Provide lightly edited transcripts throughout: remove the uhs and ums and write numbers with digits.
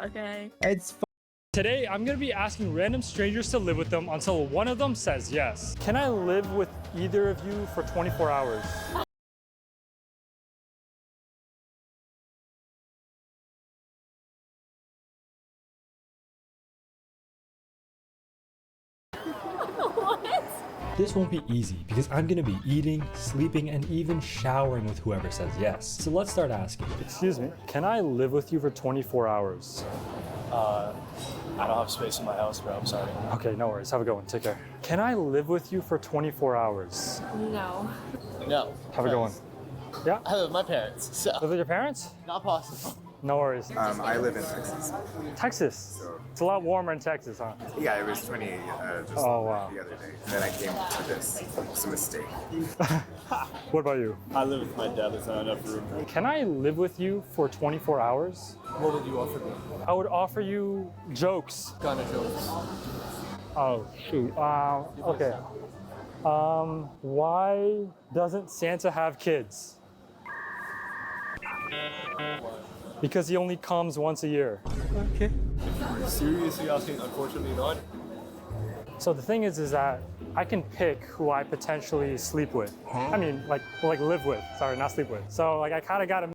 okay? Today, I'm gonna be asking random strangers to live with them until one of them says yes. Can I live with either of you for 24 hours? What? This won't be easy because I'm gonna be eating, sleeping, and even showering with whoever says yes. So let's start asking. Excuse me, can I live with you for 24 hours? I don't have space in my house, bro. I'm sorry. Okay, no worries. Have a good one. Take care. Can I live with you for 24 hours? No. No. Have a good one. Yeah? I live with my parents, so Live with your parents? not possible. No worries. I live in Texas. Texas. It's a lot warmer in Texas, huh? Yeah, it was 28 just Oh, wow. the other day. And then I came to this. It's a mistake. What about you? I live with my dad. There's not enough room. Can I live with you for 24 hours? What would you offer me? I would offer you jokes. What kind of jokes? Oh, shoot. Okay. Why doesn't Santa have kids? Because he only comes once a year. Okay. Seriously asking? Unfortunately not. So the thing is that I can pick who I potentially sleep with. I mean, like live with. Sorry, not sleep with. So like I kind of got to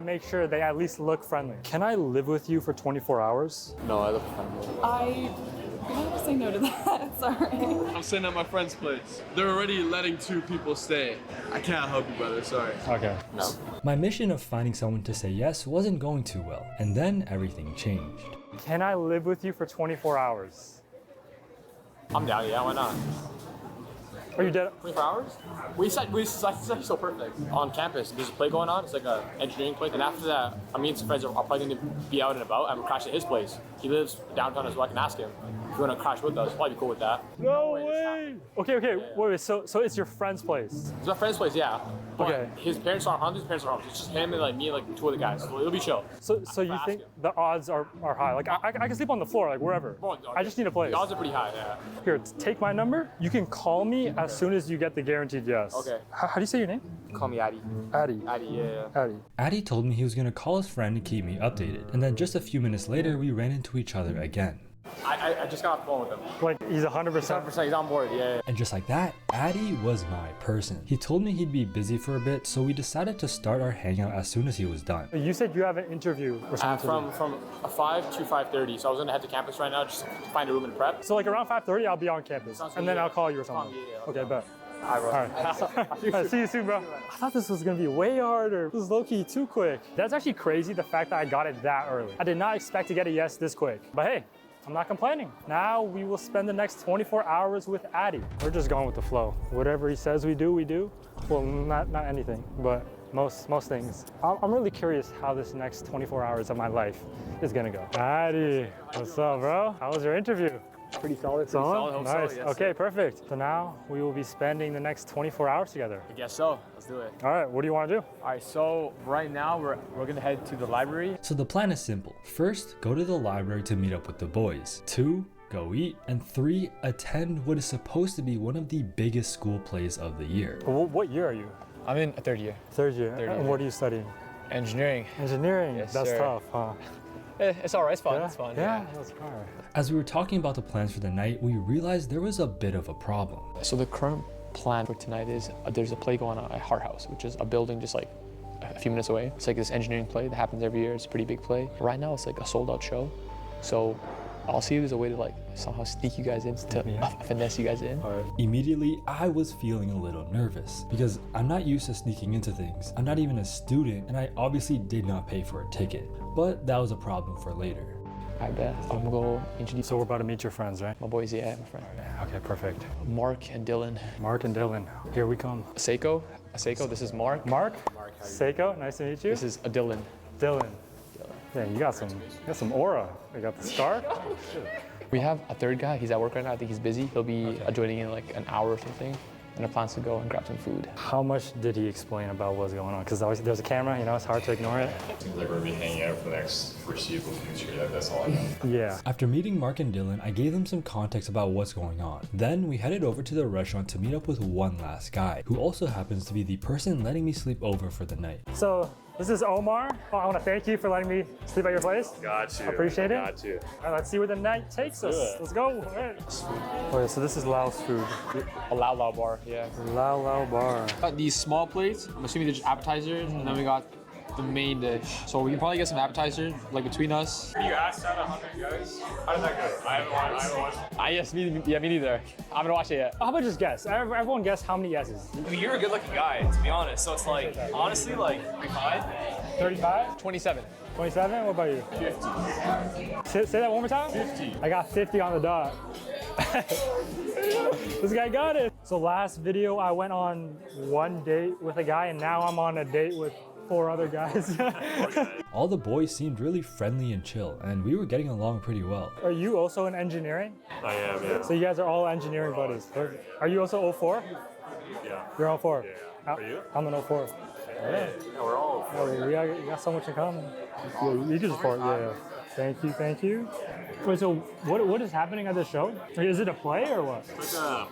make sure they at least look friendly. Can I live with you for 24 hours? No, I look friendly. I'm gonna have to say no to that. Sorry. I'm staying at my friend's place. They're already letting 2 people stay. I can't help you, brother. Sorry. Okay. No. My mission of finding someone to say yes wasn't going too well, and then everything changed. Can I live with you for 24 hours? I'm down, yeah, why not? Are you dead? 24 hours? It's actually so perfect. On campus, there's a play going on. It's like an engineering play. And after that, me and some friends are probably going to be out and about. I'm crash at his place. He lives downtown as well. I can ask him if you want to crash with us. Probably be cool with that. No way! Okay, wait, so it's your friend's place? It's my friend's place, yeah. But Okay. his parents aren't home. His parents are home. It's just him and like me and like 2 other guys. So it'll be chill. So you ask think him. the odds are high? Like I can sleep on the floor, like wherever. Well, I just need a place. The odds are pretty high, yeah. Here, take my number. You can call me as soon as you get the guaranteed yes. Okay. How do you say your name? Call me Addy. Addy. Addy, yeah. Addy. Addy told me he was gonna call his friend to keep me updated, and then just a few minutes later, we ran into each other again. I just got off the phone with him. Like he's 100%. 100%, he's on board, yeah. And just like that, Addy was my person. He told me he'd be busy for a bit, so we decided to start our hangout as soon as he was done. You said you have an interview or something. From 5 to 5:30, so I was gonna head to campus right now just to find a room and prep. So like around 5:30, I'll be on campus, Sounds good, and then yeah. I'll call you or something. Yeah. Okay, bet. All right, bro. All right. All right, see you soon, bro. I thought this was gonna be way harder. This is low-key too quick. That's actually crazy, the fact that I got it that early. I did not expect to get a yes this quick. But hey, I'm not complaining. Now we will spend the next 24 hours with Addy. We're just going with the flow. Whatever he says we do, we do. Well, not anything, but most things. I'm really curious how this next 24 hours of my life is gonna go. Addy, what's up, bro? How was your interview? Pretty solid. Solid? Nice. Okay, perfect. So now we will be spending the next 24 hours together. I guess so. Let's do it. All right, what do you want to do? All right, so right now we're gonna head to the library. So the plan is simple. First, go to the library to meet up with the boys. 2, go eat. And 3, attend what is supposed to be one of the biggest school plays of the year. What year are you? I'm in a 3rd year. Third year. Third And year. what are you studying? Engineering. Engineering. Yes, That's sir. tough, huh? It's all right. It's fun. Yeah? It's fun. Yeah, that's fine. As we were talking about the plans for the night, we realized there was a bit of a problem. So the current plan for tonight is there's a play going on at Hart House, which is a building just like a few minutes away. It's like this engineering play that happens every year. It's a pretty big play. Right now it's like a sold out show. So I'll see if there's a way to like somehow sneak you guys in, to finesse you guys in. Immediately, I was feeling a little nervous because I'm not used to sneaking into things. I'm not even a student, and I obviously did not pay for a ticket. But that was a problem for later. I bet. I'm gonna go introduce So we're about to meet your friends, right? my boys, yeah, my friend. Okay, perfect. Mark and Dylan. Mark and Dylan, here we come. Seiko, this is Mark. Mark? Seiko, nice to meet you. This is Dylan. Dylan. Yeah, you got some aura. You got the scar. We have a 3rd guy. He's at work right now. I think he's busy. He'll be joining in like an hour or something. And our plan's to go and grab some food. How much did he explain about what's going on? Because there's a camera, it's hard to ignore it. Seems like we're gonna be hanging out for the next foreseeable future. That's all I know. Yeah. After meeting Mark and Dylan, I gave them some context about what's going on. Then we headed over to the restaurant to meet up with one last guy, who also happens to be the person letting me sleep over for the night. So this is Omar. Oh, I want to thank you for letting me sleep at your place. Got you. Appreciate it. Got you. All right, let's see where the night takes us. Let's go. All right. Okay, so this is Lao's food. A Lao bar, yeah. Lao Bar. Got these small plates. I'm assuming they're just appetizers, and then we got the main dish. So we can probably get some appetizers, like between us. You asked out 100 guys. How did that go? I haven't watched. Me neither. I haven't watched it yet. How about just guess? Everyone guess how many yeses? I mean, you're a good-looking guy, to be honest. So it's like, honestly, like 35. 35? 27. 27? What about you? 50. Say that one more time? 50. I got 50 on the dot. This guy got it. So last video, I went on one date with a guy, and now I'm on a date with 4 other guys. All the boys seemed really friendly and chill, and we were getting along pretty well. Are you also in engineering? I am, yeah. So you guys are all engineering buddies. Perfect. Are you also 04? Yeah. You're 04? Yeah. Are you? I'm an 04. Yeah, we're all. Oh, we got so much in common. You just 4, yeah. Thank you. Wait, so what is happening at the show? Is it a play or what? It's like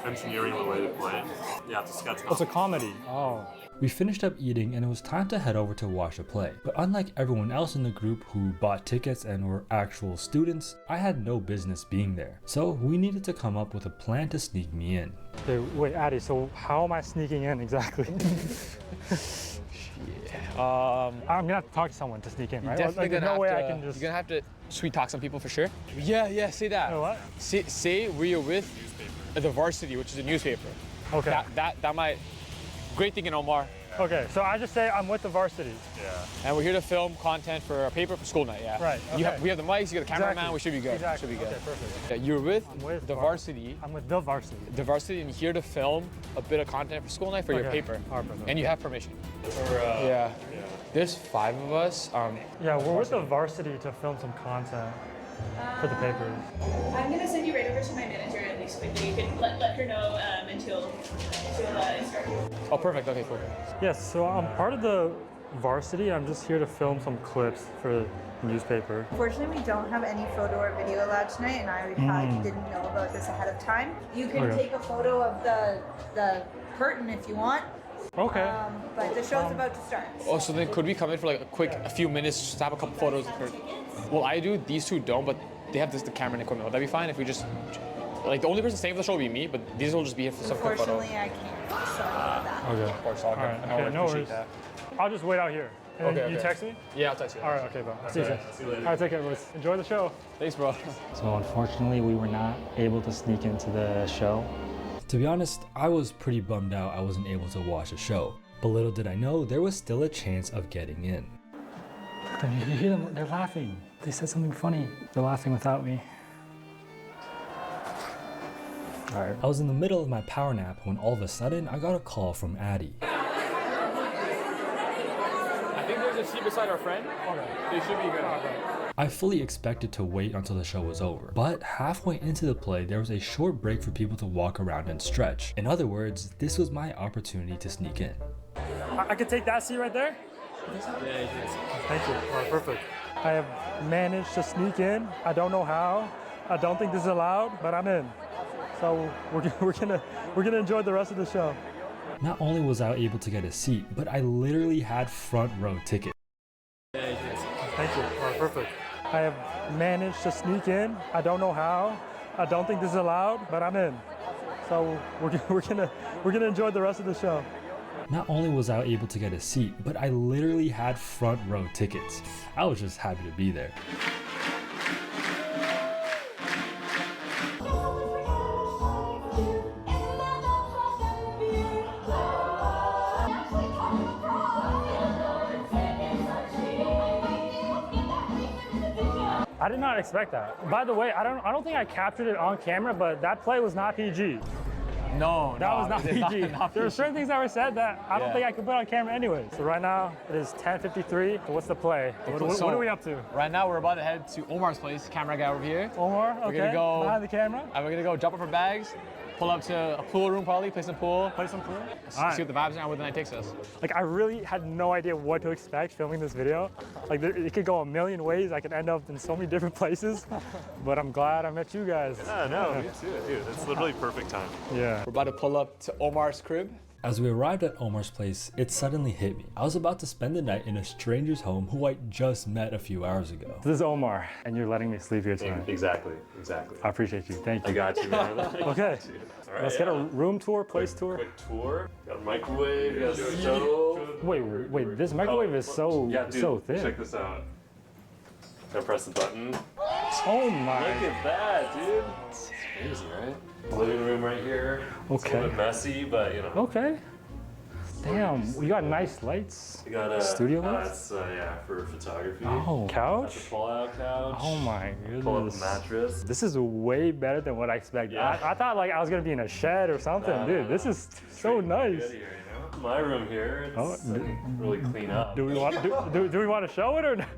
a engineering related play. Yeah, it's a sketch. It's a comedy. Oh. We finished up eating and it was time to head over to watch a play. But unlike everyone else in the group who bought tickets and were actual students, I had no business being there. So we needed to come up with a plan to sneak me in. Okay, wait, Addy, so how am I sneaking in exactly? Okay. I'm gonna have to talk to someone to sneak in, right? Definitely There's gonna no way have I to, can just. You're gonna have to sweet talk some people for sure. Yeah, say that. You know what? Say where you're with the Varsity, which is a newspaper. Okay. That might. Great thinking, Omar. Okay, so I just say I'm with the Varsity. And we're here to film content for a paper for school night. Yeah. Right, okay. We have the mics. You got a cameraman. Exactly. We should be good. Exactly. Should be good. Okay, perfect. Yeah, you're with with the Varsity. I'm with the Varsity. The Varsity, and here to film a bit of content for school night for your Okay. paper. All right, perfect. And you have permission. Yeah. There's 5 of us. Yeah, we're with the Varsity to film some content for the papers. I'm gonna send you right over to my manager at least quickly. You can let her know and she'll start. Oh, perfect. Okay, cool. Yes, so I'm part of the Varsity. I'm just here to film some clips for the newspaper. Unfortunately, we don't have any photo or video allowed tonight, and I didn't know about this ahead of time. You can Okay. take a photo of the curtain if you want. Okay. But the show's about to start. Oh, so then could we come in for like a few minutes, just have a couple photos? Well, I do. These two don't, but they have the camera and equipment. Would that be fine if we just like the only person staying for the show will be me, but these will just be here for some quick photo. Unfortunately, I can't. Sorry about that. Okay. Of course, all good. Right, I okay, would no appreciate worries. that. I'll just wait out here. And Okay, then you okay. text me? Yeah, I'll text you. All right, okay, bro. See you soon. All right, take care, boys. Enjoy the show. Thanks, bro. So unfortunately, we were not able to sneak into the show. To be honest, I was pretty bummed out I wasn't able to watch the show. But little did I know there was still a chance of getting in. You hear them? They're laughing. They said something funny. They're laughing without me. All right. I was in the middle of my power nap when all of a sudden I got a call from Addie. I think there's a seat beside our friend. Okay. They should be good. I fully expected to wait until the show was over, but halfway into the play there was a short break for people to walk around and stretch. In other words, this was my opportunity to sneak in. I could take that seat right there? Yeah, you can. Thank you. All right, perfect. I have managed to sneak in. I don't know how. I don't think this is allowed, but I'm in. So we're gonna enjoy the rest of the show. Not only was I able to get a seat, but I literally had front row tickets. Yeah, you can. Thank you. All right, perfect. I have managed to sneak in. I don't know how. I don't think this is allowed, but I'm in. So we're gonna enjoy the rest of the show. Not only was I able to get a seat, but I literally had front row tickets. I was just happy to be there. I did not expect that. By the way, I don't think I captured it on camera, but that play was not PG. No, That was not it's PG. not There were PG. certain things that were said that I don't Yeah. think I could put on camera anyway. So right now it is 10:53. So what's the play? What are we up to? Right now we're about to head to Omar's place. Camera guy over here. Omar, okay. gonna go- Behind the camera. And we're gonna go jump up for bags, pull up to a pool room probably, play some pool, Play some pool. see what the vibes are and where the night takes us. Like I really had no idea what to expect filming this video. Like it could go a million ways. I could end up in so many different places. But I'm glad I met you guys. No, me too, dude. It's literally perfect time. Yeah. We're about to pull up to Omar's crib. As we arrived at Omar's place, it suddenly hit me. I was about to spend the night in a stranger's home who I just met a few hours ago. This is Omar, and you're letting me sleep here tonight. Exactly. I appreciate you. Thank I you. got you, man. Okay. All right, Let's get a room tour, place tour. quick tour. Got a microwave, got a stove. Wait. This microwave is so thin. Check this out. Gotta press the button. Oh my. Look at that, dude. It's crazy, right? Living room right here. It's a Okay. little bit messy, but you know. Okay. Damn, you got nice lights. We got a Studio lights? It's yeah, for photography. Oh, Got couch? the pull-out couch. Oh my Pull up goodness. a mattress. This is way better than what I expected. Yeah. I thought like I was gonna be in a shed or something. No, Dude, no, this no. is so nice. Good here, you know? My room here. It's Oh, really clean up. Do we want do we want to show it or not?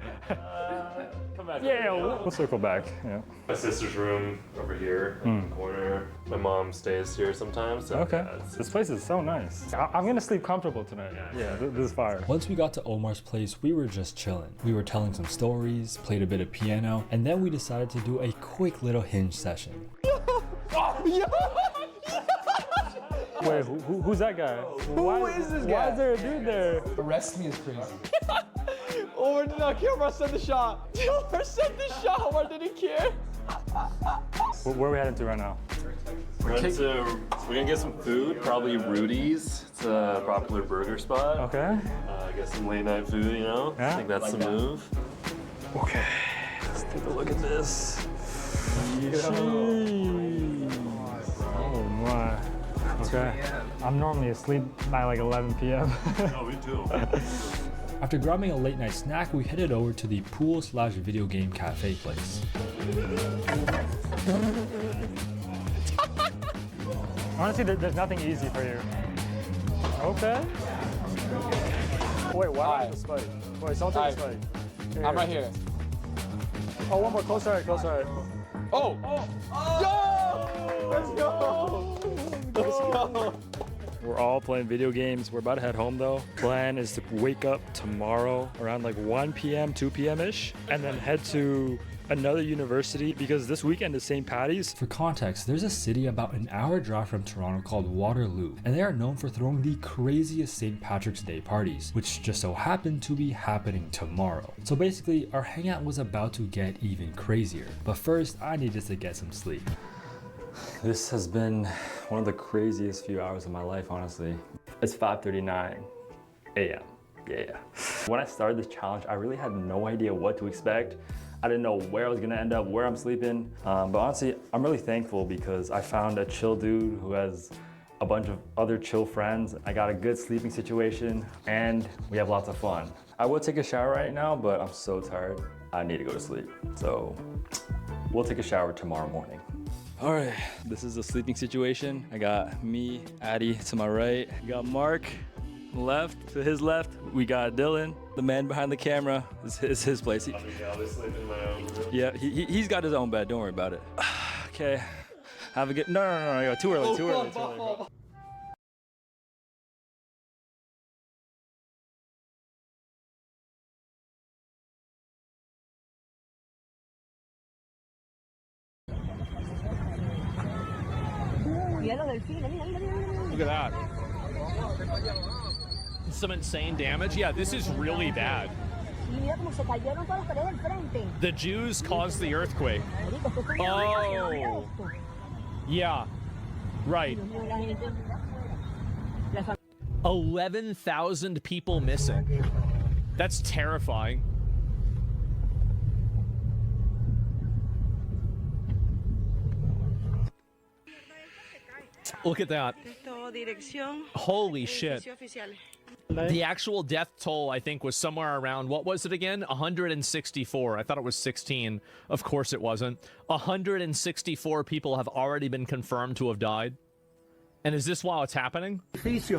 Come back. Yeah, over here. we'll circle back. Yeah. My sister's room over here in the corner. My mom stays here sometimes. So Okay. yeah, This place is so nice. I'm gonna sleep comfortable tonight. Yeah, this is fire. Once we got to Omar's place, we were just chilling. We were telling some stories, played a bit of piano, and then we decided to do a quick little hinge session. Wait, who's that guy? Who is this Why guy? is there a dude there? Arrest me is crazy. Omar did not care. Omar sent the shot. Omar sent the shot. Omar didn't care. Where are we heading to right now? We're gonna get some food, probably Rudy's. It's a popular burger spot. Okay. Get some late night food, you know? Yeah. I think that's the move. Okay. Let's take a look at this. Oh my. Okay. I'm normally asleep by like 11 p.m. Oh, me too. After grabbing a late night snack, we headed over to the pool/video game cafe place. Honestly, there's nothing easy for you. Okay. Wait, why not the spike? Wait, someone take the spike. I'm right here. Oh, one more. Close right. Oh! Yo! Let's go! Let's go! We're all playing video games. We're about to head home though. Plan is to wake up tomorrow around like 1 p.m., 2 p.m.-ish, and then head to another university because this weekend is St. Patty's. For context, there's a city about an hour drive from Toronto called Waterloo, and they are known for throwing the craziest St. Patrick's Day parties, which just so happen to be happening tomorrow. So basically, our hangout was about to get even crazier. But first, I needed to get some sleep. This has been one of the craziest few hours of my life, honestly. It's 5:39 a.m. Yeah. When I started this challenge, I really had no idea what to expect. I didn't know where I was gonna end up, where I'm sleeping. But honestly, I'm really thankful because I found a chill dude who has a bunch of other chill friends. I got a good sleeping situation and we have lots of fun. I would take a shower right now, but I'm so tired. I need to go to sleep. So we'll take a shower tomorrow morning. All right, this is the sleeping situation. I got me, Addy to my right. We got Mark left, to his left. We got Dylan, the man behind the camera. This is his place. I'll be sleeping in my own room. Yeah, he's got his own bed, don't worry about it. Okay, have a good, no, too early. Look at that. Some insane damage. Yeah, this is really bad. The Jews caused the earthquake. Oh. Yeah. Right. 11,000 people missing. That's terrifying. Look at that. Holy shit. The actual death toll, I think, was somewhere around, what was it again? 164. I thought it was 16. Of course it wasn't. 164 people have already been confirmed to have died. And is this while it's happening? Holy fuck.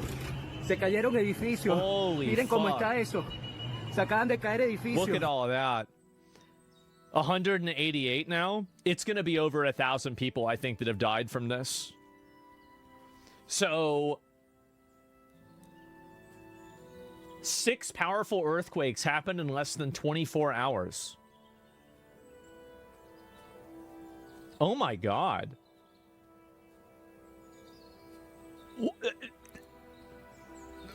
Look at all of that. 188 now. It's going to be over 1,000 people, I think, that have died from this. So 6 powerful earthquakes happened in less than 24 hours. Oh my God.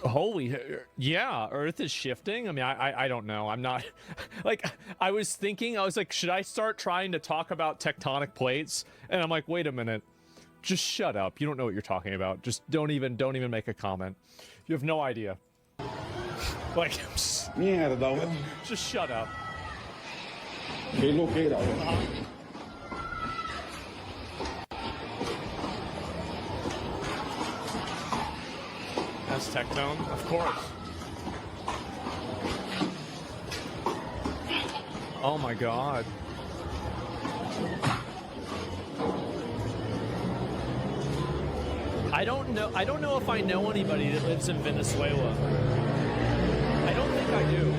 Holy, yeah, Earth is shifting. I mean, I don't know. I'm not, like, I was thinking, I was like, should I start trying to talk about tectonic plates? And I'm like, wait a minute. Just shut up. You don't know what you're talking about. Just don't even make a comment. You have no idea. Like, just shut up. That's Tectone, of course. Oh my God. I don't know if I know anybody that lives in Venezuela. I don't think I do.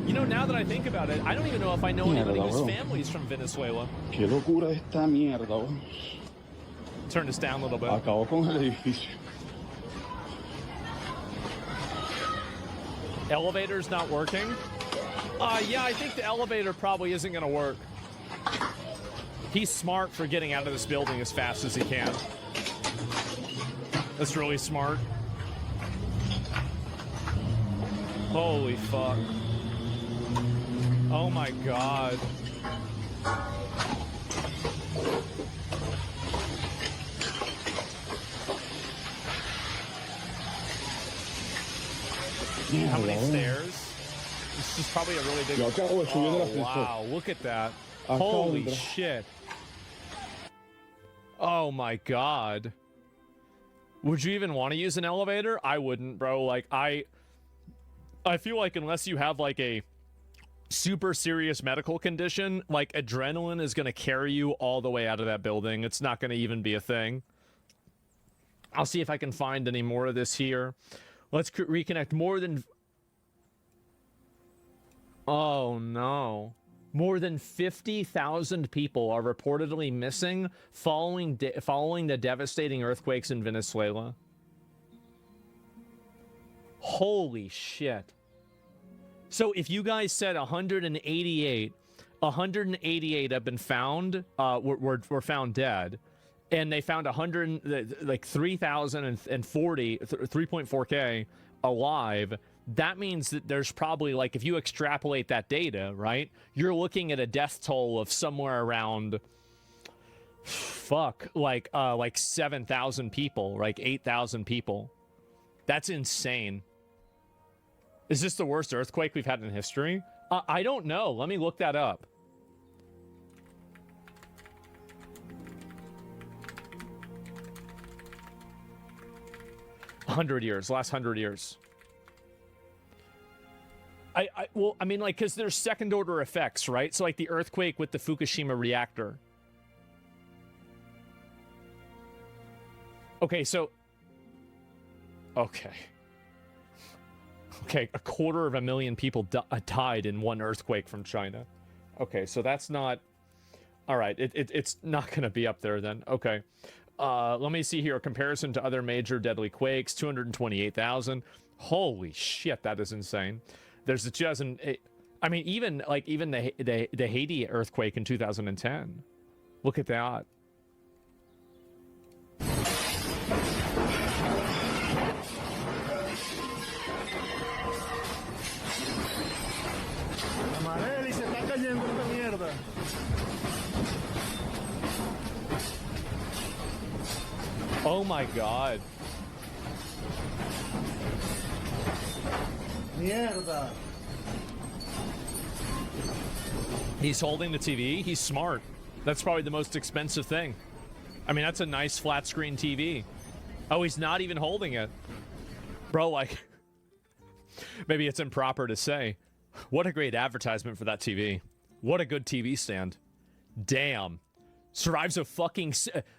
You know, now that I think about it, I don't even know if I know anybody whose family's from Venezuela. Qué locura esta mierda. Turn this down a little bit. Acabó con el edificio. Elevator's not working? Yeah, I think the elevator probably isn't gonna work. He's smart for getting out of this building as fast as he can. That's really smart. Holy fuck. Oh my God. many stairs? This is probably a really big. Yo acabo de subir el ascensor. Wow, look at that. Acabo de Holy entrar. shit. Oh my god. Would you even want to use an elevator? I wouldn't, bro. Like, I feel like unless you have, like, a super serious medical condition, like, adrenaline is going to carry you all the way out of that building. It's not going to even be a thing. I'll see if I can find any more of this here. Let's reconnect. More than... Oh, no. More than 50,000 people are reportedly missing following the devastating earthquakes in Venezuela. Holy shit. So if you guys said 188 have been found, were found dead, and they found 3,040, 3.4K alive, that means that there's probably, like, if you extrapolate that data, right, you're looking at a death toll of somewhere around, like 7,000 people, like 8,000 people. That's insane. Is this the worst earthquake we've had in history? I don't know. Let me look that up. Last 100 years. Well, I mean, like, because there's second order effects, right? So, like, the earthquake with the Fukushima reactor. Okay, so... Okay, 250,000 people died in one earthquake from China. Okay, so that's not... Alright, it's not going to be up there then. Okay. Let me see here. A comparison to other major deadly quakes. 228,000. Holy shit, that is insane. There's the 2008. I mean, even the Haiti earthquake in 2010. Look at that. Amareli, se está cayendo esta mierda. Oh my god. Mierda. He's holding the TV. He's smart. That's probably the most expensive thing. I mean, that's a nice flat screen TV. Oh, he's not even holding it. Bro, like, maybe it's improper to say. What a great advertisement for that TV. What a good TV stand. Damn. Survives a fucking,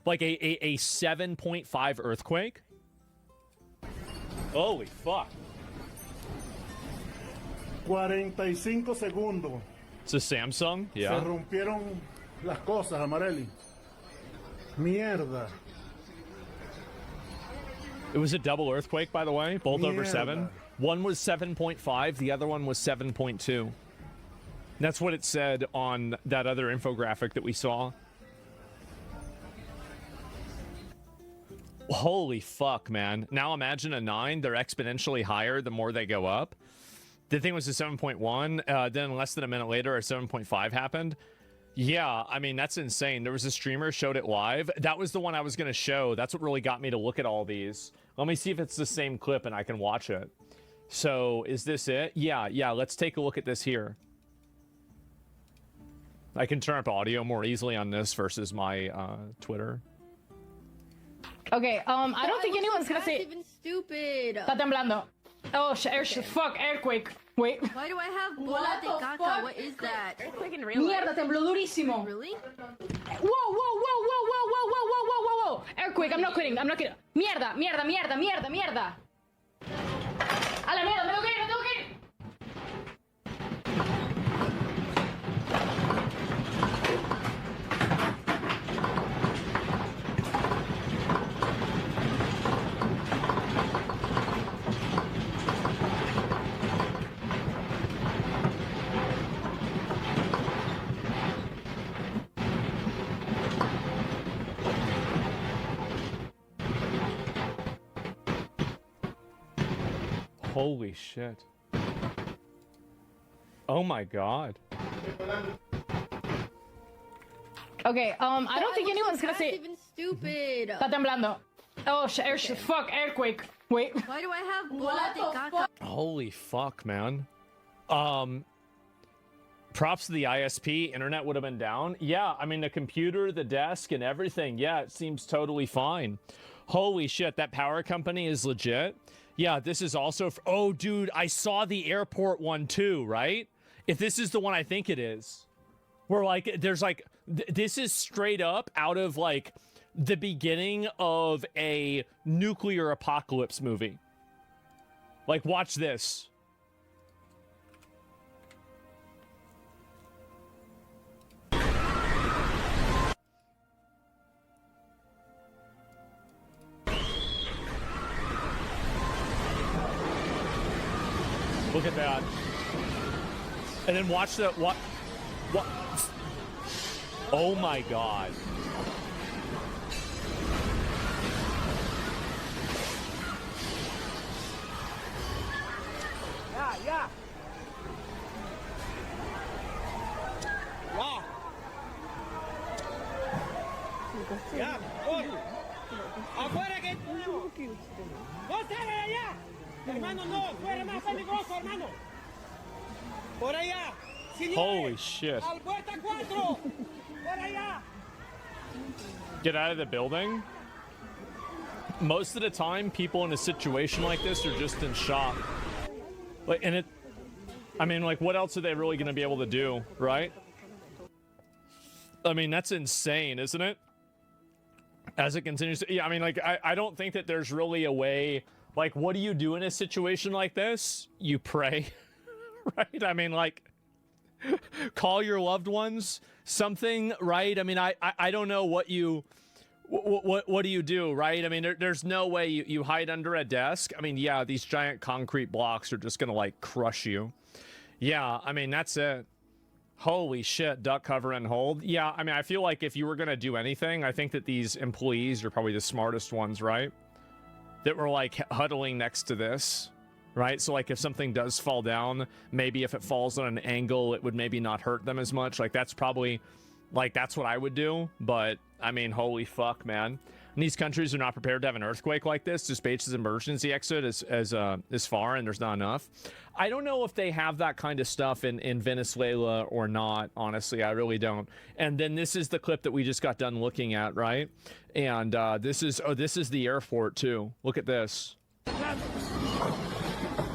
like, a 7.5 earthquake? Holy fuck. 45 segundos. It's a Samsung? Yeah. Se rompieron las cosas, Amareli. Mierda. It was a double earthquake, by the way, both over 7. One was 7.5, the other one was 7.2. That's what it said on that other infographic that we saw. Holy fuck, man. Now imagine a 9, they're exponentially higher the more they go up. The thing was a 7.1, then less than a minute later, a 7.5 happened. Yeah, I mean, that's insane. There was a streamer showed it live. That was the one I was going to show. That's what really got me to look at all these. Let me see if it's the same clip and I can watch it. So, is this it? Yeah, let's take a look at this here. I can turn up audio more easily on this versus my Twitter. Okay, I don't think anyone's gonna say... even stupid. Está temblando. Oh, fuck, earthquake. Wait. Why do I have bola de caca? What is that? Earthquake in real life? Mierda, tembló durísimo. Really? Whoa. Earthquake, I'm not kidding. Mierda. A la mierda, me tengo que ir. Holy shit. Oh my god. Okay, I don't think anyone's gonna say... even stupid. Está temblando. Oh, fuck, earthquake. Wait. Why do I have bola de caca? Holy fuck, man. Props to the ISP. Internet would have been down. Yeah, I mean, the computer, the desk, and everything. Yeah, it seems totally fine. Holy shit, that power company is legit. Yeah, this is also... Oh, dude, I saw the airport one too, right? If this is the one I think it is. Where, like, there's, like... this is straight up out of, like, the beginning of a nuclear apocalypse movie. Like, watch this. Look at that. And then watch the what? Oh my god. Yeah, yeah. Ya, voy. Afuera que no sale allá. Hermano, no, fuera más peligroso, hermano. Por allá. Holy shit. Al puerta 4. Por allá. Get out of the building. Most of the time, people in a situation like this are just in shock. Like, and it, I mean, like, what else are they really going to be able to do, right? I mean, that's insane, isn't it? As it continues to, yeah, I mean, like, I don't think that there's really a way, like, what do you do in a situation like this? You pray, right? I mean, like, call your loved ones, something, right? I mean, I don't know what you, what do you do, right? I mean, there's no way you hide under a desk. I mean, yeah, these giant concrete blocks are just gonna, like, crush you. Yeah, I mean, that's it. Holy shit, duck, cover, and hold. Yeah, I mean, I feel like if you were gonna do anything, I think that these employees are probably the smartest ones, right? That were, like, huddling next to this, right? So, like, if something does fall down, maybe if it falls on an angle, it would maybe not hurt them as much. Like, that's probably, like, that's what I would do. But, I mean, holy fuck, man. And these countries are not prepared to have an earthquake like this. Despacha's emergency exit is far, and there's not enough. I don't know if they have that kind of stuff in Venezuela or not, honestly. I really don't. And then this is the clip that we just got done looking at, right? And this is the airport, too. Look at this.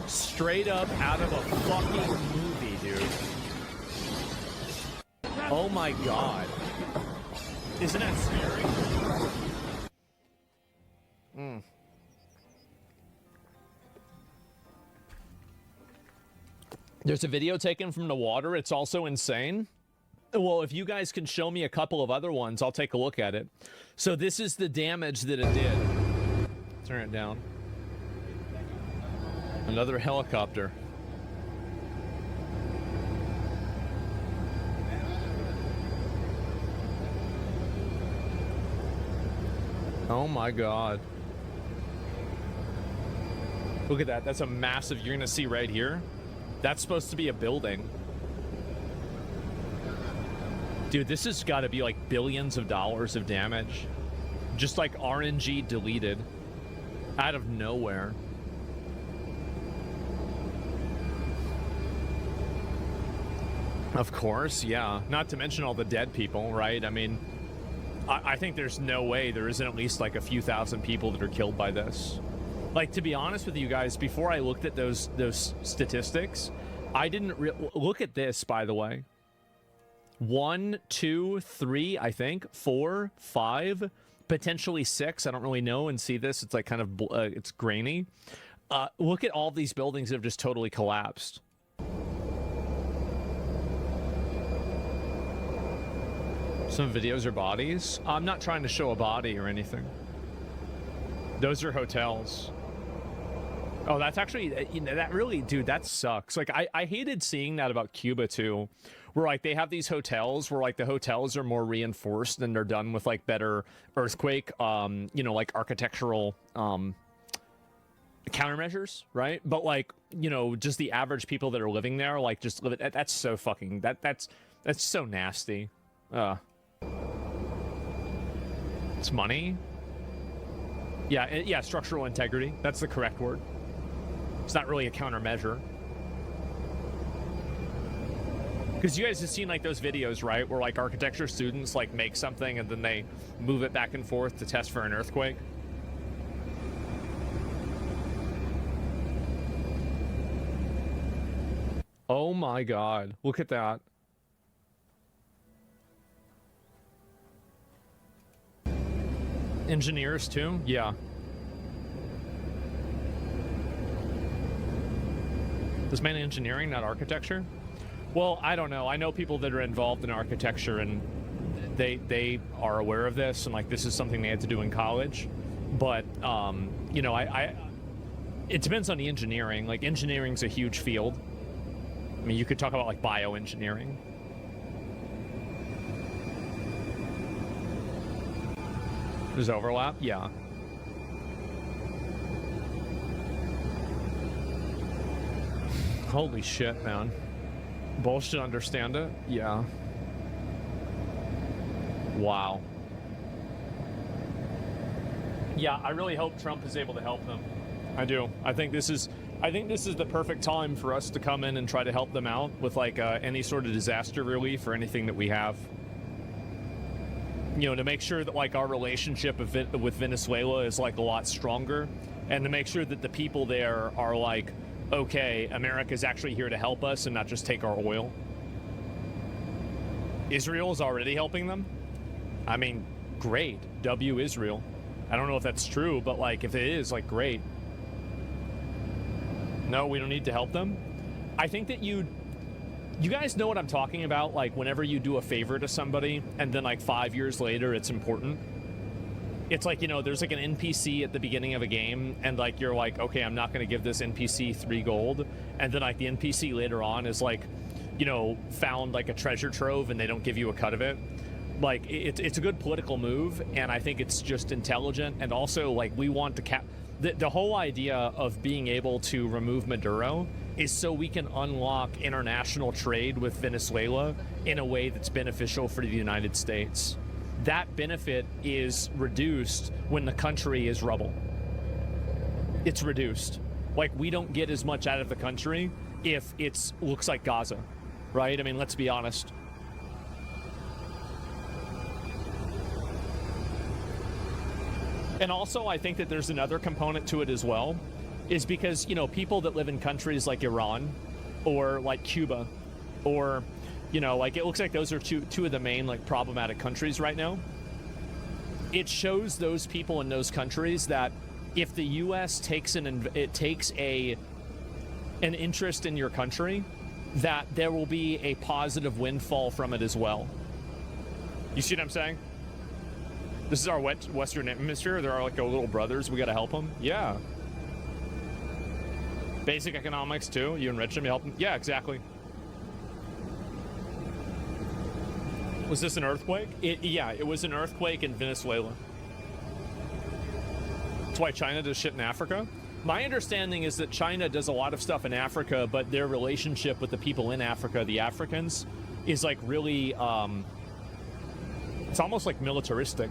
Straight up out of a fucking movie, dude. Oh my god. Isn't that scary? There's a video taken from the water. It's also insane. Well, if you guys can show me a couple of other ones, I'll take a look at it. So this is the damage that it did. Turn it down. Another helicopter. Oh my god. Look at that. That's a massive, you're gonna see right here. That's supposed to be a building. Dude, this has got to be like billions of dollars of damage. Just like RNG deleted. Out of nowhere. Of course, yeah. Not to mention all the dead people, right? I mean, I think there's no way there isn't at least like a few thousand people that are killed by this. Like, to be honest with you guys, before I looked at those statistics, I didn't look at this, by the way. 1, 2, 3, I think, 4, 5, potentially 6. I don't really know. And see this, it's like kind of it's grainy. Look at all these buildings that have just totally collapsed. Some videos are bodies. I'm not trying to show a body or anything. Those are hotels. Oh, that's actually, you know, that really, dude, that sucks. Like, I hated seeing that about Cuba, too. Where, like, they have these hotels where, like, the hotels are more reinforced and they're done with, like, better earthquake, you know, like, architectural, countermeasures, right? But, like, you know, just the average people that are living there, like, just live it. That's so fucking, that's so nasty. It's money. Yeah, structural integrity. That's the correct word. It's not really a countermeasure. Because you guys have seen like those videos, right? Where like architecture students like make something and then they move it back and forth to test for an earthquake. Oh my God, look at that. Engineers too? Yeah. This man engineering, not architecture? Well, I don't know. I know people that are involved in architecture and they are aware of this and like this is something they had to do in college. But you know, it depends on the engineering. Like engineering's a huge field. I mean, you could talk about like bioengineering. There's overlap? Yeah. Holy shit, man. Both should understand it? Yeah. Wow. Yeah, I really hope Trump is able to help them. I do. I think this is the perfect time for us to come in and try to help them out with like any sort of disaster relief or anything that we have. You know, to make sure that like our relationship with Venezuela is like a lot stronger, and to make sure that the people there are like, okay, America's actually here to help us and not just take our oil. Israel is already helping them. I mean, great. W Israel. I don't know if that's true, but like if it is, like great. No, we don't need to help them. I think that you guys know what I'm talking about, like whenever you do a favor to somebody and then like 5 years later it's important. It's like, you know, there's like an NPC at the beginning of a game and like you're like, okay, I'm not going to give this NPC 3 gold, and then like the NPC later on is like, you know, found like a treasure trove and they don't give you a cut of it. Like it's a good political move, and I think it's just intelligent, and also like we want to the whole idea of being able to remove Maduro is so we can unlock international trade with Venezuela in a way that's beneficial for the United States. That benefit is reduced when the country is rubble. It's reduced. Like we don't get as much out of the country if it looks like Gaza, right? I mean, let's be honest. And also, I think that there's another component to it as well, is because, you know, people that live in countries like Iran or like Cuba or, you know, like it looks like those are two of the main like problematic countries right now. It shows those people in those countries that if the U.S. takes an interest in your country, that there will be a positive windfall from it as well. You see what I'm saying? This is our Western Hemisphere. They're our like our little brothers. We got to help them. Yeah. Basic economics too. You enrich them, you help them. Yeah, exactly. Was this an earthquake? Yeah, it was an earthquake in Venezuela. That's why China does shit in Africa. My understanding is that China does a lot of stuff in Africa, but their relationship with the people in Africa, the Africans, is like really, it's almost like militaristic.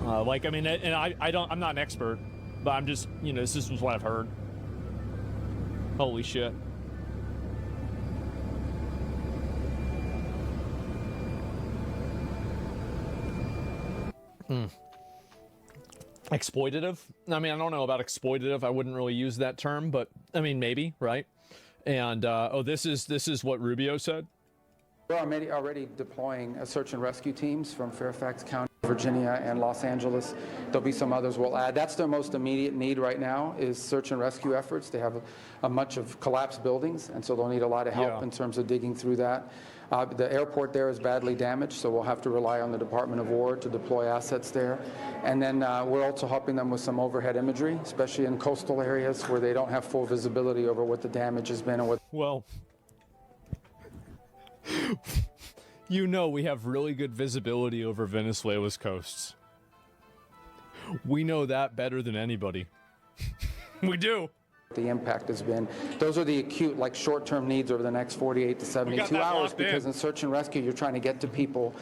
Like, I mean, and I'm not an expert, but I'm just, you know, this is what I've heard. Holy shit. Exploitative? I mean, I don't know about exploitative. I wouldn't really use that term, but I mean, maybe, right? And, oh, this is what Rubio said? We're already deploying search and rescue teams from Fairfax County, Virginia, and Los Angeles. There'll be some others we'll add. That's their most immediate need right now is search and rescue efforts. They have a much of collapsed buildings, and so they'll need a lot of help in terms of digging through that. The airport there is badly damaged, so we'll have to rely on the Department of War to deploy assets there. And then we're also helping them with some overhead imagery, especially in coastal areas where they don't have full visibility over what the damage has been and what. Well, you know, we have really good visibility over Venezuela's coasts. We know that better than anybody. We do. The impact has been. Those are the acute, like short-term needs over the next 48 to 72 hours, because in search and rescue, you're trying to get to people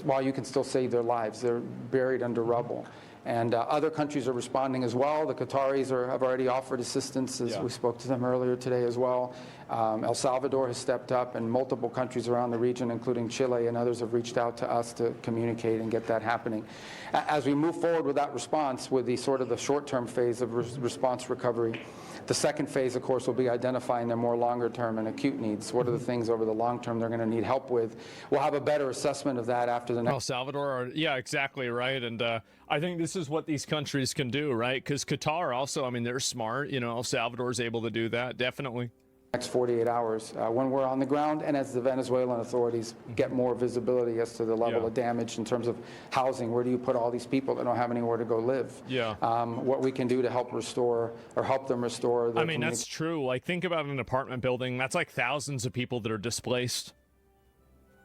while you can still save their lives. They're buried under rubble. And other countries are responding as well. The Qataris have already offered assistance, as we spoke to them earlier today as well. El Salvador has stepped up, and multiple countries around the region, including Chile and others, have reached out to us to communicate and get that happening. As we move forward with that response, with the sort of the short-term phase of response recovery, the second phase, of course, will be identifying their more longer-term and acute needs. What are the things over the long term they're going to need help with? We'll have a better assessment of that after the next. El Salvador, yeah, exactly right. And I think this is what these countries can do, right? Because Qatar also, I mean, they're smart. You know, El Salvador is able to do that, definitely. Next 48 hours when we're on the ground, and as the Venezuelan authorities get more visibility as to the level of damage in terms of housing. Where do you put all these people that don't have anywhere to go live? Yeah. What we can do to help restore or help them restore their that's true. Like, think about an apartment building. That's like thousands of people that are displaced.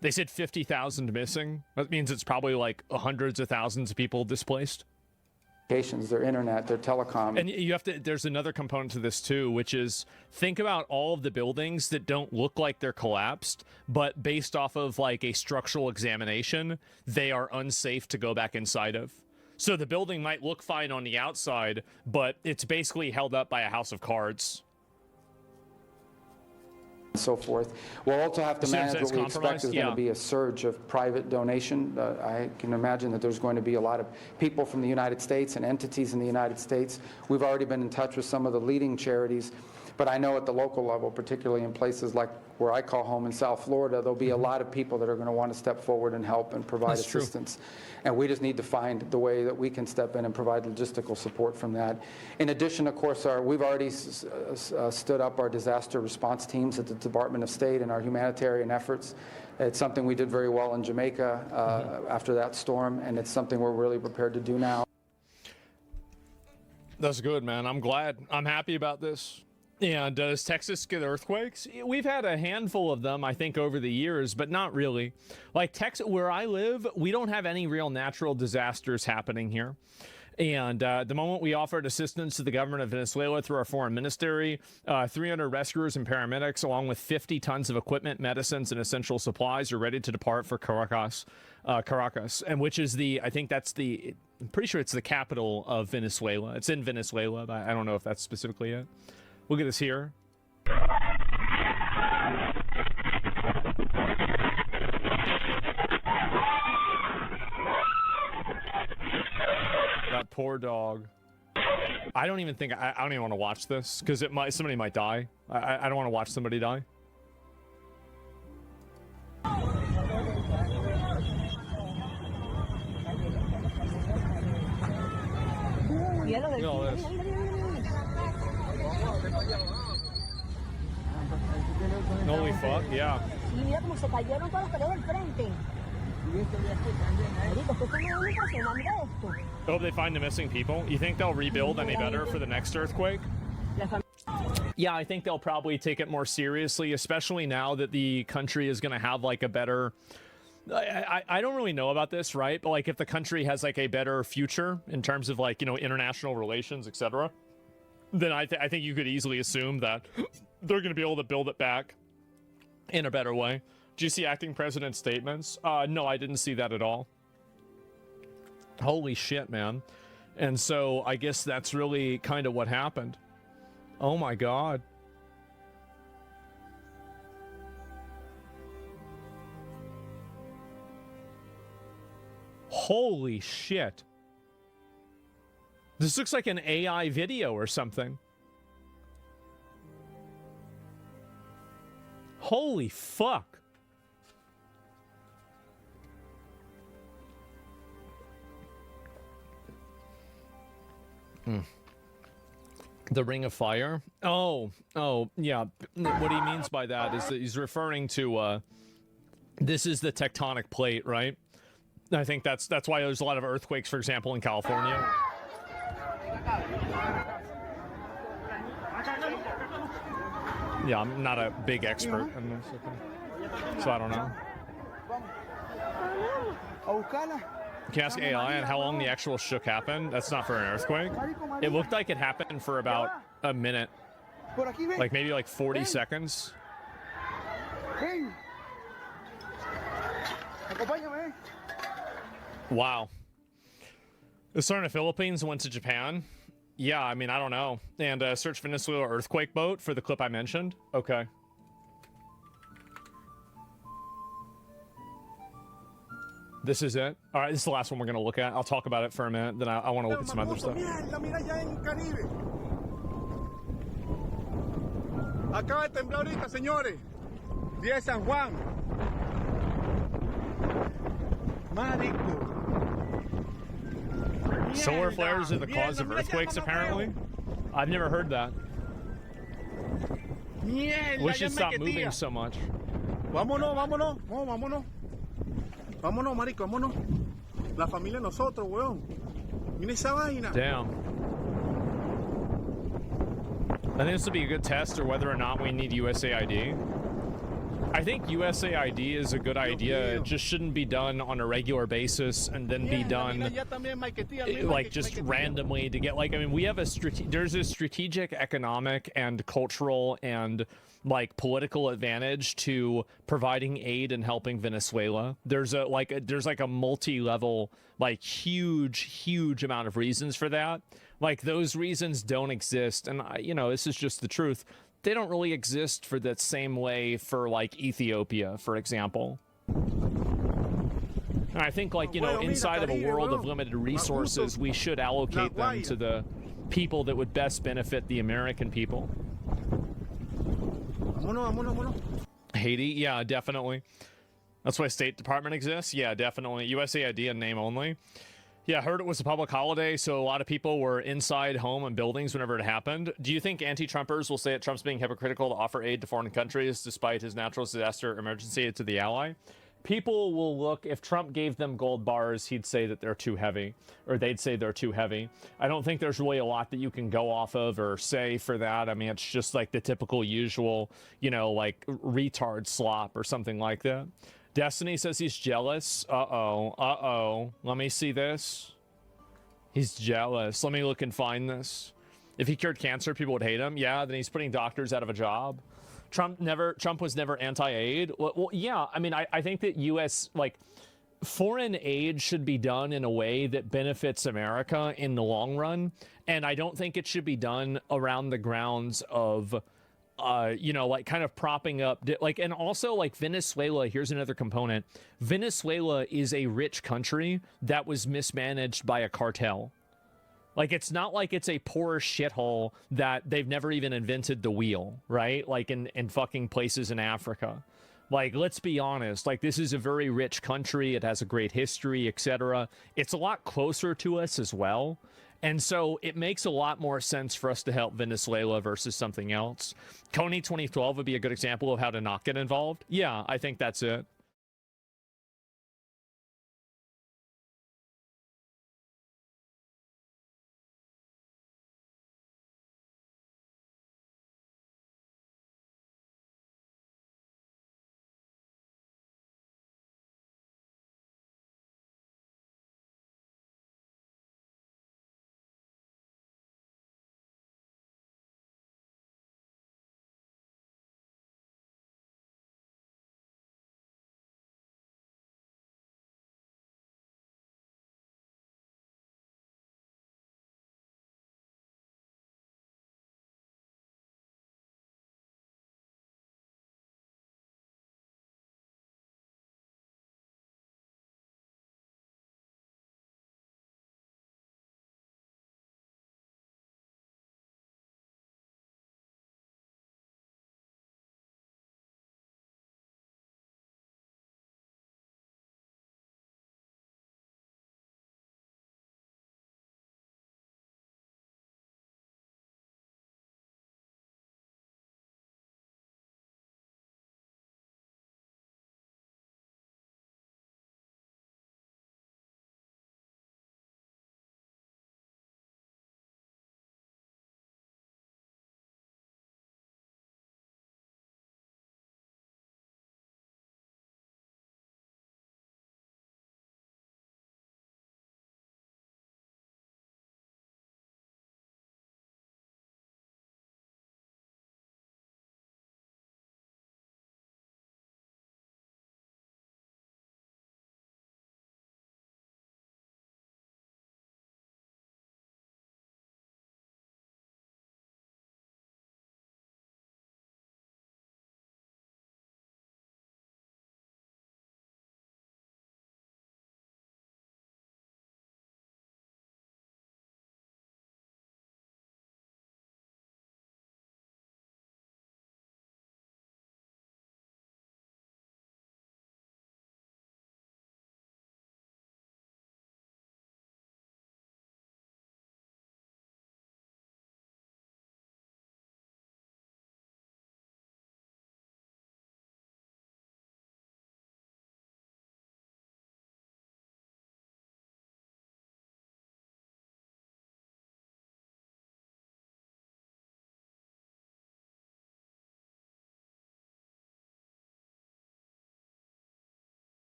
They said 50,000 missing. That means it's probably like hundreds of thousands of people displaced. Their internet, their telecom. And you have to, there's another component to this too, which is think about all of the buildings that don't look like they're collapsed, but based off of like a structural examination, they are unsafe to go back inside of. So the building might look fine on the outside, but it's basically held up by a house of cards. And so forth. We'll also have to manage what we expect is going to be a surge of private donation. I can imagine that there's going to be a lot of people from the United States and entities in the United States. We've already been in touch with some of the leading charities, but I know at the local level, particularly in places like where I call home in South Florida, there'll be a lot of people that are going to want to step forward and help and provide assistance. And we just need to find the way that we can step in and provide logistical support from that. In addition, of course, we've already stood up our disaster response teams at the Department of State and our humanitarian efforts. It's something we did very well in Jamaica after that storm, and it's something we're really prepared to do now. That's good, man. I'm glad. I'm happy about this. And does Texas get earthquakes? We've had a handful of them, I think, over the years, but not really. Like Texas, where I live, we don't have any real natural disasters happening here. And the moment we offered assistance to the government of Venezuela through our foreign ministry, 300 rescuers and paramedics, along with 50 tons of equipment, medicines, and essential supplies, are ready to depart for Caracas, and which is I think that's I'm pretty sure it's the capital of Venezuela. It's in Venezuela, but I don't know if that's specifically it. Look at this here. That poor dog. I don't even think I don't even want to watch this because somebody might die. I don't want to watch somebody die. Look at all this. Holy fuck, yeah. I hope they find the missing people. You think they'll rebuild any better for the next earthquake? Yeah, I think they'll probably take it more seriously, especially now that the country is going to have like a better... I don't really know about this, right? But like if the country has like a better future in terms of like, you know, international relations, etc., then I think you could easily assume that they're going to be able to build it back in a better way. Did you see acting president's statements? No, I didn't see that at all. Holy shit, man. And so I guess that's really kind of what happened. Oh my God. Holy shit. This looks like an AI video or something. Holy fuck. The Ring of Fire? Oh, yeah. What he means by that is that he's referring to, this is the tectonic plate, right? I think that's why there's a lot of earthquakes, for example, in California. Yeah, I'm not a big expert in this, so I don't know. You can ask AI on how long the actual shook happened. That's not for an earthquake. It looked like it happened for about a minute. Like maybe like 40 seconds. Wow. The star in the Philippines went to Japan. Yeah, I mean, I don't know. And search Venezuela earthquake boat for the clip I mentioned. Okay. This is it. All right, this is the last one we're going to look at. I'll talk about it for a minute, then I want to look at some other stuff. Acaba de temblar ahorita, señores. Vía San Juan. Marico. Solar flares are the cause of earthquakes, apparently. I've never heard that. We should stop moving so much. Vámonos, vámonos. No, vámonos. Vámonos, marico, vámonos. La familia nosotros, weón. Mira esa vaina. Damn. I think this would be a good test or whether or not we need USAID. I think USAID is a good idea. It just shouldn't be done on a regular basis and then be done like just randomly to get like, I mean, we have there's a strategic economic and cultural and like political advantage to providing aid and helping Venezuela. There's a multi-level, like huge amount of reasons for that. Like those reasons don't exist. And you know, this is just the truth. They don't really exist for that same way for like Ethiopia, for example. And I think like, you know, inside of a world of limited resources, we should allocate them to the people that would best benefit the American people. Haiti, yeah, definitely. That's why State Department exists. Yeah, definitely. USAID in name only. Yeah, I heard it was a public holiday, so a lot of people were inside home and buildings whenever it happened. Do you think anti-Trumpers will say that Trump's being hypocritical to offer aid to foreign countries despite his natural disaster emergency to the ally? People will look, if Trump gave them gold bars, he'd say that they're too heavy, or they'd say they're too heavy. I don't think there's really a lot that you can go off of or say for that. I mean, it's just like the typical usual, you know, like retard slop or something like that. Destiny says he's jealous. Uh-oh. Let me see this. He's jealous. Let me look and find this. If he cured cancer, people would hate him. Yeah, then he's putting doctors out of a job. Trump was never anti-aid. Well, yeah, I mean, I think that U.S., like, foreign aid should be done in a way that benefits America in the long run. And I don't think it should be done around the grounds of you know, like kind of propping up, like, and also like Venezuela, here's another component. Venezuela is a rich country that was mismanaged by a cartel. Like, it's not like it's a poor shithole that they've never even invented the wheel, right? Like in fucking places in Africa. Like, let's be honest, like, this is a very rich country. It has a great history, etc. It's a lot closer to us as well. And so it makes a lot more sense for us to help Venezuela versus something else. Coney 2012 would be a good example of how to not get involved. Yeah, I think that's it.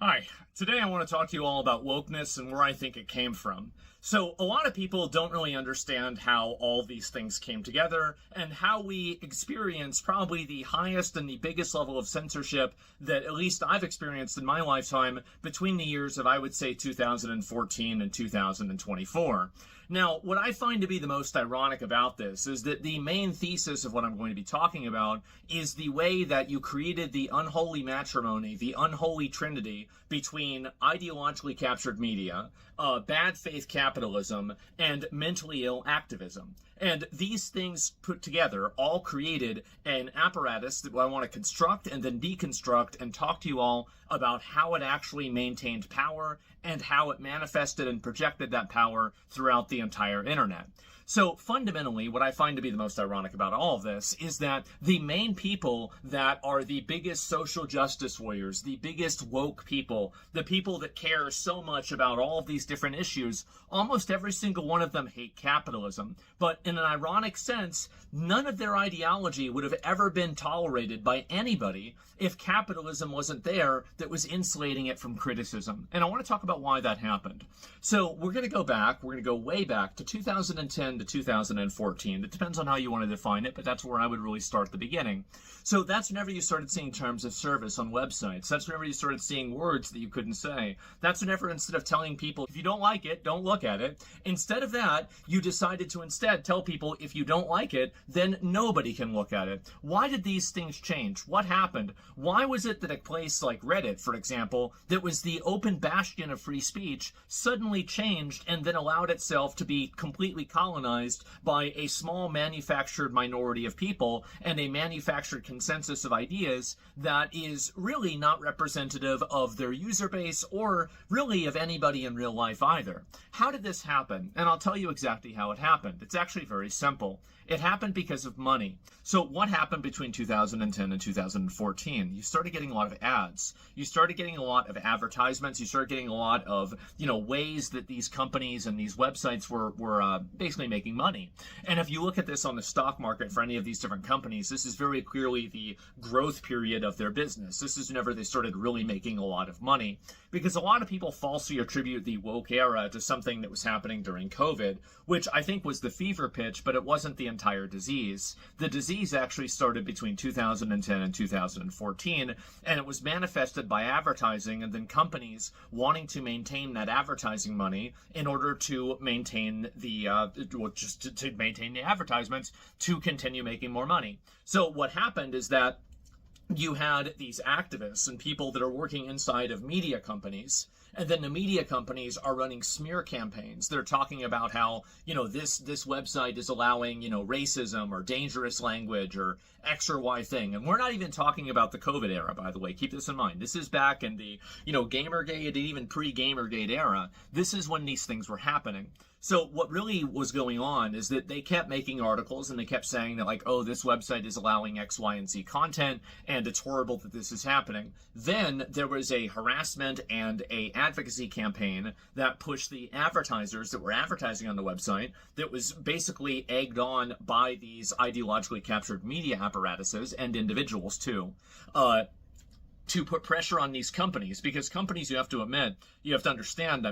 Hi, today I want to talk to you all about wokeness and where I think it came from. So, a lot of people don't really understand how all these things came together and how we experience probably the highest and the biggest level of censorship that at least I've experienced in my lifetime between the years of, I would say, 2014 and 2024. Now, what I find to be the most ironic about this is that the main thesis of what I'm going to be talking about is the way that you created the unholy matrimony, the unholy trinity between ideologically captured media, bad faith capitalism, and mentally ill activism. And these things put together all created an apparatus that I want to construct and then deconstruct and talk to you all about how it actually maintained power and how it manifested and projected that power throughout the entire internet. So fundamentally, what I find to be the most ironic about all of this is that the main people that are the biggest social justice warriors, the biggest woke people, the people that care so much about all of these different issues, almost every single one of them hate capitalism. But in an ironic sense, none of their ideology would have ever been tolerated by anybody if capitalism wasn't there that was insulating it from criticism. And I want to talk about why that happened. So we're going to go back, we're going to go way back to 2010 to 2014. It depends on how you want to define it, but that's where I would really start the beginning. So that's whenever you started seeing terms of service on websites. That's whenever you started seeing words that you couldn't say. That's whenever, instead of telling people, if you don't like it, don't look at it, instead of that, you decided to instead tell people, if you don't like it, then nobody can look at it. Why did these things change? What happened? Why was it that a place like Reddit, for example, that was the open bastion of free speech, suddenly changed and then allowed itself to be completely colonized by a small manufactured minority of people and a manufactured consensus of ideas that is really not representative of their user base or really of anybody in real life either? How did this happen? And I'll tell you exactly how it happened. It's actually very simple. It happened because of money. So what happened between 2010 and 2014? You started getting a lot of ads. You started getting a lot of advertisements. You started getting a lot of, ways that these companies and these websites were basically making money. And if you look at this on the stock market for any of these different companies, this is very clearly the growth period of their business. This is whenever they started really making a lot of money, because a lot of people falsely attribute the woke era to something that was happening during COVID, which I think was the fever pitch, but it wasn't the entire disease. The disease actually started between 2010 and 2014, and it was manifested by advertising and then companies wanting to maintain that advertising money in order to maintain the to maintain the advertisements to continue making more money. So what happened is that you had these activists and people that are working inside of media companies, and then the media companies are running smear campaigns. They're talking about how, this website is allowing, racism or dangerous language or X or Y thing. And we're not even talking about the COVID era, by the way. Keep this in mind. This is back in the, Gamergate and even pre-Gamergate era. This is when these things were happening. So what really was going on is that they kept making articles and they kept saying that, like, oh, this website is allowing X, Y, and Z content and it's horrible that this is happening. Then there was a harassment and a advocacy campaign that pushed the advertisers that were advertising on the website, that was basically egged on by these ideologically captured media apparatuses and individuals too, to put pressure on these companies, because companies, you have to admit, you have to understand,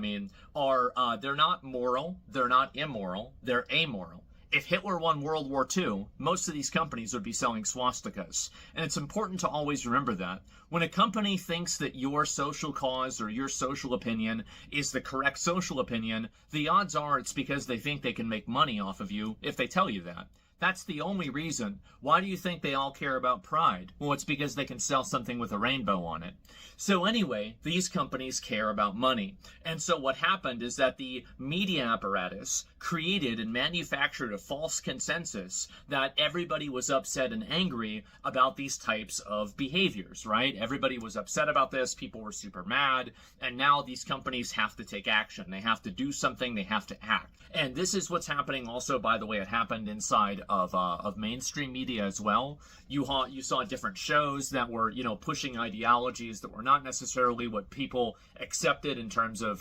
are they're not moral, they're not immoral, they're amoral. If Hitler won World War II, most of these companies would be selling swastikas. And it's important to always remember that. When a company thinks that your social cause or your social opinion is the correct social opinion, the odds are it's because they think they can make money off of you if they tell you that. That's the only reason. Why do you think they all care about Pride? Well, it's because they can sell something with a rainbow on it. So anyway, these companies care about money. And so what happened is that the media apparatus created and manufactured a false consensus that everybody was upset and angry about these types of behaviors, right? Everybody was upset about this. People were super mad. And now these companies have to take action. They have to do something. They have to act. And this is what's happening also, by the way. It happened inside of mainstream media as well. You saw different shows that were, pushing ideologies that were not necessarily what people accepted in terms of,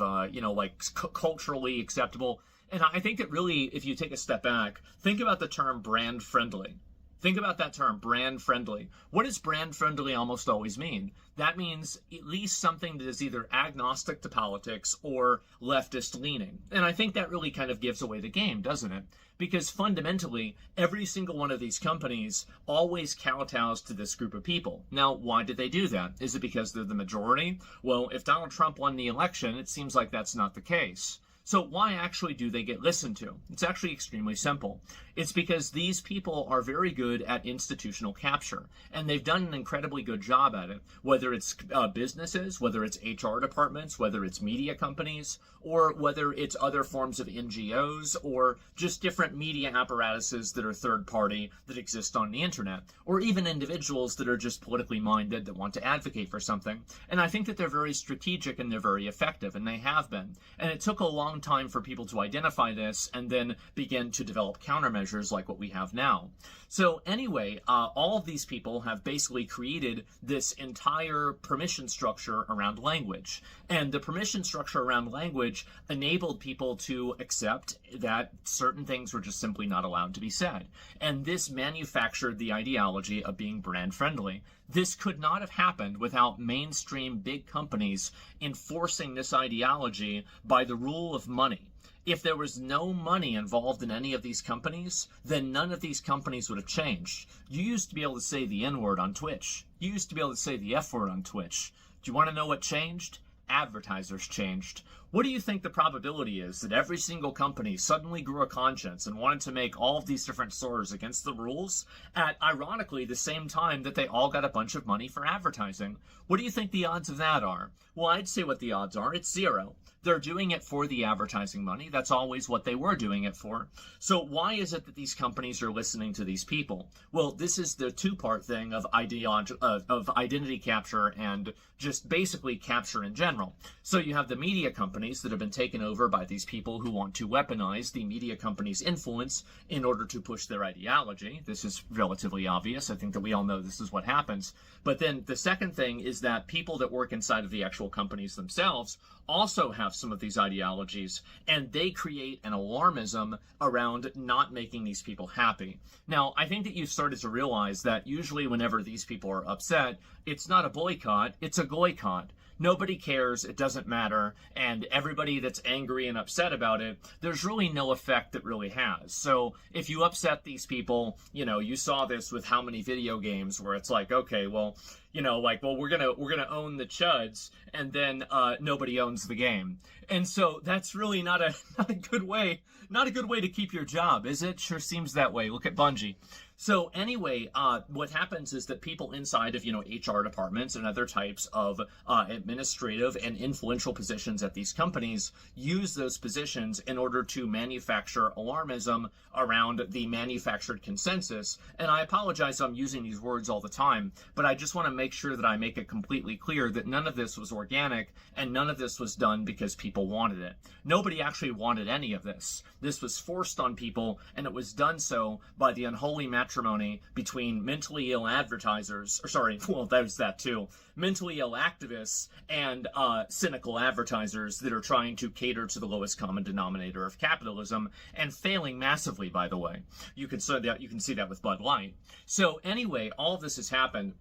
culturally acceptable. And I think that really, if you take a step back, think about the term brand friendly. Think about that term, brand friendly. What does brand friendly almost always mean? That means at least something that is either agnostic to politics or leftist leaning. And I think that really kind of gives away the game, doesn't it? Because fundamentally, every single one of these companies always kowtows to this group of people. Now, why did they do that? Is it because they're the majority? Well, if Donald Trump won the election, it seems like that's not the case. So why actually do they get listened to? It's actually extremely simple. It's because these people are very good at institutional capture, and they've done an incredibly good job at it, whether it's businesses, whether it's HR departments, whether it's media companies, or whether it's other forms of NGOs, or just different media apparatuses that are third party that exist on the internet, or even individuals that are just politically minded that want to advocate for something. And I think that they're very strategic and they're very effective, and they have been. And it took a long time for people to identify this and then begin to develop countermeasures like what we have now. So anyway, all of these people have basically created this entire permission structure around language. And the permission structure around language enabled people to accept that certain things were just simply not allowed to be said. And this manufactured the ideology of being brand friendly. This could not have happened without mainstream big companies enforcing this ideology by the rule of money. If there was no money involved in any of these companies, then none of these companies would have changed. You used to be able to say the N-word on Twitch. You used to be able to say the F-word on Twitch. Do you want to know what changed? Advertisers changed. What do you think the probability is that every single company suddenly grew a conscience and wanted to make all of these different stores against the rules at, ironically, the same time that they all got a bunch of money for advertising? What do you think the odds of that are? Well, I'd say what the odds are. It's 0. They're doing it for the advertising money. That's always what they were doing it for. So why is it that these companies are listening to these people? Well, this is the two-part thing of identity capture and just basically capture in general. So you have the media companies that have been taken over by these people who want to weaponize the media companies' influence in order to push their ideology. This is relatively obvious. I think that we all know this is what happens. But then the second thing is that people that work inside of the actual companies themselves also have some of these ideologies, and they create an alarmism around not making these people happy. Now, I think that you've started to realize that usually whenever these people are upset, it's not a boycott, it's a goycott. Nobody cares, it doesn't matter, and everybody that's angry and upset about it, there's really no effect that really has. So if you upset these people, you know, you saw this with how many video games where it's like, okay, well, you know, like, well, we're gonna own the chuds, and then nobody owns the game. And so that's really not a good way to keep your job, is it? Sure seems that way. Look at Bungie. So anyway, what happens is that people inside of, HR departments and other types of administrative and influential positions at these companies use those positions in order to manufacture alarmism around the manufactured consensus. And I apologize, I'm using these words all the time, but I just want to make sure that I make it completely clear that none of this was organic and none of this was done because people wanted it. Nobody actually wanted any of this. This was forced on people, and it was done so by the unholy matrimony between mentally ill advertisers, there's that too, mentally ill activists and cynical advertisers that are trying to cater to the lowest common denominator of capitalism, and failing massively, by the way. You can see that with Bud Light. So anyway, all of this has happened.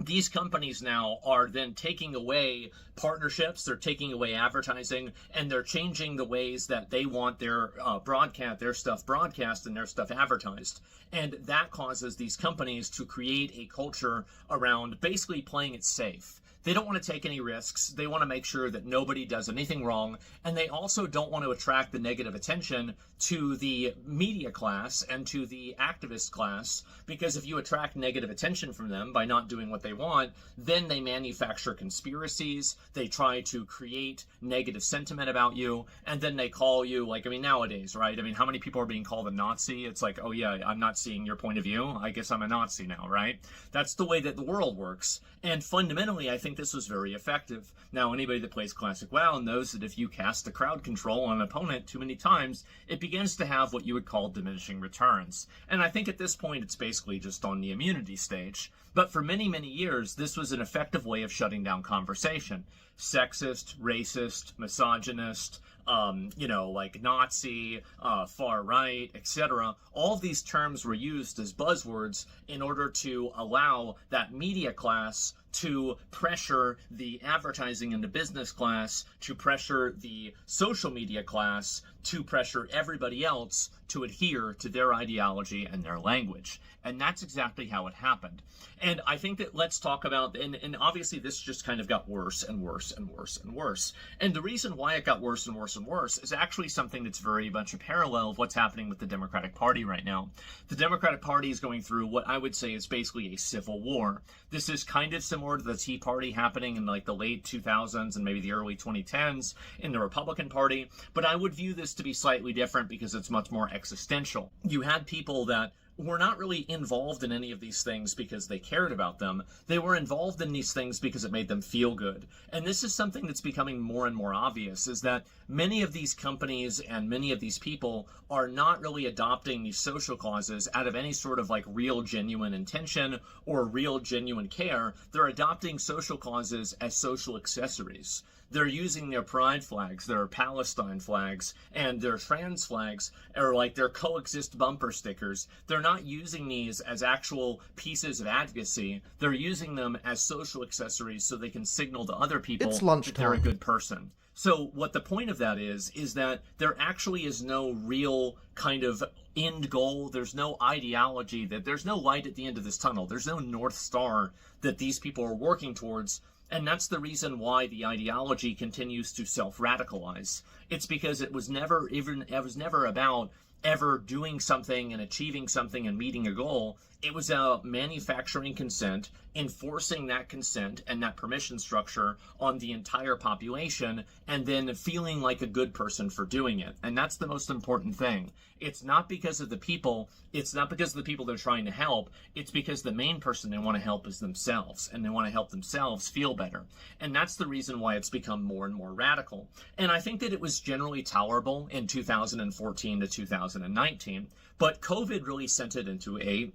These companies now are then taking away partnerships, they're taking away advertising, and they're changing the ways that they want their stuff broadcast and their stuff advertised. And that causes these companies to create a culture around basically playing it safe. They don't want to take any risks. They want to make sure that nobody does anything wrong. And they also don't want to attract the negative attention to the media class and to the activist class, because if you attract negative attention from them by not doing what they want, then they manufacture conspiracies. They try to create negative sentiment about you. And then they call you, nowadays, right? How many people are being called a Nazi? It's like, oh yeah, I'm not seeing your point of view. I guess I'm a Nazi now, right? That's the way that the world works. And fundamentally, I think this was very effective. Now, anybody that plays Classic WoW knows that if you cast the crowd control on an opponent too many times, it begins to have what you would call diminishing returns. And I think at this point, it's basically just on the immunity stage. But for many, many years, this was an effective way of shutting down conversation. sexist, racist, misogynist, like Nazi, far right, etc. All of these terms were used as buzzwords in order to allow that media class to pressure the advertising and the business class, to pressure the social media class, to pressure everybody else to adhere to their ideology and their language. And that's exactly how it happened. And I think that let's talk about, and obviously this just kind of got worse and worse and worse and worse. And the reason why it got worse and worse and worse is actually something that's very much a parallel of what's happening with the Democratic Party right now. The Democratic Party is going through what I would say is basically a civil war. This is kind of similar to the Tea Party happening in like the late 2000s and maybe the early 2010s in the Republican Party, but I would view this to be slightly different because it's much more existential. You had people that were not really involved in any of these things because they cared about them. They were involved in these things because it made them feel good. And this is something that's becoming more and more obvious, is that many of these companies and many of these people are not really adopting these social causes out of any sort of like real genuine intention or real genuine care. They're adopting social causes as social accessories. They're using their pride flags, their Palestine flags, and their trans flags, or like their coexist bumper stickers. They're not using these as actual pieces of advocacy. They're using them as social accessories so they can signal to other people It's that they're a lunchtime. good person. So what the point of that is that there actually is no real kind of end goal. There's no ideology, that there's no light at the end of this tunnel. There's no North Star that these people are working towards. And that's the reason why the ideology continues to self-radicalize. It's because it was never about ever doing something and achieving something and meeting a goal. It was manufacturing consent, enforcing that consent and that permission structure on the entire population, and then feeling like a good person for doing it. And that's the most important thing. It's not because of the people. It's not because of the people they're trying to help. It's because the main person they want to help is themselves, and they want to help themselves feel better. And that's the reason why it's become more and more radical. And I think that it was generally tolerable in 2014 to 2019. But COVID really sent it into a,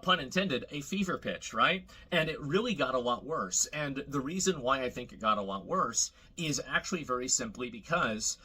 pun intended, a fever pitch, right? And it really got a lot worse. And the reason why I think it got a lot worse is actually very simply because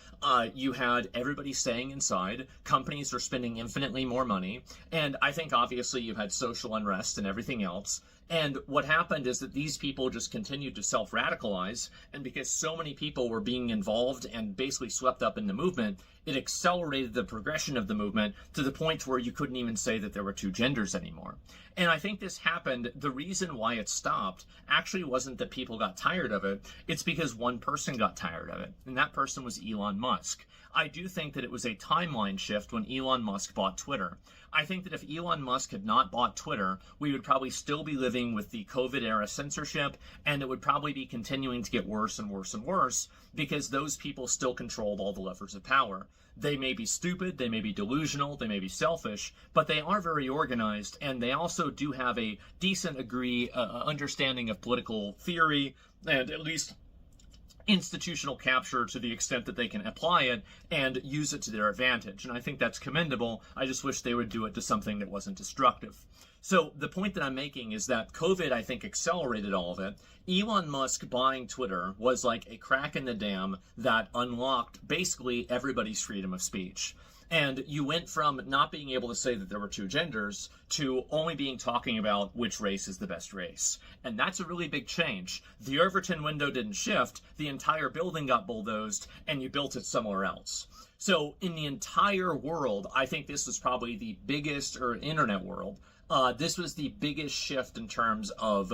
you had everybody staying inside, companies are spending infinitely more money, and I think obviously you had social unrest and everything else. And what happened is that these people just continued to self-radicalize, and because so many people were being involved and basically swept up in the movement, it accelerated the progression of the movement to the point where you couldn't even say that there were two genders anymore. And I think this happened, the reason why it stopped actually wasn't that people got tired of it, it's because one person got tired of it, and that person was Elon Musk. I do think that it was a timeline shift when Elon Musk bought Twitter. I think that if Elon Musk had not bought Twitter, we would probably still be living with the COVID-era censorship, and it would probably be continuing to get worse and worse and worse because those people still controlled all the levers of power. They may be stupid, they may be delusional, they may be selfish, but they are very organized, and they also do have a decent understanding of political theory, and at least institutional capture to the extent that they can apply it and use it to their advantage. And I think that's commendable. I just wish they would do it to something that wasn't destructive. So the point that I'm making is that COVID, I think, accelerated all of it. Elon Musk buying Twitter was like a crack in the dam that unlocked basically everybody's freedom of speech. And you went from not being able to say that there were two genders to only talking about which race is the best race. And that's a really big change. The Overton window didn't shift, the entire building got bulldozed, and you built it somewhere else. So in the entire world, I think this was probably the biggest, or internet world, this was the biggest shift in terms of,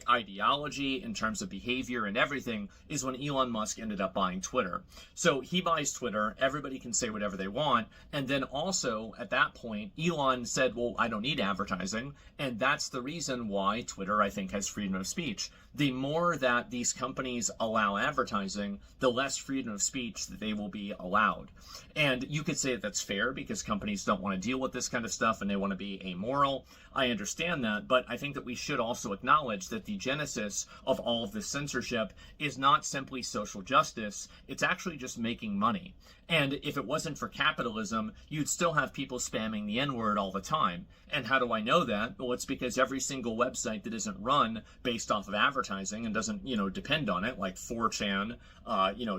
ideology, in terms of behavior and everything, is when Elon Musk ended up buying Twitter. So he buys Twitter, everybody can say whatever they want, and then also, at that point, Elon said, well, I don't need advertising, and that's the reason why Twitter, I think, has freedom of speech. The more that these companies allow advertising, the less freedom of speech that they will be allowed. And you could say that that's fair because companies don't want to deal with this kind of stuff and they want to be amoral well, I understand that, but I think that we should also acknowledge that the genesis of all of this censorship is not simply social justice, it's actually just making money. And if it wasn't for capitalism, you'd still have people spamming the N-word all the time. And how do I know that? Well, it's because every single website that isn't run based off of advertising and doesn't, depend on it, like 4chan,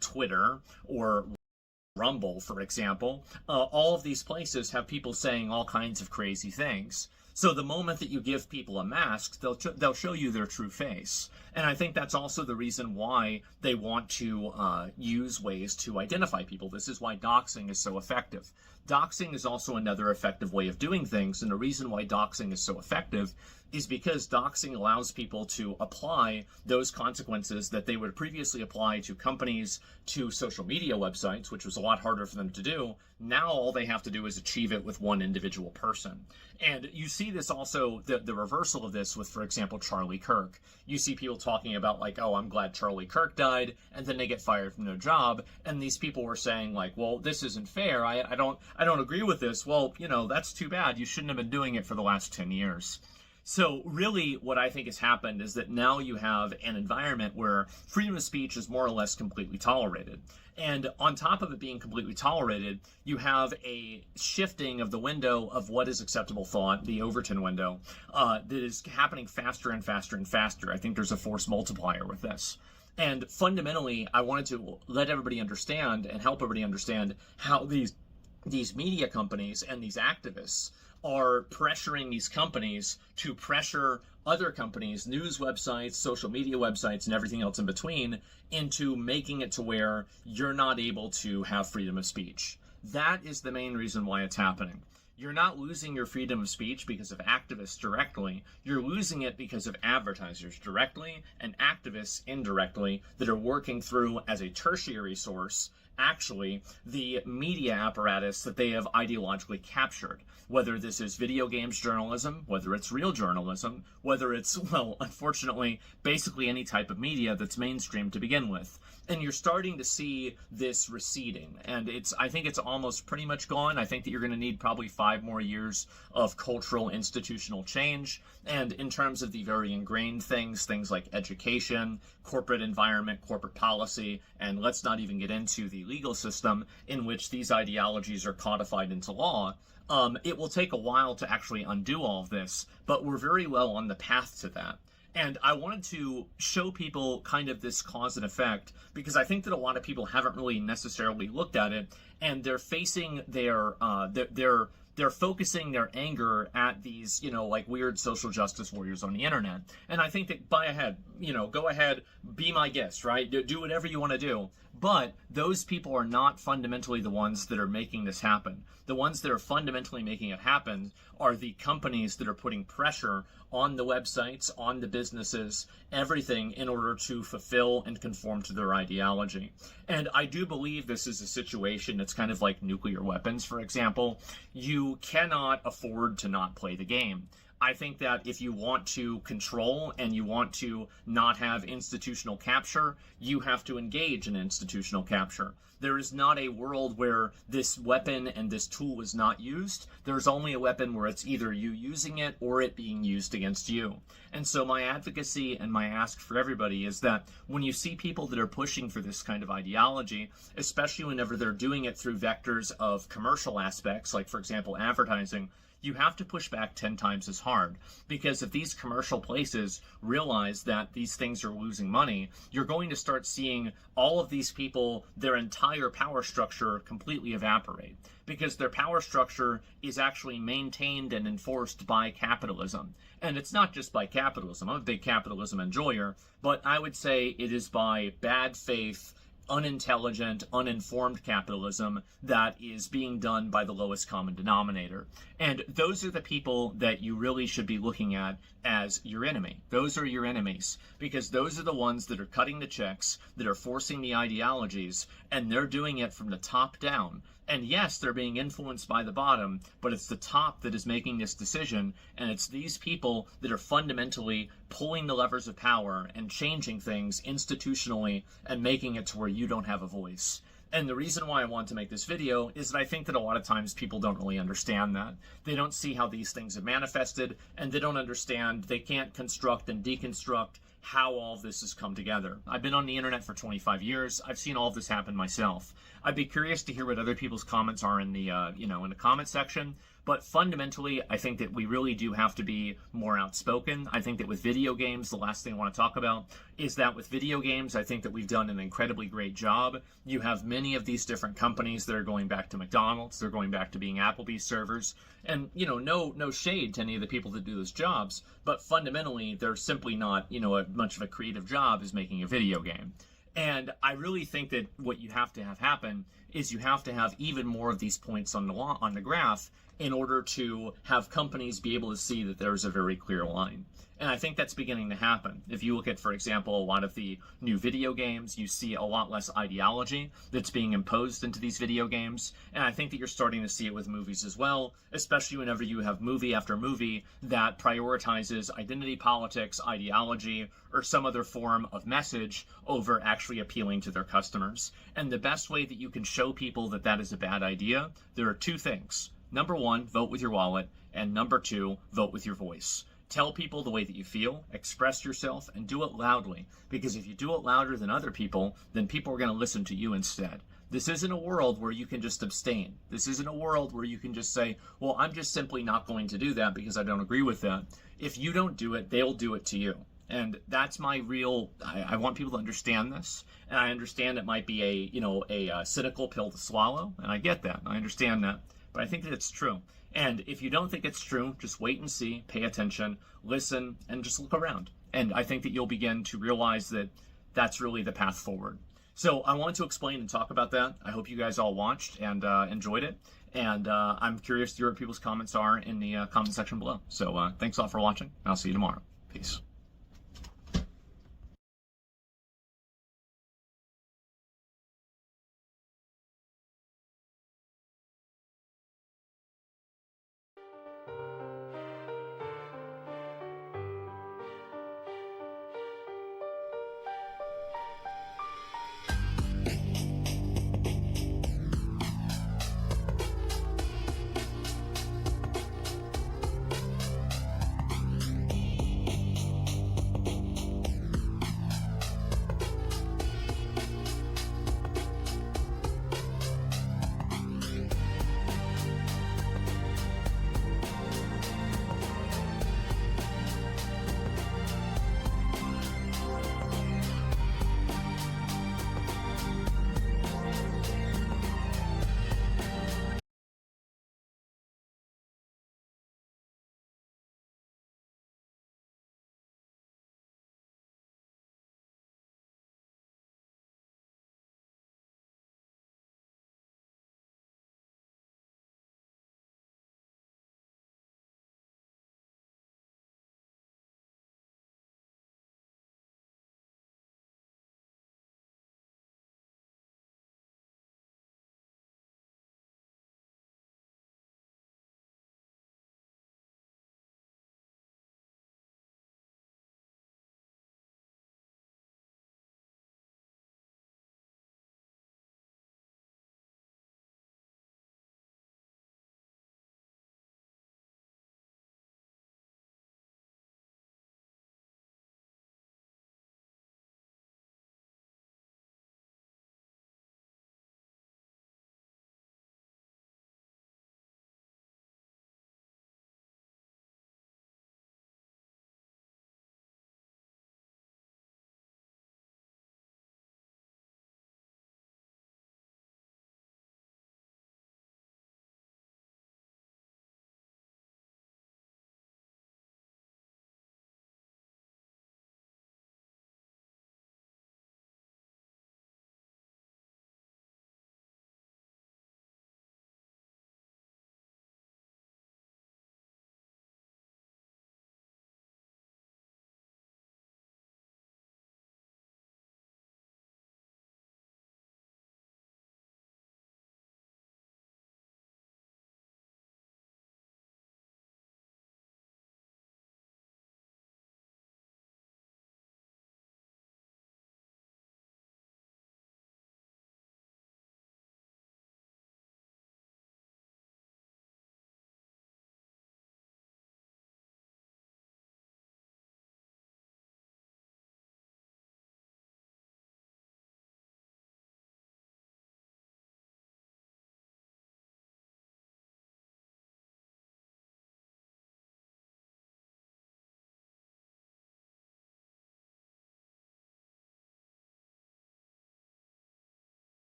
Twitter, or Rumble, for example, all of these places have people saying all kinds of crazy things. So the moment that you give people a mask, they'll show you their true face. And I think that's also the reason why they want to use ways to identify people. This is why doxing is so effective. Doxing is also another effective way of doing things, and the reason why doxing is so effective is because doxing allows people to apply those consequences that they would previously apply to companies, to social media websites, which was a lot harder for them to do. Now all they have to do is achieve it with one individual person. And you see this also, the reversal of this with, for example, Charlie Kirk. You see people talking about like, oh, I'm glad Charlie Kirk died, and then they get fired from their job, and these people were saying like, well, this isn't fair, I don't agree with this. Well, that's too bad. You shouldn't have been doing it for the last 10 years. So really what I think has happened is that now you have an environment where freedom of speech is more or less completely tolerated. And on top of it being completely tolerated, you have a shifting of the window of what is acceptable thought, the Overton window, that is happening faster and faster and faster. I think there's a force multiplier with this. And fundamentally, I wanted to let everybody understand and help everybody understand how these media companies and these activists are pressuring these companies to pressure other companies, news websites, social media websites, and everything else in between into making it to where you're not able to have freedom of speech. That is the main reason why it's happening. You're not losing your freedom of speech because of activists directly. You're losing it because of advertisers directly and activists indirectly that are working through as a tertiary source actually the media apparatus that they have ideologically captured. Whether this is video games journalism, whether it's real journalism, whether it's, well, unfortunately, basically any type of media that's mainstream to begin with. And you're starting to see this receding. And I think it's almost pretty much gone. I think that you're going to need probably 5 more years of cultural institutional change. And in terms of the very ingrained things like education, corporate environment, corporate policy, and let's not even get into the legal system in which these ideologies are codified into law, it will take a while to actually undo all of this, but we're very well on the path to that. And I wanted to show people kind of this cause and effect because I think that a lot of people haven't really necessarily looked at it, and they're facing they're focusing their anger at these, like weird social justice warriors on the internet. And I think that go ahead, be my guest, right? Do whatever you want to do. But those people are not fundamentally the ones that are making this happen. The ones that are fundamentally making it happen are the companies that are putting pressure on the websites, on the businesses, everything in order to fulfill and conform to their ideology. And I do believe this is a situation that's kind of like nuclear weapons, for example. You cannot afford to not play the game. I think that if you want to control and you want to not have institutional capture, you have to engage in institutional capture. There is not a world where this weapon and this tool is not used. There's only a weapon where it's either you using it or it being used against you. And so my advocacy and my ask for everybody is that when you see people that are pushing for this kind of ideology, especially whenever they're doing it through vectors of commercial aspects, like for example advertising, you have to push back 10 times as hard, because if these commercial places realize that these things are losing money, you're going to start seeing all of these people, their entire power structure completely evaporate, because their power structure is actually maintained and enforced by capitalism. And it's not just by capitalism. I'm a big capitalism enjoyer, but I would say it is by bad faith, unintelligent, uninformed capitalism that is being done by the lowest common denominator. And those are the people that you really should be looking at as your enemy. Those are your enemies, because those are the ones that are cutting the checks, that are forcing the ideologies, and they're doing it from the top down. And yes, they're being influenced by the bottom, but it's the top that is making this decision, and it's these people that are fundamentally pulling the levers of power and changing things institutionally and making it to where you don't have a voice. And the reason why I want to make this video is that I think that a lot of times people don't really understand that. They don't see how these things have manifested, and they don't understand, they can't construct and deconstruct how all of this has come together. I've been on the internet for 25 years. I've seen all of this happen myself. I'd be curious to hear what other people's comments are in the, in the comment section. But fundamentally, I think that we really do have to be more outspoken. I think that with video games, the last thing I want to talk about is that with video games, I think that we've done an incredibly great job. You have many of these different companies that are going back to McDonald's. They're going back to being Applebee's servers. And, no shade to any of the people that do those jobs. But fundamentally, they're simply not, much of a creative job as making a video game. And I really think that what you have to have happen is you have to have even more of these points on the graph in order to have companies be able to see that there's a very clear line. And I think that's beginning to happen. If you look at, for example, a lot of the new video games, you see a lot less ideology that's being imposed into these video games. And I think that you're starting to see it with movies as well, especially whenever you have movie after movie that prioritizes identity politics, ideology, or some other form of message over actually appealing to their customers. And the best way that you can show people that that is a bad idea, there are two things. Number one, vote with your wallet, and number two, vote with your voice. Tell people the way that you feel, express yourself, and do it loudly. Because if you do it louder than other people, then people are going to listen to you instead. This isn't a world where you can just abstain. This isn't a world where you can just say, well, I'm just simply not going to do that because I don't agree with that. If you don't do it, they'll do it to you. And that's my real, I want people to understand this. And I understand it might be a cynical pill to swallow. And I get that. I understand that. But I think that it's true. And if you don't think it's true, just wait and see, pay attention, listen, and just look around. And I think that you'll begin to realize that that's really the path forward. So I wanted to explain and talk about that. I hope you guys all watched and enjoyed it. And I'm curious to hear what people's comments are in the comment section below. So thanks all for watching. I'll see you tomorrow. Peace.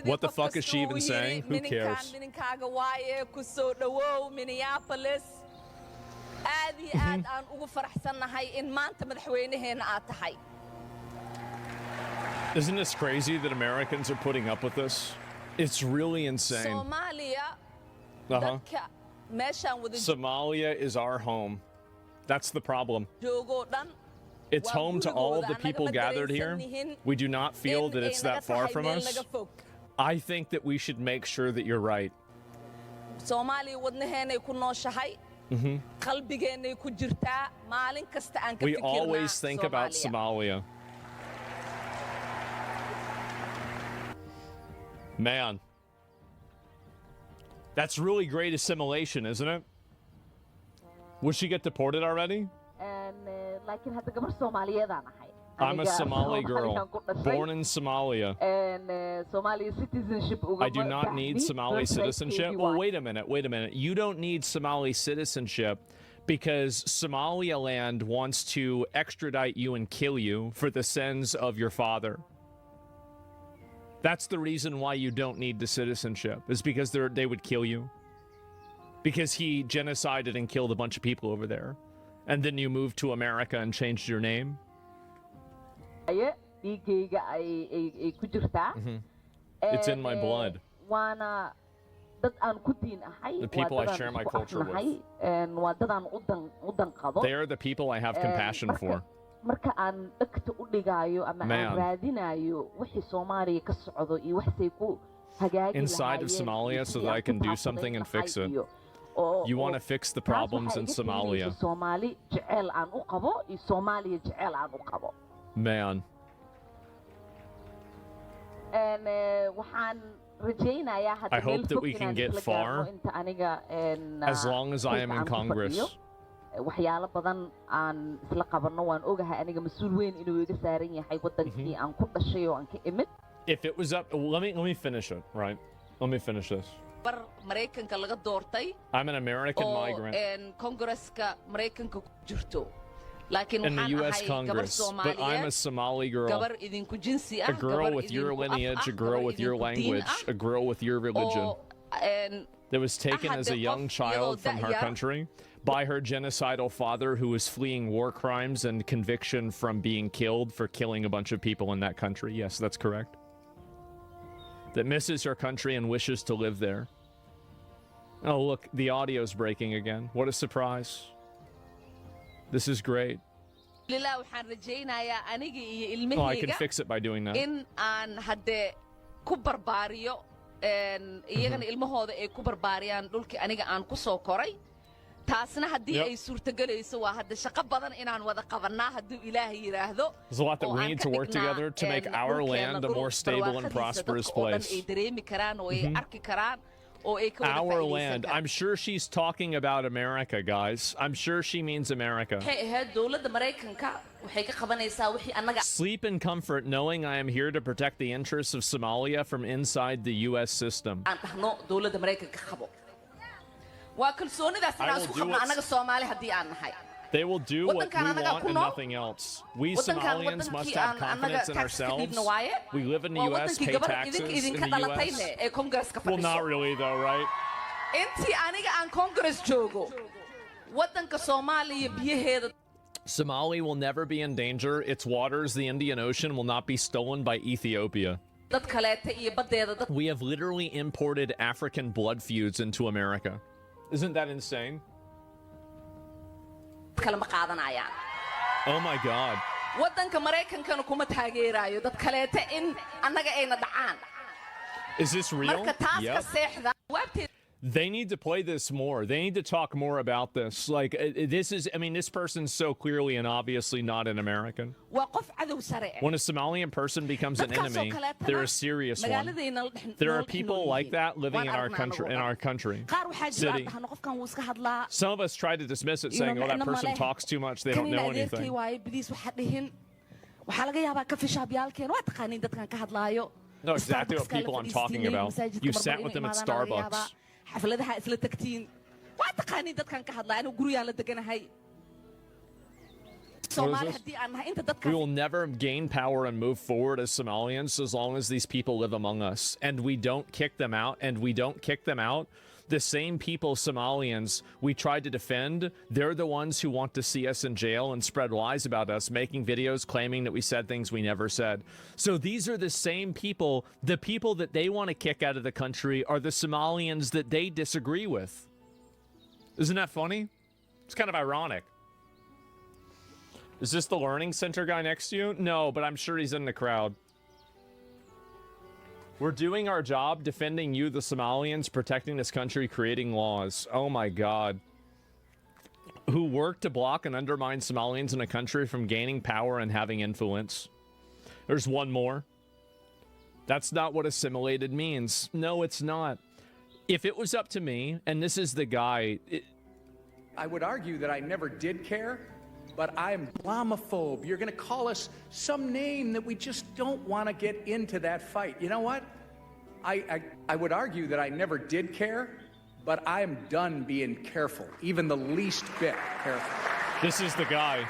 What the fuck is she even saying? Who cares? mininkaaga waaye ku soo dhawow Minneapolis aad iyo aad aan ugu faraxsanahay in maanta madaxweynaheena aad tahay. Isn't this crazy that Americans are putting up with this? It's really insane. Somalia dadka meeshaan wada Somalia is our home. That's the problem. joogo dhan It's home to all of the people gathered here. We do not feel that it's that far from us. I think that we should make sure that you're right. Soomaaliya wadnaheenay ku nooshahay. qalbigeenay ku jirtaa maalin kasta aan ka We fikirnaa always think about Somalia. Man. That's really great assimilation, isn't it? Would she get deported already? laakiin hadda gabar Soomaaliyeed aan ahay. I'm a Somali girl, born in Somalia. Somali citizenship I do not need Somali citizenship. Well, wait a minute. You don't need Somali citizenship because Somaliland wants to extradite you and kill you for the sins of your father. That's the reason why you don't need the citizenship, is because they would kill you. Because he genocided and killed a bunch of people over there. And then you moved to America and changed your name. dhiigayga ay ku jirtaa. It's in my blood. waana dad aan ku diin ahay. The people I share my culture with. waa dad aan u danqado. They are the people I have compassion for. marka aan dhagta u dhigaayo ama aan raadinayo wixii Soomaaliya ka socdo iyo waxay ku hagaagi inside of Somalia so that I can do something and fix it. You want to fix the problems in Somalia. Somali jecel aan u qabo iyo Soomaaliya jecel aan u qabo. Man. And waxaan rajaynayaa hadda I hope that we can get far as long as I am in Congress. waxyaalo badan aan isla qabanno waan ogahay aniga mas'uul weyn inuu iga saaran yahay wadankii aan ku dhashay oo aan ka imid. If it was up, let me finish it, right? Let me finish this. bar Mareykanka laga doortay. I'm an American migrant. And Congress-ka Mareykanka ku jirto. Laakiin in the U.S. Congress, but I'm a Somali girl. gabar idinku jinsi ah. A girl with your lineage, a girl with your language, a girl with your religion. That was taken as a young child from her country by her genocidal father who was fleeing war crimes and conviction from being killed for killing a bunch of people in that country. Yes, that's correct. That misses her country and wishes to live there. Oh, look, the audio's breaking again. What a surprise. This is great. Oh, I can fix it by doing that. In aan hadde ku barbaariyo iyagana ilmahooda ay ku barbaariyaan dhulkii aniga aan ku soo koray. taasna haddii ay suurtagelayso waa hadda shaqo badan inaan wada qabanaa hadduu Ilaahay yiraahdo. There's a lot that we need to work together to make our land a more stable and prosperous place. ay dareemi karaan oo ay arki karaan. Our land. I'm sure she's talking about America, guys. I'm sure she means America. Sleep in comfort knowing I am here to protect the interests of Somalia from inside the U.S. system. I will do They will do what we want and nothing else. We Somalians must have confidence in ourselves. We live in the U.S., pay taxes in the U.S. Well, not really, though, right? Somalia will never be in danger. Its waters, the Indian Ocean, will not be stolen by Ethiopia. We have literally imported African blood feuds into America. Isn't that insane? Oh my God. Is this real? Yep. They need to play this more. They need to talk more about this. Like, this is, I mean, this person's so clearly and obviously not an American. When a Somalian person becomes an enemy, they're a serious one. There are people like that living in our country, city. Some of us try to dismiss it, saying, oh, that person talks too much, they don't know anything. No, exactly what people I'm talking about. You sat with them at Starbucks. xafladaha isla tagtiin waa taqaaniin dadkan ka hadlaa inuu gurigaan la deganahay Soomaali haddii aan nahay inta dadka We will never gain power and move forward as Somalians as long as these people live among us. And we don't kick them out. And we don't kick them out. The same people, Somalians, we tried to defend, they're the ones who want to see us in jail and spread lies about us, making videos claiming that we said things we never said. So these are the same people. The people that they want to kick out of the country are the Somalians that they disagree with. Isn't that funny? It's kind of ironic. Is this the learning center guy next to you? No, but I'm sure he's in the crowd. We're doing our job defending you, the Somalians, protecting this country, creating laws. Oh my God. Who work to block and undermine Somalians in a country from gaining power and having influence. There's one more. That's not what assimilated means. No, it's not. If it was up to me, and this is the guy... I would argue that I never did care, but I'm Islamophobe. You're going to call us some name that we just don't want to get into that fight. You know what? I would argue that I never did care, but I'm done being careful, even the least bit careful. This is the guy.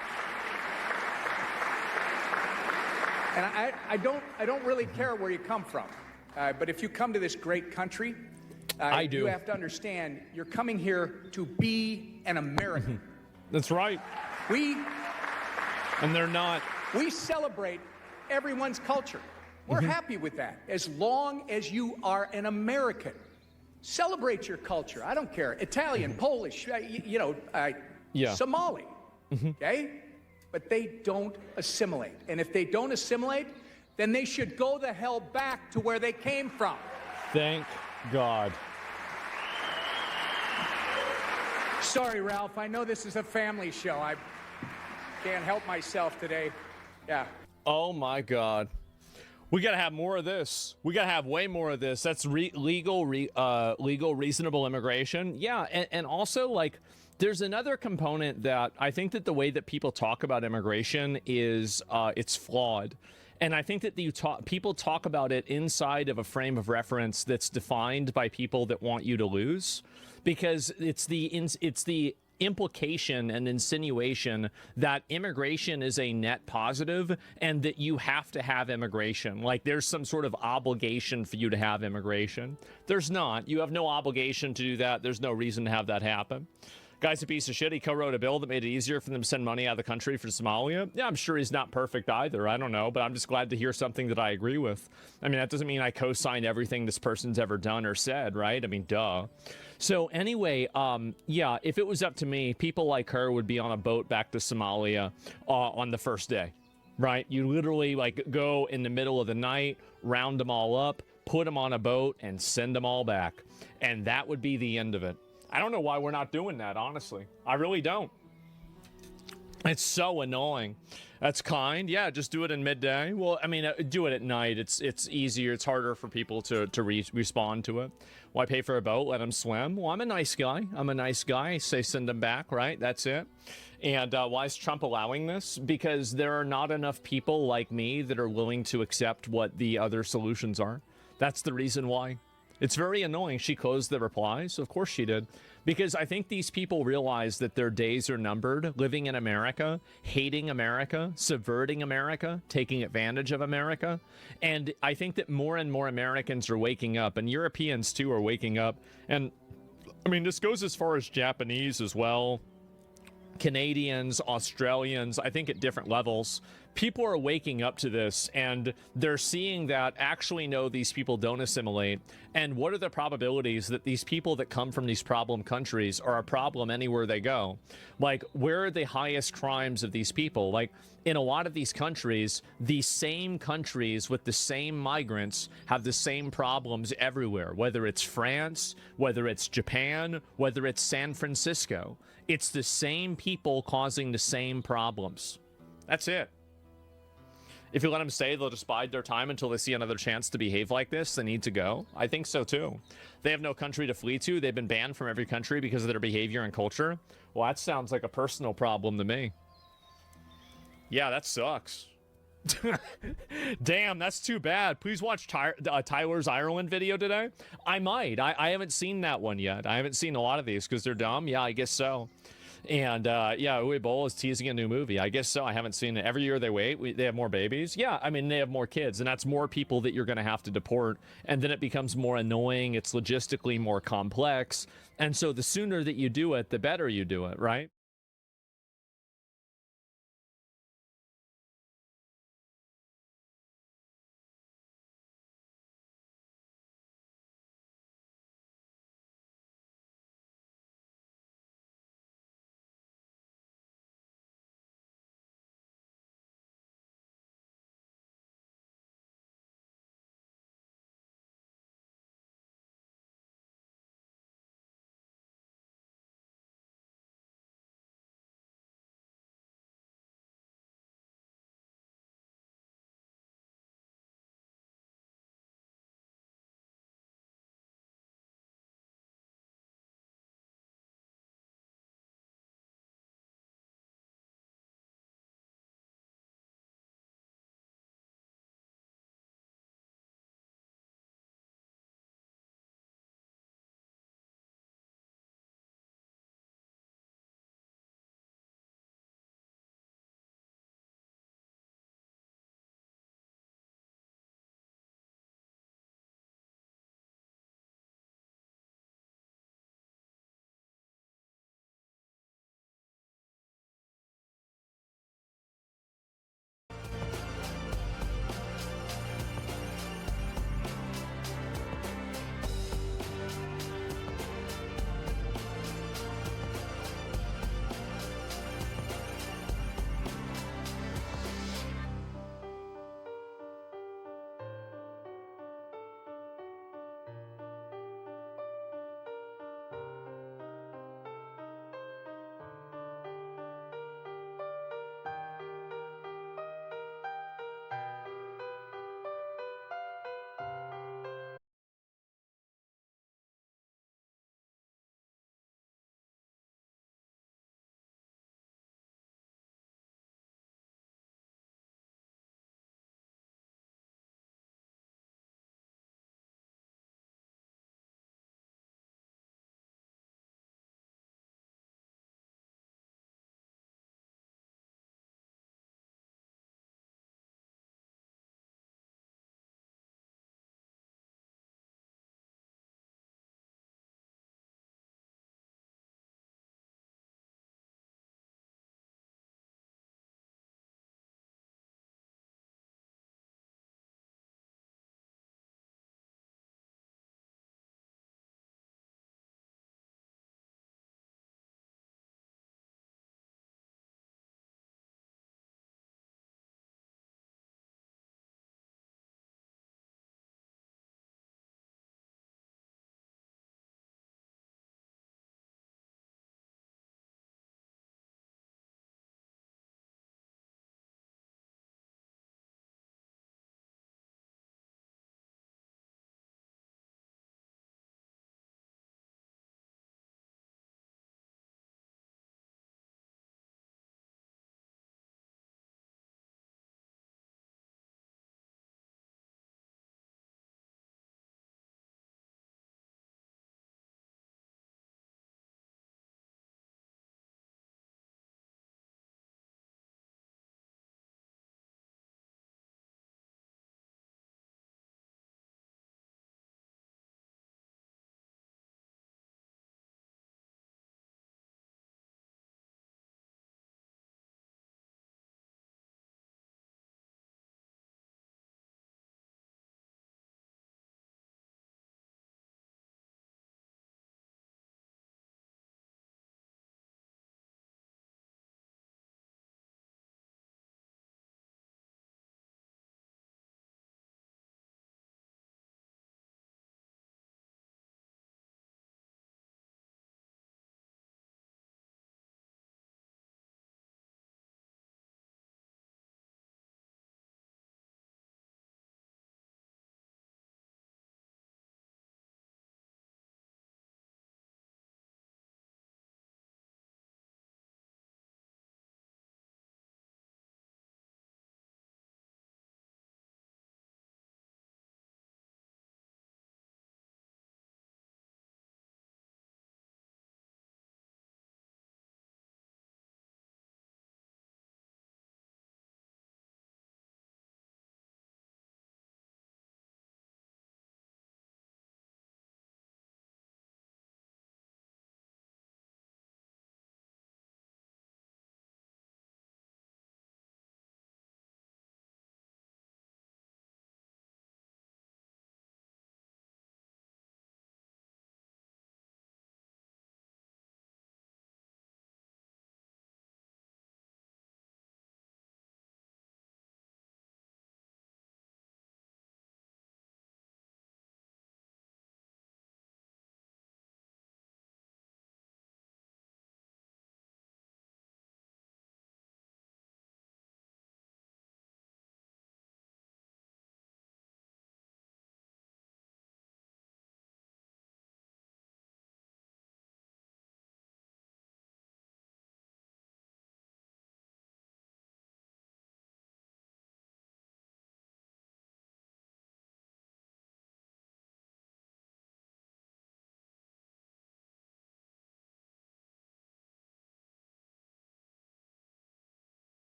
And I don't really care where you come from, but if you come to this great country, I do. You have to understand you're coming here to be an American. That's right. And they're not. We celebrate everyone's culture. We're happy with that, as long as you are an American. Celebrate your culture. I don't care. Italian, Polish, Somali. Okay? But they don't assimilate. And if they don't assimilate, then they should go the hell back to where they came from. Thank God. Sorry, Ralph. I know this is a family show. I can't help myself today. Yeah. Oh my God. We gotta have more of this. We gotta have way more of this. That's legal, reasonable immigration. Yeah, and also, like, there's another component that I think that the way that people talk about immigration is it's flawed. And I think that people talk about it inside of a frame of reference that's defined by people that want you to lose, because it's the implication and insinuation that immigration is a net positive and that you have to have immigration. Like there's some sort of obligation for you to have immigration. There's not. You have no obligation to do that. There's no reason to have that happen. Guy's a piece of shit. He co-wrote a bill that made it easier for them to send money out of the country for Somalia. Yeah, I'm sure he's not perfect either. I don't know, but I'm just glad to hear something that I agree with. I mean, that doesn't mean I co-sign everything this person's ever done or said, right? I mean, duh. So anyway, yeah, if it was up to me, people like her would be on a boat back to Somalia on the first day, right? You literally like go in the middle of the night, round them all up, put them on a boat and send them all back. And that would be the end of it. I don't know why we're not doing that, honestly. I really don't. It's so annoying. That's kind. Yeah, just do it in midday. Well, I mean, do it at night. It's easier. It's harder for people to respond to it. Why pay for a boat? Let them swim. Well, I'm a nice guy. I'm a nice guy. I say send them back, right? That's it. And why is Trump allowing this? Because there are not enough people like me that are willing to accept what the other solutions are. That's the reason why. It's very annoying. She closed the replies. Of course she did. Because I think these people realize that their days are numbered, living in America, hating America, subverting America, taking advantage of America. And I think that more and more Americans are waking up, and Europeans too are waking up. And I mean, this goes as far as Japanese as well. Canadians, Australians, I think at different levels. People are waking up to this, and they're seeing that actually, no, these people don't assimilate. And what are the probabilities that these people that come from these problem countries are a problem anywhere they go? Like, where are the highest crimes of these people? Like, in a lot of these countries, the same countries with the same migrants have the same problems everywhere, whether it's France, whether it's Japan, whether it's San Francisco. It's the same people causing the same problems. That's it. If you let them stay, they'll just bide their time until they see another chance to behave like this. They need to go. I think so, too. They have no country to flee to. They've been banned from every country because of their behavior and culture. Well, that sounds like a personal problem to me. Yeah, that sucks. Damn, that's too bad. Please watch Tyler's Ireland video today. I might. I haven't seen that one yet. I haven't seen a lot of these because they're dumb. Yeah, I guess so. And yeah, Uwe Boll is teasing a new movie. I guess so. I haven't seen it. Every year they wait. They have more babies. Yeah, I mean, they have more kids, and that's more people that you're going to have to deport. And then it becomes more annoying. It's logistically more complex. And so the sooner that you do it, the better you do it, right?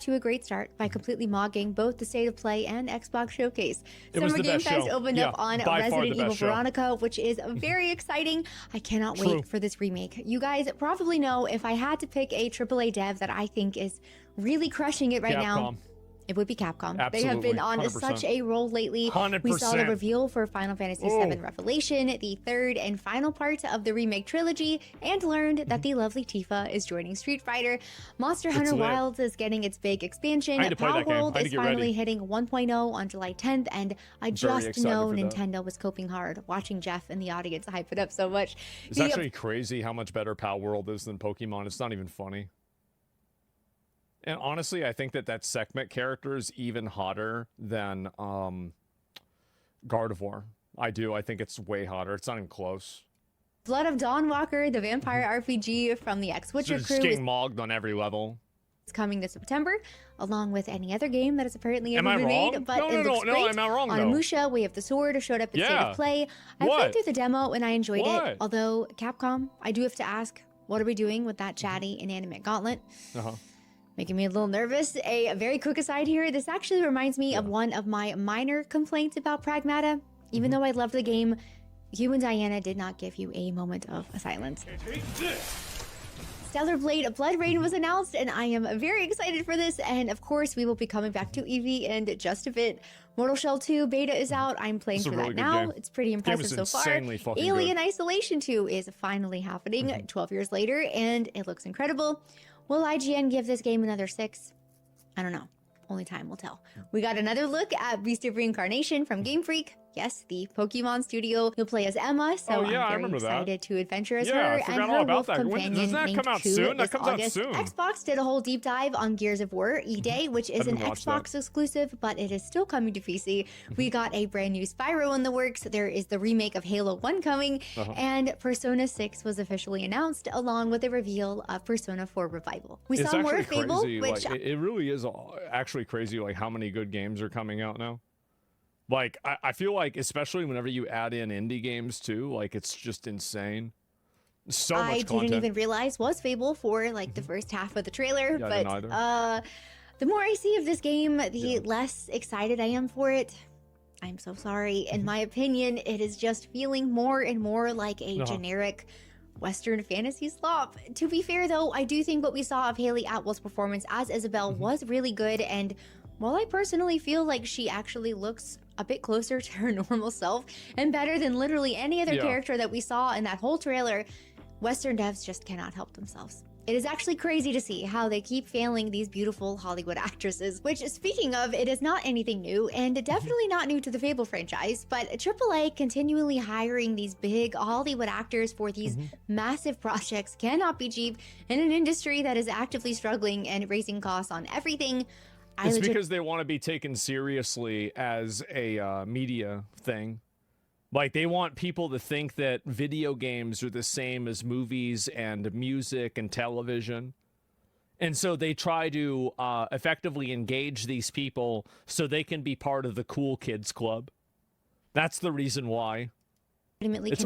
to a great start by completely mogging both the State of Play and Xbox Showcase. It was Summer the Game best Fest show. opened up on by far the Resident Evil best show. Veronica, which is very exciting. I cannot True. wait for this remake. You guys probably know if I had to pick a AAA dev that I think is really crushing it right now, Capcom. it would be Capcom. Absolutely. They have been on 100%. such a roll lately. 100%. We saw the reveal for Final Fantasy VII Revelation, the third and final part of the remake trilogy, and learned that the lovely Tifa is joining Street Fighter. Monster Hunter lit. Wilds is getting its big expansion. I need to play Power that game. World I need is to get ready. finally hitting 1.0 on July 10th, and I Very just excited know for that. Nintendo was coping hard watching Jeff in the audience hype it up so much. It's The- actually crazy how much better Pal World is than Pokemon. It's not even funny. And honestly, I think that Sekhmet character is even hotter than Gardevoir. I do. I think it's way hotter. It's not even close. Blood of Dawnwalker, the vampire RPG from the It's X-Witcher just crew, getting is mogged on every level. coming this September, along with any other game that has apparently Am ever I been wrong? made. But No, it no, no, looks no, great. am I wrong, On though? Amusha, we have the sword showed up in State Yeah. of Play. I What? played through the demo and I enjoyed What? it. Although Capcom, I do have to ask, what are we doing with that chatty inanimate gauntlet? Uh-huh. Making me a little nervous. A very quick aside here, this actually reminds me of one of my minor complaints about Pragmata. Even though I loved the game, you and Diana did not give you a moment of silence. Stellar Blade Blood Rain was announced, and I am very excited for this. And of course, we will be coming back to Eevee in just a bit. Mortal Shell 2 beta is out. I'm playing It's a for really that good now. game. It's pretty Game impressive is so far. insanely fucking Alien good. Isolation 2 is finally happening 12 years later, and it looks incredible. Will IGN give this game another 6? I don't know. Only time will tell. We got another look at Beast of Reincarnation from Game Freak. Yes, the Pokemon studio. You'll play as Emma, so Oh, yeah, I I'm very remember that. excited to adventure as Yeah, her I and forgot her all about wolf that. When- companion doesn't that named come out Chew soon? That this comes out August. soon. Xbox did a whole deep dive on Gears of War E-Day, which is I an didn't watch that. Xbox exclusive, but it is still coming to PC. We got a brand new Spyro in the works. There is the remake of Halo 1 coming, Uh-huh. and Persona 6 was officially announced, along with a reveal of Persona 4 Revival. We It's saw more actually of Fable, crazy. which Like, it really is actually crazy, like how many good games are coming out now. Like, I feel like, especially whenever you add in indie games too, like it's just insane. So much I content. didn't even realize was Fable for like the first half of the trailer. Yeah, I didn't but either. the more I see of this game, the less excited I am for it. I'm so sorry. In my opinion, it is just feeling more and more like a generic Western fantasy slop. To be fair though, I do think what we saw of Haley Atwell's performance as Isabel was really good, and while I personally feel like she actually looks a bit closer to her normal self and better than literally any other Yeah. character that we saw in that whole trailer, Western devs just cannot help themselves. It is actually crazy to see how they keep failing these beautiful Hollywood actresses, which, speaking of, it is not anything new, and definitely not new to the Fable franchise, but AAA continually hiring these big Hollywood actors for these massive projects cannot be cheap in an industry that is actively struggling and raising costs on everything. It's because they want to be taken seriously as a media thing. Like, they want people to think that video games are the same as movies and music and television. And so they try to effectively engage these people so they can be part of the cool kids club. That's the reason why. Ultimately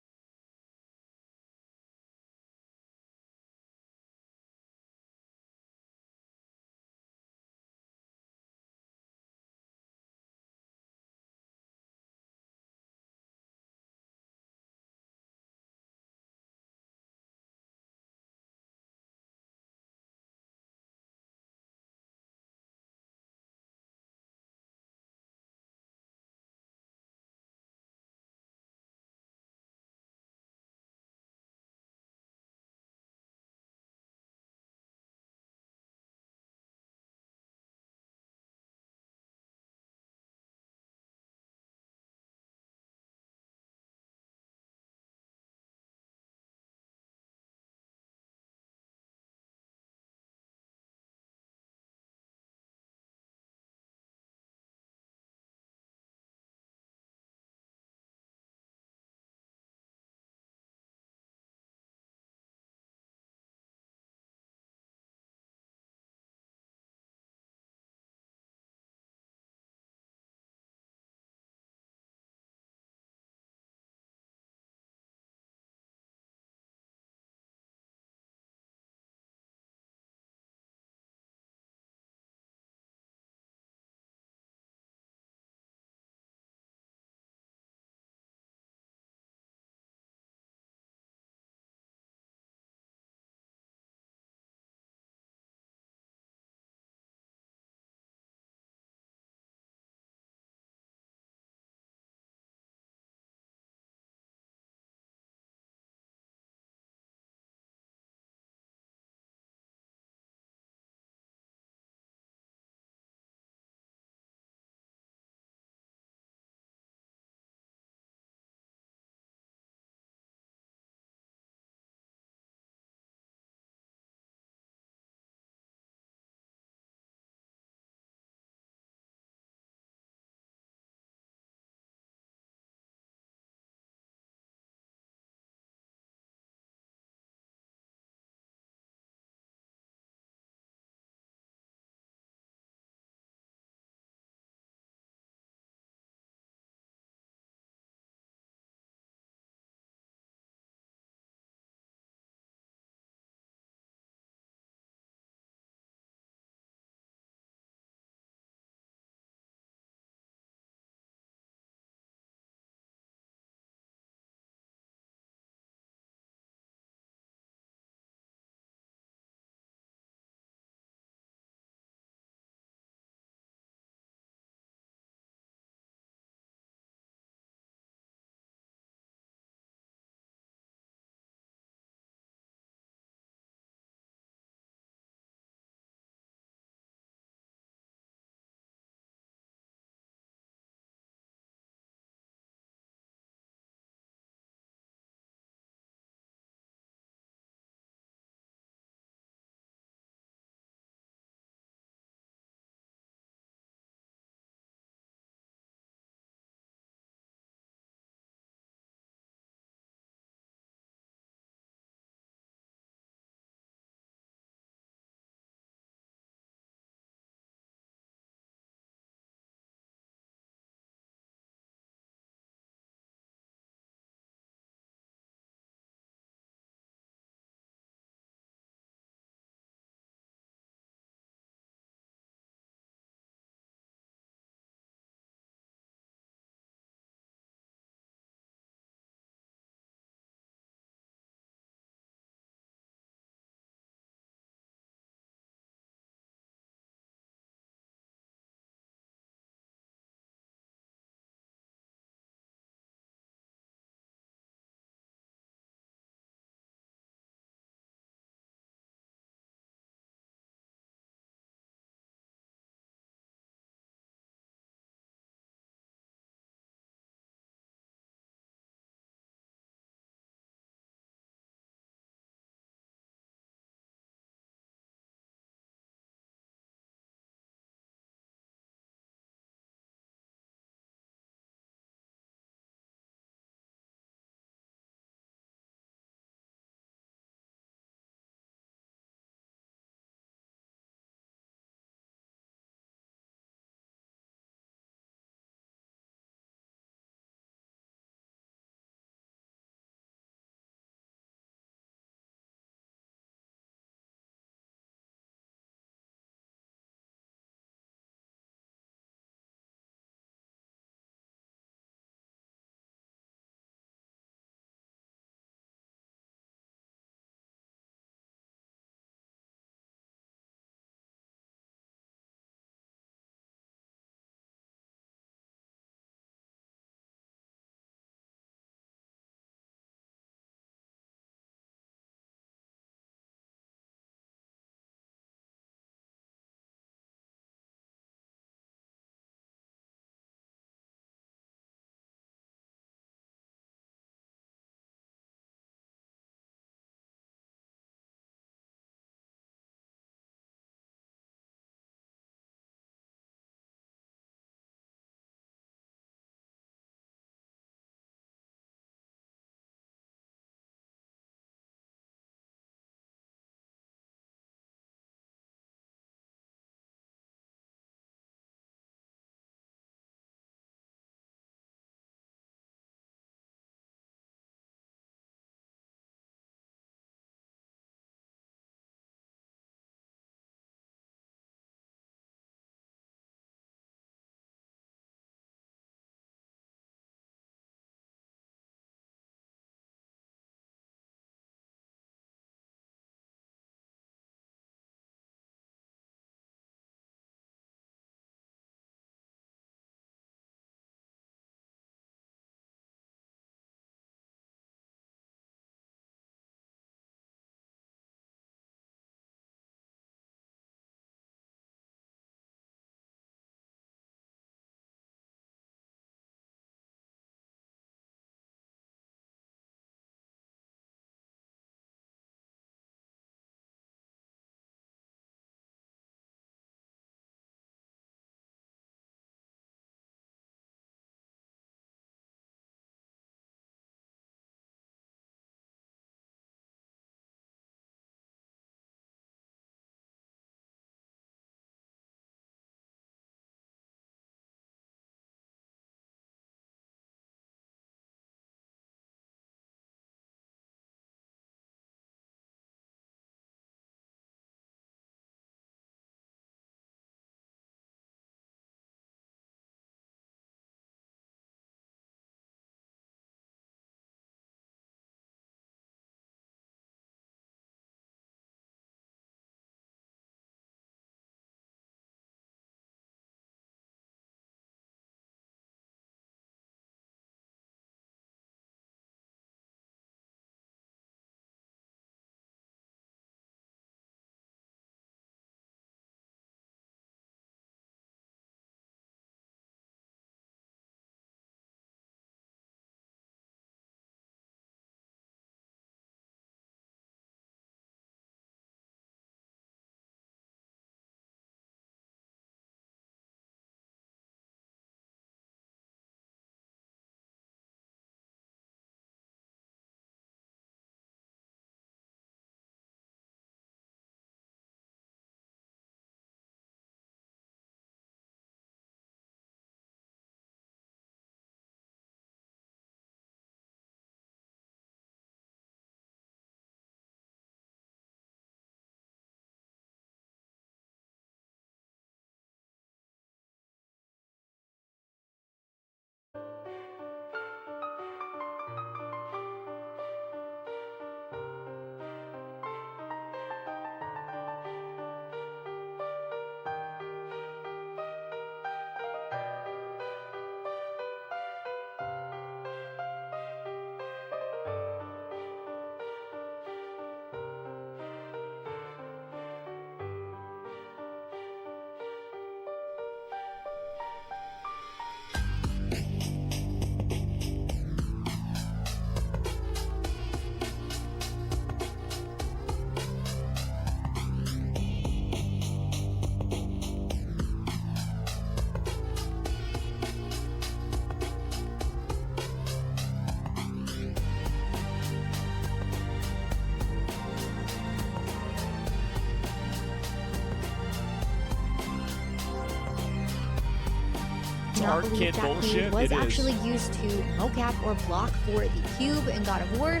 not believe kid that bullshit. code was It is. actually used to mocap or block for the cube in God of War.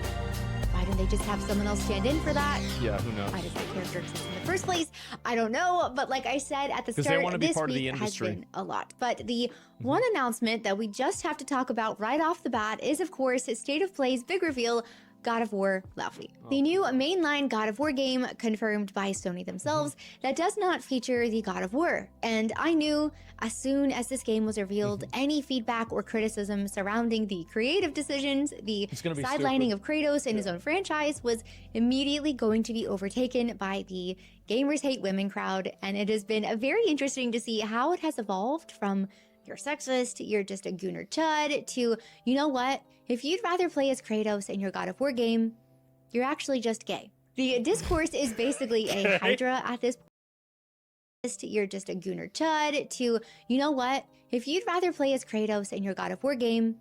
Why didn't they just have someone else stand in for that? Yeah, who knows? Why does the character exist in the first place? I don't know, but like I said at the 'Cause they start, wanna be this part of the week has industry. been a lot. But the one announcement that we just have to talk about right off the bat is, of course, State of Play's big reveal, God of War Laufey. The new mainline God of War game confirmed by Sony themselves that does not feature the God of War. And I knew as soon as this game was revealed, any feedback or criticism surrounding the creative decisions, the gonna be sidelining stupid. of Kratos in his own franchise was immediately going to be overtaken by the gamers hate women crowd. And it has been very interesting to see how it has evolved from you're sexist, you're just a gooner chud, to, you know what? If you'd rather play as Kratos in your God of War game, you're actually just gay. The discourse is basically a Hydra at this point. You're just a gooner chud, to, you know what? If you'd rather play as Kratos in your God of War game,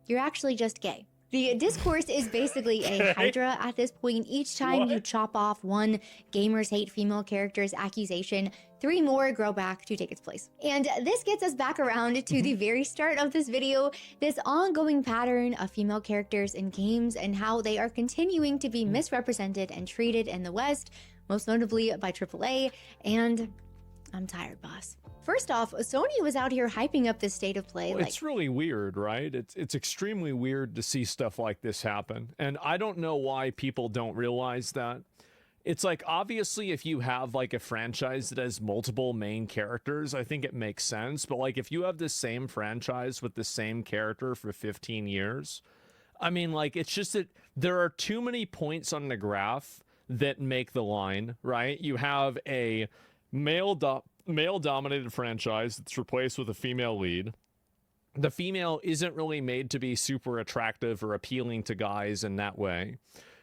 you're actually just gay. The discourse is basically a Hydra at this point. Each time you chop off one gamers hate female character's accusation, 3 more grow back to take its place. And this gets us back around to the very start of this video, this ongoing pattern of female characters in games and how they are continuing to be misrepresented and treated in the West, most notably by AAA, and I'm tired, boss. First off, Sony was out here hyping up this State of Play. Well, it's really weird, right? It's extremely weird to see stuff like this happen. And I don't know why people don't realize that. It's like, obviously, if you have like a franchise that has multiple main characters, I think it makes sense. But like, if you have the same franchise with the same character for 15 years, I mean, like, it's just that there are too many points on the graph that make the line, right? You have a male-dominated franchise that's replaced with a female lead. The female isn't really made to be super attractive or appealing to guys in that way.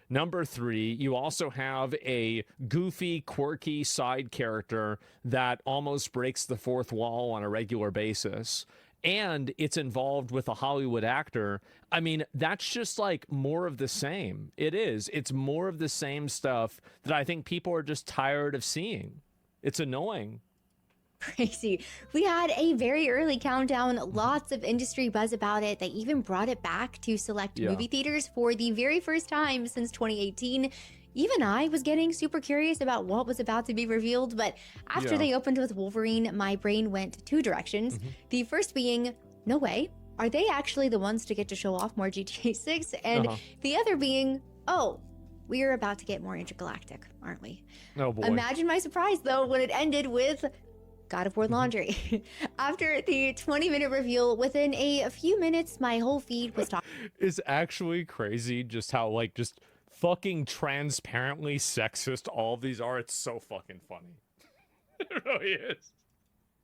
Number 3, you also have a goofy, quirky side character that almost breaks the fourth wall on a regular basis. And it's involved with a Hollywood actor. I mean, that's just like more of the same. It is. It's more of the same stuff that I think people are just tired of seeing. It's annoying. Crazy. We had a very early countdown, lots of industry buzz about it. They even brought it back to select movie theaters for the very first time since 2018. Even I was getting super curious about what was about to be revealed, but after they opened with Wolverine, my brain went 2 directions. The first being, no way. Are they actually the ones to get to show off more GTA 6? And the other being, oh, we're about to get more intergalactic, aren't we? Oh boy. Imagine my surprise, though, when it ended with God of War Laundry. After the 20-minute reveal, within a few minutes, my whole feed was talking. It's actually crazy just how, like, just fucking transparently sexist all of these are. It's so fucking funny. It really is.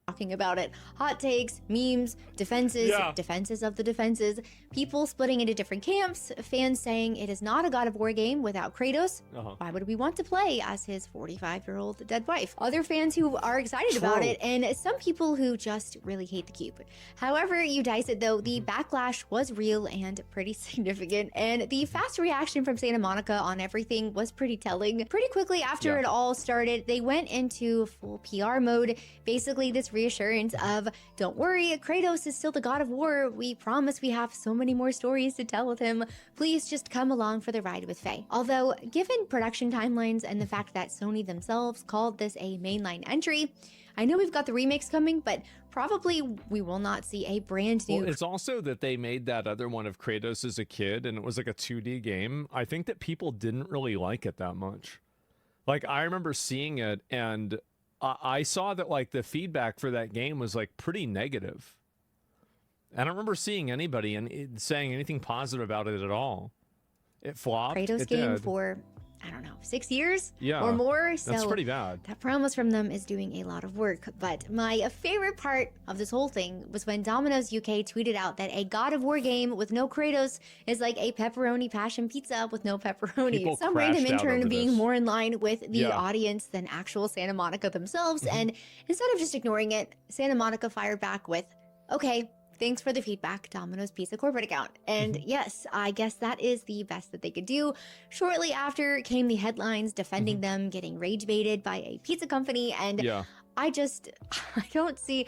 Talking about it. Hot takes, memes, defenses, defenses of the defenses, people splitting into different camps, fans saying it is not a God of War game without Kratos. Why would we want to play as his 45-year-old dead wife? Other fans who are excited about it, and some people who just really hate the cube. However you dice it though, the backlash was real and pretty significant, and the fast reaction from Santa Monica on everything was pretty telling. Pretty quickly after it all started, they went into full PR mode. Basically, this reassurance of, don't worry, Kratos is still the God of War. We promise we have so many more stories to tell with him. Please just come along for the ride with Faye. Although, given production timelines and the fact that Sony themselves called this a mainline entry, I know we've got the remakes coming, but probably we will not see a brand new... Well, it's also that they made that other one of Kratos as a kid, and it was like a 2D game. I think that people didn't really like it that much. Like, I remember seeing it, and I saw that, like, the feedback for that game was, like, pretty negative. I don't remember seeing anybody saying anything positive about it at all. It flopped. Kratos game for, I don't know, 6 years or more. So that's pretty bad. That promise from them is doing a lot of work. But my favorite part of this whole thing was when Domino's UK tweeted out that a God of War game with no Kratos is like a pepperoni passion pizza with no pepperoni. People Some random crashed out intern over being this. more in line with the audience than actual Santa Monica themselves. And instead of just ignoring it, Santa Monica fired back with, okay, thanks for the feedback, Domino's Pizza corporate account. And yes, I guess that is the best that they could do. Shortly after came the headlines defending them getting rage baited by a pizza company. And I don't see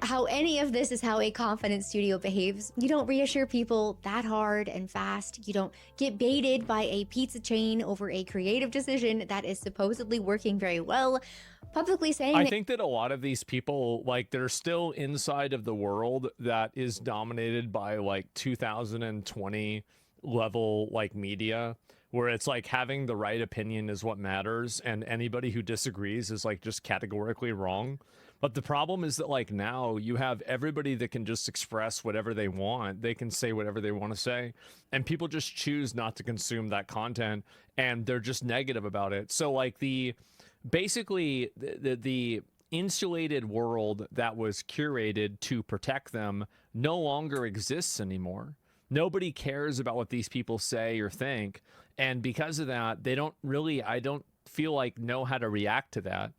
how any of this is how a confident studio behaves. You don't reassure people that hard and fast. You don't get baited by a pizza chain over a creative decision that is supposedly working very well. Publicly saying I think that a lot of these people, like, they're still inside of the world that is dominated by like 2020 level like media, where it's like having the right opinion is what matters, and anybody who disagrees is like just categorically wrong. But the problem is that like now you have everybody that can just express whatever they want. They can say whatever they want to say, and people just choose not to consume that content, and they're just negative about it. So like the insulated world that was curated to protect them no longer exists anymore. Nobody cares about what these people say or think. And because of that, they don't really, I don't feel like, know how to react to that.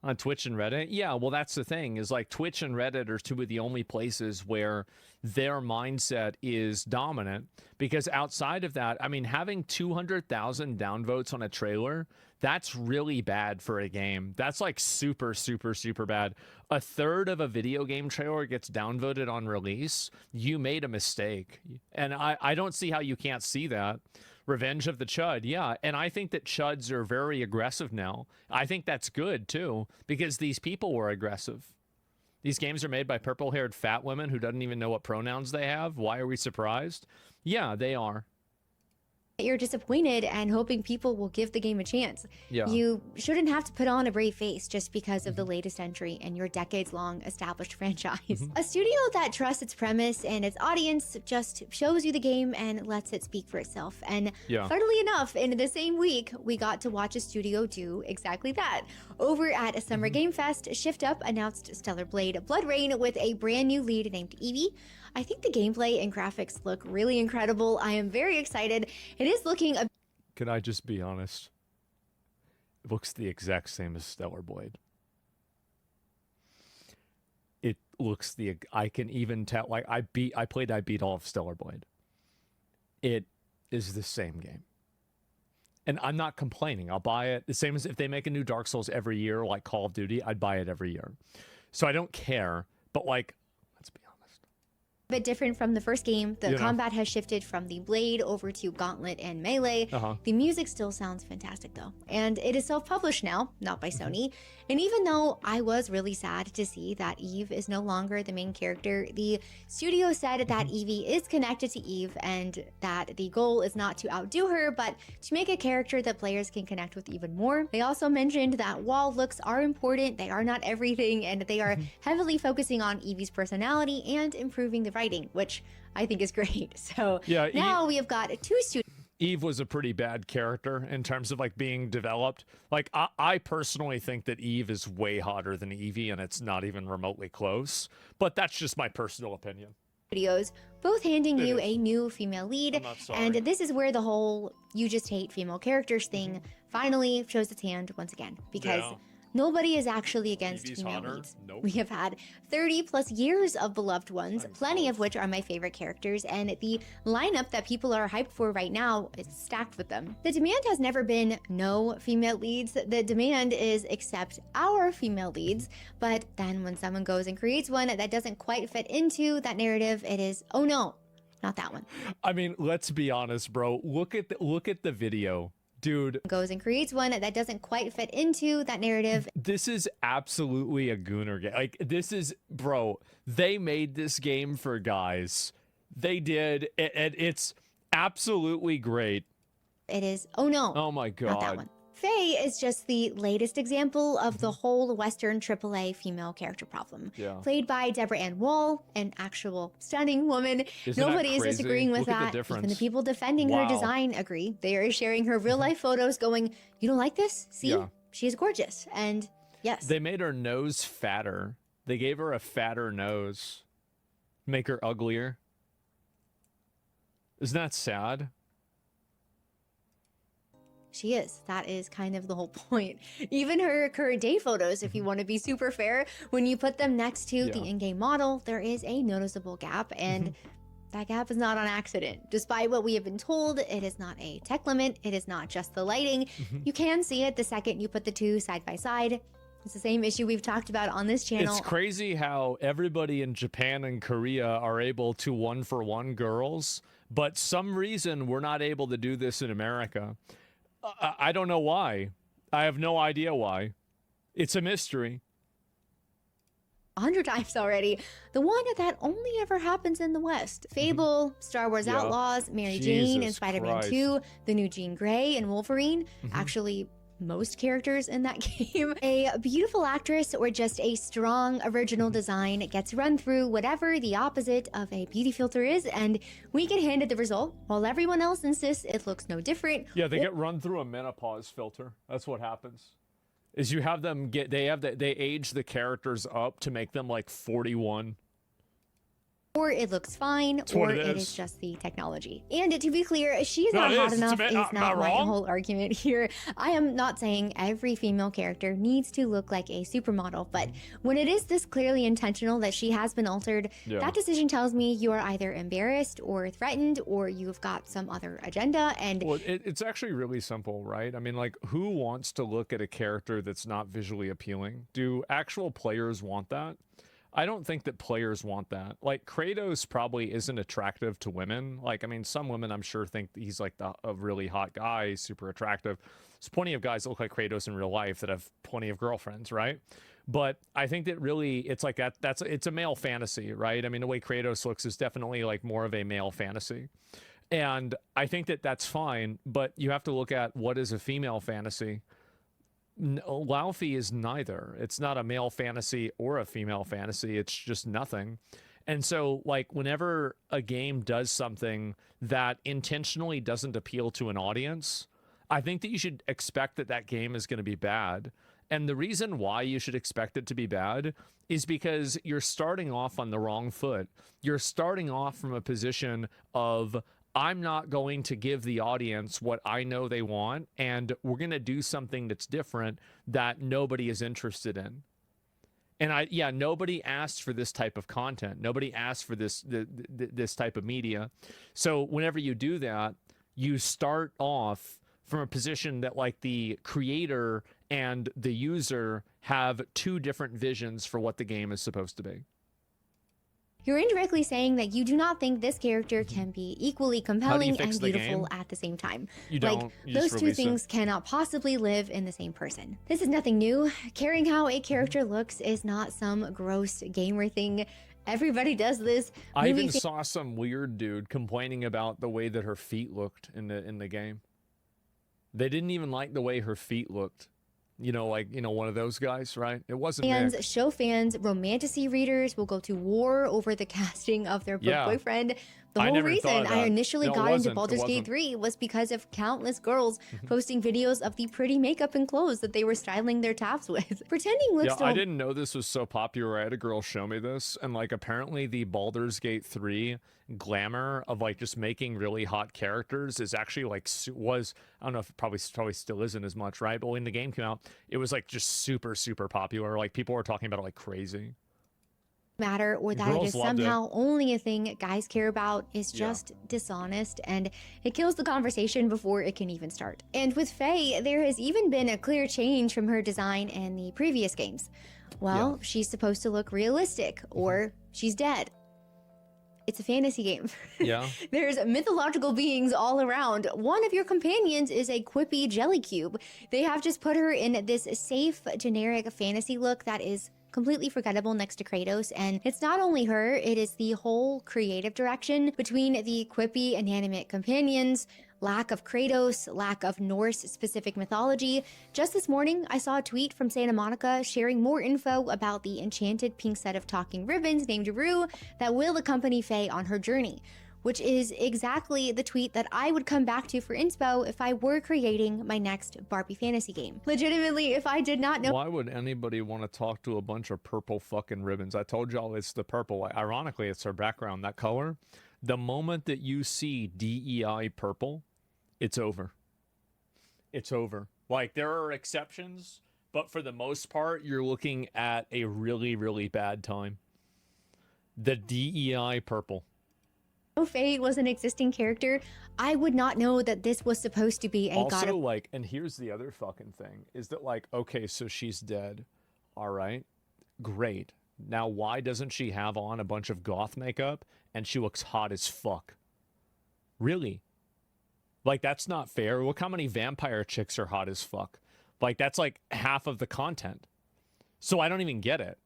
On Twitch and Reddit? Yeah, well, that's the thing, is like Twitch and Reddit are two of the only places where their mindset is dominant. Because outside of that, I mean, having 200,000 downvotes on a trailer, that's really bad for a game. That's like super, super, super bad. A third of a video game trailer gets downvoted on release. You made a mistake. And I don't see how you can't see that. Revenge of the Chud, yeah. And I think that Chuds are very aggressive now. I think that's good, too, because these people were aggressive. These games are made by purple-haired fat women who doesn't even know what pronouns they have. Why are we surprised? Yeah, they are. You're disappointed and hoping people will give the game a chance. Yeah. You shouldn't have to put on a brave face just because of the latest entry in your decades-long established franchise. A studio that trusts its premise and its audience just shows you the game and lets it speak for itself. And funnily enough, in the same week, we got to watch a studio do exactly that. Over at a Summer Game Fest, Shift Up announced Stellar Blade Blood Rain with a brand new lead named Evie. I think the gameplay and graphics look really incredible. I am very excited. It is looking a— Can I just be honest? It looks the exact same as Stellar Blade. It looks I can even tell, like, I beat all of Stellar Blade. It is the same game. And I'm not complaining. I'll buy it. The same as if they make a new Dark Souls every year, like Call of Duty, I'd buy it every year. So I don't care, but like, bit different from the first game. The combat has shifted from the blade over to gauntlet and melee. The music still sounds fantastic though. And it is self-published now, not by Sony. And even though I was really sad to see that Eve is no longer the main character, the studio said that Evie is connected to Eve and that the goal is not to outdo her, but to make a character that players can connect with even more. They also mentioned that while looks are important, they are not everything, and they are heavily focusing on Evie's personality and improving the writing, which I think is great. So now we have got two studios. Eve was a pretty bad character in terms of like being developed. Like I personally think that Eve is way hotter than Evie, and it's not even remotely close. But that's just my personal opinion. Studios, both handing you a new female lead, and this is where the whole "you just hate female characters" thing finally shows its hand once again, because nobody is actually against female leads. We have had 30 plus years of beloved ones, plenty of which are my favorite characters, and the lineup that people are hyped for right now is stacked with them. The demand has never been no female leads. The demand is accept our female leads, but then when someone goes and creates one that doesn't quite fit into that narrative, it is, oh no, not that one. I mean, let's be honest, bro. Look at the video. Dude goes and creates one that doesn't quite fit into that narrative. This is absolutely a gooner game. Like, this is, bro, they made this game for guys. They did, and it's absolutely great. It is, oh no. Oh my God. Not that one. Faye is just the latest example of the whole Western AAA female character problem. Played by Deborah Ann Wall, an actual stunning woman. Nobody is disagreeing with that. Even the people defending her design agree. They are sharing her real life photos going, you don't like this? See? She's gorgeous. And yes. They made her nose fatter. They gave her a fatter nose. Make her uglier. Isn't that sad? She is. That is kind of the whole point. Even her current day photos, if you want to be super fair, when you put them next to the in-game model, there is a noticeable gap, and that gap is not on accident. Despite what we have been told, it is not a tech limit. It is not just the lighting. You can see it the second you put the two side by side. It's the same issue we've talked about on this channel. It's crazy how everybody in Japan and Korea are able to 1-for-1 girls, but some reason we're not able to do this in America. I don't know why. I have no idea why. It's a mystery. 100 times already. The one that only ever happens in the West. Fable, Star Wars Yeah. Outlaws, Mary Jane, and Jesus Spider-Man Christ. 2, the new Jean Grey and Wolverine. Actually, most characters in that game. A beautiful actress or just a strong original design gets run through whatever the opposite of a beauty filter is, and we get handed the result while everyone else insists it looks no different. Yeah, they get run through a menopause filter. That's what happens. Is you have them get they age the characters up to make them like 41. Or it looks fine, That's what or it it is. is just the technology. And to be clear, she's No, not it hot is. It's enough a bit- is am I not my wrong? whole argument here. I am not saying every female character needs to look like a supermodel, but when it is this clearly intentional that she has been altered, Yeah. that decision tells me you are either embarrassed or threatened, or you've got some other agenda. And Well, it's actually really simple, right? I mean, like, who wants to look at a character that's not visually appealing? Do actual players want that? I don't think that players want that. Like, Kratos probably isn't attractive to women. Like, I mean, some women I'm sure think he's like a really hot guy, he's super attractive. There's plenty of guys that look like Kratos in real life that have plenty of girlfriends, right? But I think that really it's like it's a male fantasy, right? I mean, the way Kratos looks is definitely like more of a male fantasy. And I think that that's fine, but you have to look at what is a female fantasy. Laufey is neither. It's not a male fantasy or a female fantasy. It's just nothing. And so, like, whenever a game does something that intentionally doesn't appeal to an audience, I think that you should expect that that game is going to be bad. And the reason why you should expect it to be bad is because you're starting off on the wrong foot. You're starting off from a position of, I'm not going to give the audience what I know they want, and we're going to do something that's different that nobody is interested in. And nobody asked for this type of content. Nobody asked for this type of media. So whenever you do that, you start off from a position that, like, the creator and the user have two different visions for what the game is supposed to be. you're indirectly saying that you do not think this character can be equally compelling fix and the beautiful game? at the same time. You Like, don't. You just those two release it. things cannot possibly live in the same person. This is nothing new. Caring how a character looks is not some gross gamer thing. Everybody does this. I Movie even fa- saw some weird dude complaining about the way that her feet looked in the game. They didn't even like the way her feet looked. One of those guys, right? It wasn't fans, Nick. show fans, romantasy readers will go to war over the casting of their Yeah. boyfriend. The I whole never thought reason of I that. initially No, it got into wasn't. It Baldur's Gate wasn't. 3 was because of countless girls posting videos of the pretty makeup and clothes that they were styling their tabs with. Pretending looks Yeah, to I didn't know this was so popular. I had a girl show me this, and like apparently the Baldur's Gate 3 glamour of like just making really hot characters is actually like was, I don't know if it probably still isn't as much, right? But when the game came out, it was like just super popular. Like people were talking about it like crazy. matter, or that it Girls is loved it. somehow only a thing guys care about is just dishonest, and it kills the conversation before it can even start. And with Faye, there has even been a clear change from her design in the previous games. Well, she's supposed to look realistic, or she's dead. It's a fantasy game. Yeah. There's mythological beings all around. One of your companions is a quippy jelly cube. They have just put her in this safe, generic fantasy look that is completely forgettable next to Kratos. And it's not only her, it is the whole creative direction between the quippy, inanimate companions, lack of Kratos, lack of Norse-specific mythology. Just this morning, I saw a tweet from Santa Monica sharing more info about the enchanted pink set of talking ribbons named Rue that will accompany Faye on her journey, which is exactly the tweet that I would come back to for inspo if I were creating my next Barbie fantasy game. Legitimately, if I did not know— Why would anybody want to talk to a bunch of purple fucking ribbons? I told y'all it's the purple. Ironically, it's her background, that color. The moment that you see DEI purple, it's over. It's over. Like, there are exceptions, but for the most part, you're looking at a really bad time. The DEI purple. Faye was an existing character, I would not know that this was supposed to be a god Also, of— like, and here's the other fucking thing, is that, like, okay, so she's dead. All right, great. Now, why doesn't she have on a bunch of goth makeup and she looks hot as fuck? Really? Like, that's not fair. Look how many vampire chicks are hot as fuck. Like, that's like half of the content. So I don't even get it.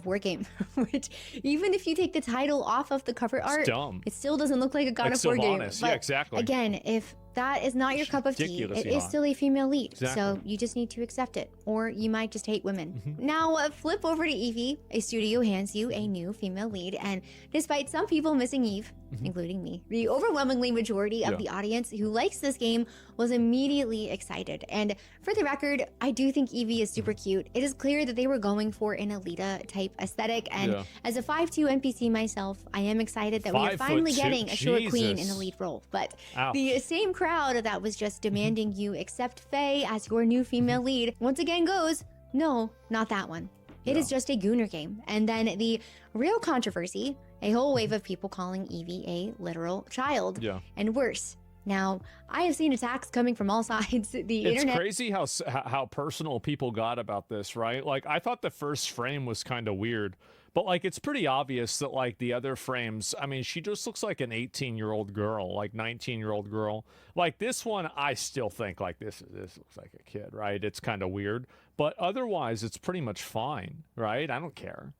War game, which even if you take the title off of the cover art, dumb. it still doesn't look like a God Like of War game. Sylvanas. But Yeah, exactly. Again, if that is not your cup of tea, it ridiculously is hot. still a female lead. Exactly. So you just need to accept it, or you might just hate women. Now flip over to Eevee. A studio hands you a new female lead, and despite some people missing Eve, including me, the overwhelmingly majority of Yeah. the audience who likes this game was immediately excited. And for the record, I do think Eevee is super cute. It is clear that they were going for an Alita type aesthetic, and Yeah. as a 5'2" NPC myself, I am excited that we are finally 5'2"? getting a short queen in the Jesus. lead role. But Ouch. the same crowd that was just demanding you accept Faye as your new female lead once again goes, no, not that one. It is just a Gooner game. And then the real controversy, a whole wave of people calling Eevee a literal child. Yeah. And worse. Now, I have seen attacks coming from all sides. The It's internet. crazy how personal people got about this, right? Like, I thought the first frame was kind of weird, but like, it's pretty obvious that like the other frames, I mean, she just looks like an 18-year-old girl, like 19-year-old girl. Like this one, I still think like this looks like a kid, right? It's kind of weird, but otherwise it's pretty much fine, right? I don't care.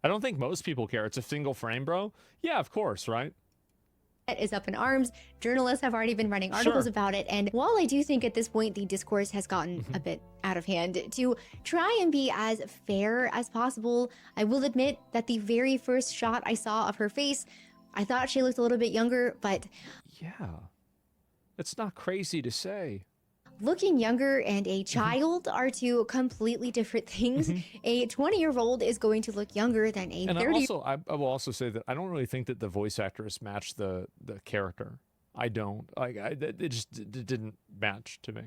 I don't think most people care. It's a single frame, bro. Yeah, of course, right? Is up in arms. Journalists have already been writing articles Sure. about it. And while I do think at this point the discourse has gotten a bit out of hand, to try and be as fair as possible, I will admit that the very first shot I saw of her face, I thought she looked a little bit younger, but Yeah. It's not crazy to say. looking younger and a child are two completely different things. A 20-year-old is going to look younger than a And 30. I will also say that I don't really think that the voice actress matched the character. I don't. Like, it didn't match to me.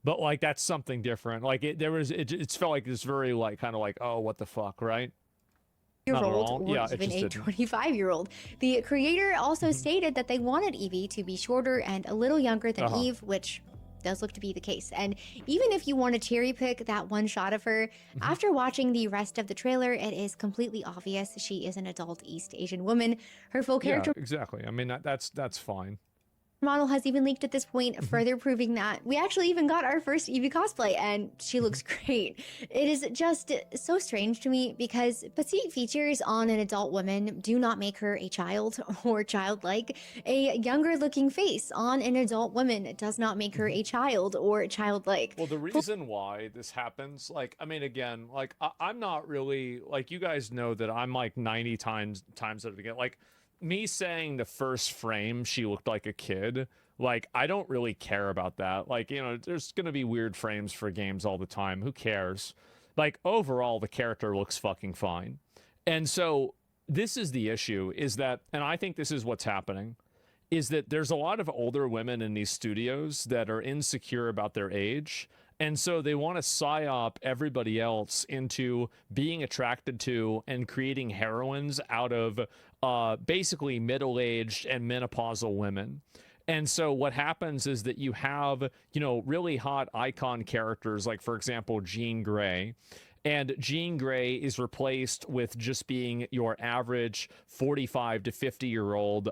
But like, that's something different. Like, it felt like this very like kind of like, oh, what the fuck, right? Not at Year-old all. or Yeah, it even just a didn't. 25-year-old. The creator also stated that they wanted Eevee to be shorter and a little younger than Uh-huh. Eve, which does look to be the case. And even if you want to cherry pick that one shot of her, after watching the rest of the trailer, it is completely obvious she is an adult East Asian woman. Her full character Yeah, exactly. I mean, that's fine. model has even leaked at this point, further proving that we actually even got our first Eevee cosplay, and she looks great. It is just so strange to me because petite features on an adult woman do not make her a child or childlike. A younger looking face on an adult woman does not make her a child or childlike. Well, the reason why this happens, like, I mean, again, like, I'm not really, like, you guys know that I'm like 90 times out of the game. Like, me saying the first frame she looked like a kid, like, I don't really care about that. Like, you know, there's gonna be weird frames for games all the time. Who cares? Like, overall, the character looks fucking fine. And so this is the issue, is that, and I think this is what's happening, is that there's a lot of older women in these studios that are insecure about their age. And so they want to psyop everybody else into being attracted to and creating heroines out of basically middle-aged and menopausal women. And so what happens is that you have, you know, really hot icon characters, like, for example, Jean Grey. And Jean Grey is replaced with just being your average 45 to 50-year-old,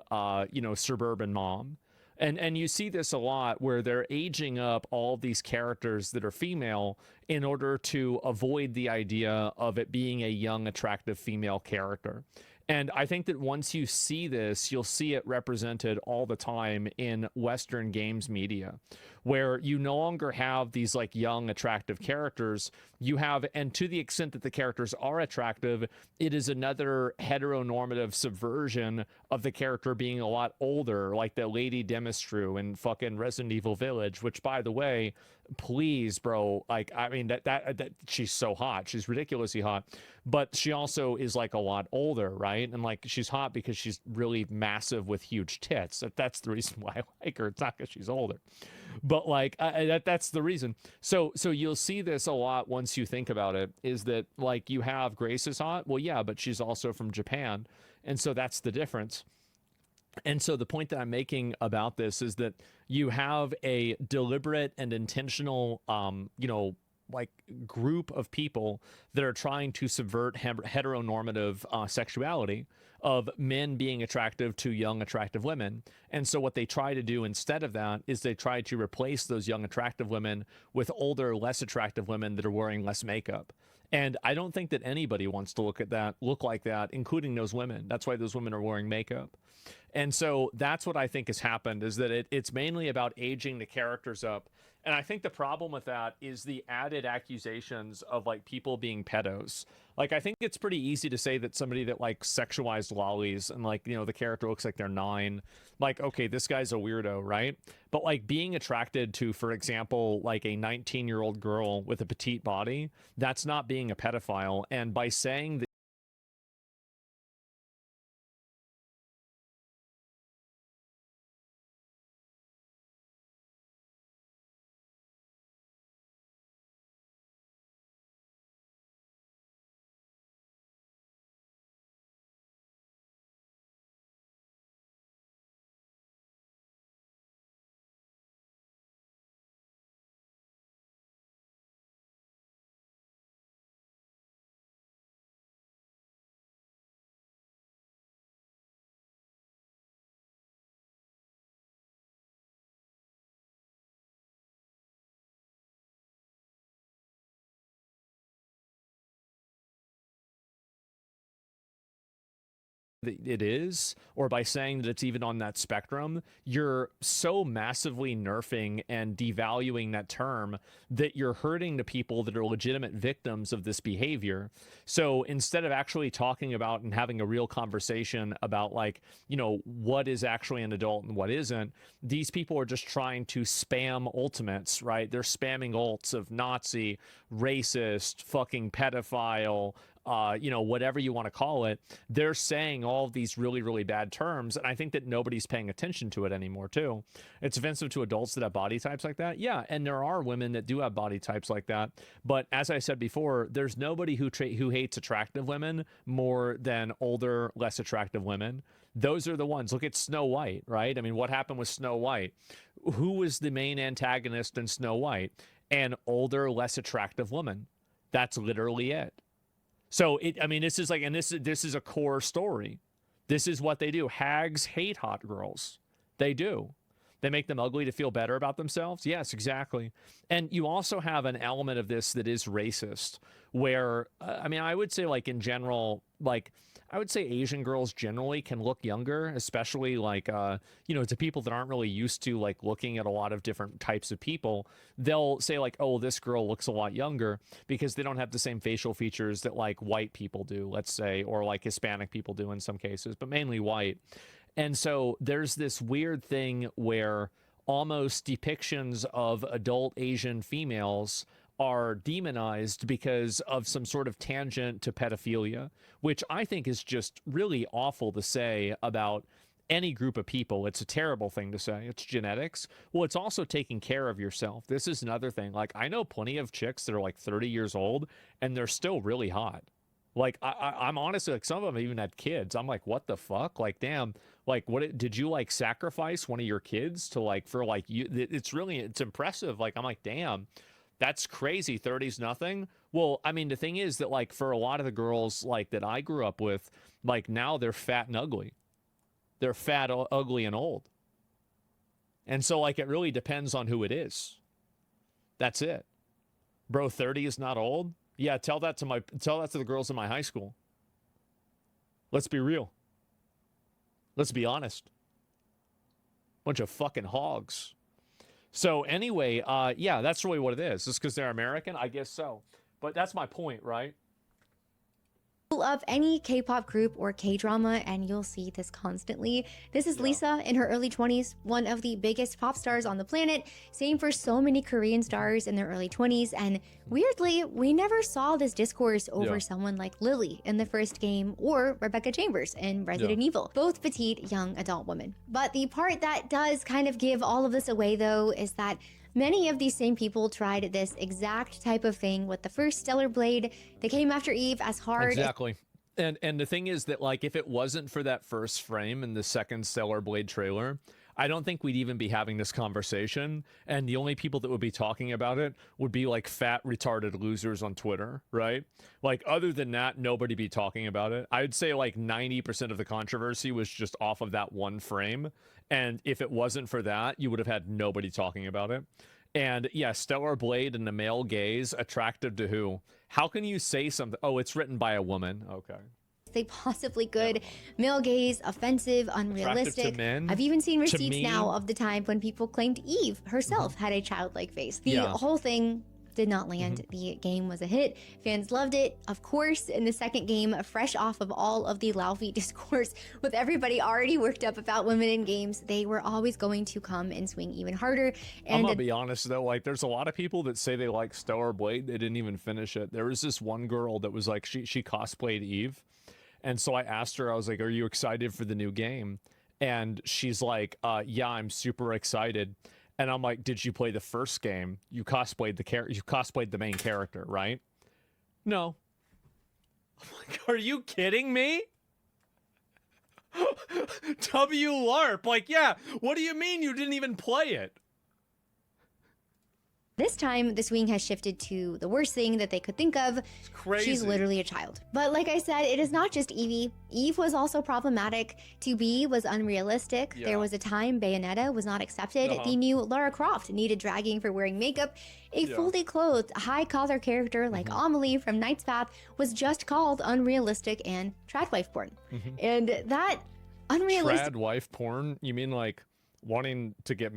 you know, suburban mom. And you see this a lot where they're aging up all these characters that are female in order to avoid the idea of it being a young, attractive female character. And I think that once you see this, you'll see it represented all the time in Western games media, where you no longer have these like young, attractive characters. You have, and to the extent that the characters are attractive, it is another heteronormative subversion of the character being a lot older, like the Lady Demistru in fucking Resident Evil Village, which, by the way, please, bro, like, I mean, that she's so hot. She's ridiculously hot, but she also is like a lot older, right? And like, she's hot because she's really massive with huge tits. That's the reason why I like her. It's not because she's older, but like, that's the reason. So you'll see this a lot once you think about it, is that like, you have Grace is hot. Well, yeah, but she's also from Japan. And so that's the difference. And so the point that I'm making about this is that you have a deliberate and intentional, you know, like group of people that are trying to subvert heteronormative sexuality of men being attractive to young attractive women. And so what they try to do instead of that is they try to replace those young attractive women with older, less attractive women that are wearing less makeup. And I don't think that anybody wants to look like that, including those women. That's why those women are wearing makeup. And so that's what I think has happened, is that it's mainly about aging the characters up. And I think the problem with that is the added accusations of like people being pedos. Like, I think it's pretty easy to say that somebody that like sexualized lollies and like, you know, the character looks like they're 9, like, okay, this guy's a weirdo, right? But like being attracted to, for example, like a 19-year-old girl with a petite body, that's not being a pedophile. And by saying that it is, or by saying that it's even on that spectrum, you're so massively nerfing and devaluing that term that you're hurting the people that are legitimate victims of this behavior. So instead of actually talking about and having a real conversation about, like, you know, what is actually an adult and what isn't, these people are just trying to spam ultimates, right? They're spamming ults of Nazi, racist, fucking pedophile, you know, whatever you want to call it. They're saying all of these really, really bad terms, and I think that nobody's paying attention to it anymore, too. It's offensive to adults that have body types like that. Yeah, and there are women that do have body types like that. But as I said before, there's nobody who hates attractive women more than older, less attractive women. Those are the ones. Look at Snow White, right? I mean, what happened with Snow White? Who was the main antagonist in Snow White? An older, less attractive woman. That's literally it. So I mean, this is like, and this is a core story. This is what they do. Hags hate hot girls. They do. They make them ugly to feel better about themselves. Yes, exactly. And you also have an element of this that is racist, where, I mean, I would say, like, in general, like, I would say Asian girls generally can look younger, especially like, you know, to people that aren't really used to like looking at a lot of different types of people. They'll say like, oh, this girl looks a lot younger because they don't have the same facial features that like white people do, let's say, or like Hispanic people do in some cases, but mainly white. And so there's this weird thing where almost depictions of adult Asian females are demonized because of some sort of tangent to pedophilia, which I think is just really awful to say about any group of people. It's a terrible thing to say. It's genetics. Well, it's also taking care of yourself. This is another thing. Like, I know plenty of chicks that are like 30 years old and they're still really hot. Like, I'm honestly, like, some of them even had kids. I'm like, what the fuck? Like, damn, like, what did you like sacrifice one of your kids to like, for like you? It's impressive. Like, I'm like, damn. That's crazy. 30's nothing. Well, I mean, the thing is that, like, for a lot of the girls, like, that I grew up with, like, now they're fat and ugly. They're fat, ugly, and old. And so, like, it really depends on who it is. That's it. Bro, 30 is not old? Yeah, tell that to the girls in my high school. Let's be real. Let's be honest. Bunch of fucking hogs. So anyway, yeah, that's really what it is. Just because they're American? I guess so. But that's my point, right? Of any K-pop group or K-drama, and you'll see this constantly. This is Lisa in her early 20s, one of the biggest pop stars on the planet. Same for so many Korean stars in their early 20s, and weirdly, we never saw this discourse over someone like Lily in the first game or Rebecca Chambers in Resident Evil, both petite young adult women. But the part that does kind of give all of this away, though, is that many of these same people tried this exact type of thing with the first Stellar Blade. They came after Eve as hard. Exactly. And the thing is that, like, if it wasn't for that first frame in the second Stellar Blade trailer, I don't think we'd even be having this conversation, and the only people that would be talking about it would be like fat retarded losers on Twitter, right? Like other than that, nobody be talking about it. I'd say like 90% of the controversy was just off of that one frame, and if it wasn't for that, you would have had nobody talking about it. And yeah, Stellar Blade and the male gaze, attractive to who? How can you say something? Oh, it's written by a woman. Okay. They possibly could. Male gaze, offensive, unrealistic. Men, I've even seen receipts now of the time when people claimed Eve herself had a childlike face. The whole thing did not land. The game was a hit. Fans loved it, of course. In the second game, fresh off of all of the Laufey discourse, with everybody already worked up about women in games, they were always going to come and swing even harder. And I'm gonna be honest though, like there's a lot of people that say they like Stellar Blade. They didn't even finish it. There was this one girl that was like, she cosplayed Eve. And so I asked her, I was like, are you excited for the new game? And she's like, yeah, I'm super excited. And I'm like, did you play the first game? You cosplayed the main character, right? No. I'm like, are you kidding me? W LARP, like, yeah, what do you mean you didn't even play it? this time, the swing has shifted to the worst thing that they could think of. It's crazy. She's literally a child. But like I said, it is not just Evie. Eve was also problematic. To be was unrealistic. Yeah. There was a time Bayonetta was not accepted. The new Lara Croft needed dragging for wearing makeup. A fully clothed, high-collar character like Amelie from Knight's Path was just called unrealistic and trad wife porn. And that unrealistic... Trad wife porn? You mean like wanting to get...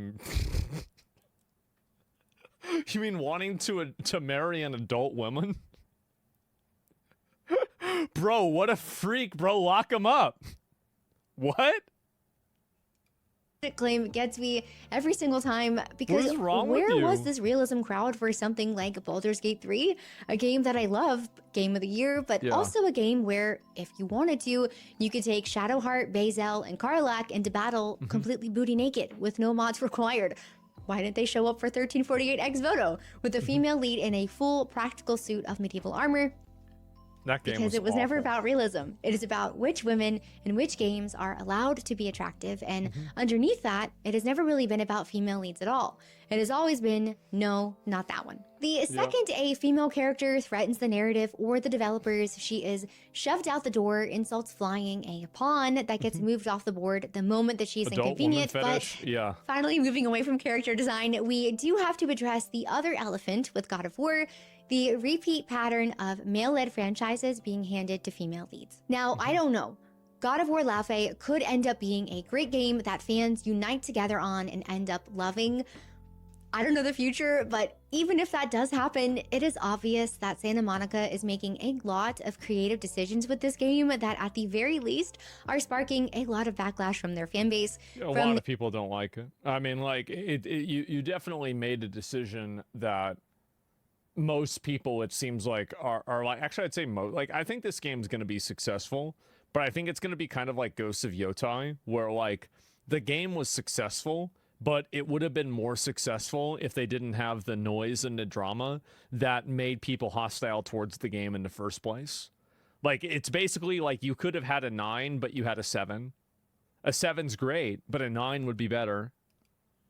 You mean wanting to marry an adult woman? Bro, what a freak, bro. Lock him up. What? Claim gets me every single time because What is wrong with where you? was this realism crowd for something like Baldur's Gate 3, a game that I love, game of the year, but also a game where if you wanted to, you could take Shadowheart, Bazel, and Karlach into battle completely booty naked with no mods required. Why didn't they show up for 1348 Ex Voto with a female lead in a full practical suit of medieval armor? That game Because it was never awful. about realism. It is about which women in which games are allowed to be attractive. And underneath that, it has never really been about female leads at all. It has always been, no, not that one. The second a female character threatens the narrative or the developers, she is shoved out the door, insults flying, a pawn that gets moved off the board the moment that she's Adult woman inconvenient. fetish? But Yeah. finally, moving away from character design, we do have to address the other elephant with God of War, the repeat pattern of male-led franchises being handed to female leads. Now, I don't know. God of War Laufey could end up being a great game that fans unite together on and end up loving. I don't know the future, but even if that does happen, it is obvious that Santa Monica is making a lot of creative decisions with this game that at the very least are sparking a lot of backlash from their fan base. A lot of people don't like it. I mean, like, you definitely made a decision that most people, it seems like, are like, actually, I'd say most, like, I think this game's going to be successful, but I think it's going to be kind of like Ghosts of Yotai, where, like, the game was successful, but it would have been more successful if they didn't have the noise and the drama that made people hostile towards the game in the first place. Like, it's basically like you could have had a 9, but you had a 7. A 7's great, but a 9 would be better.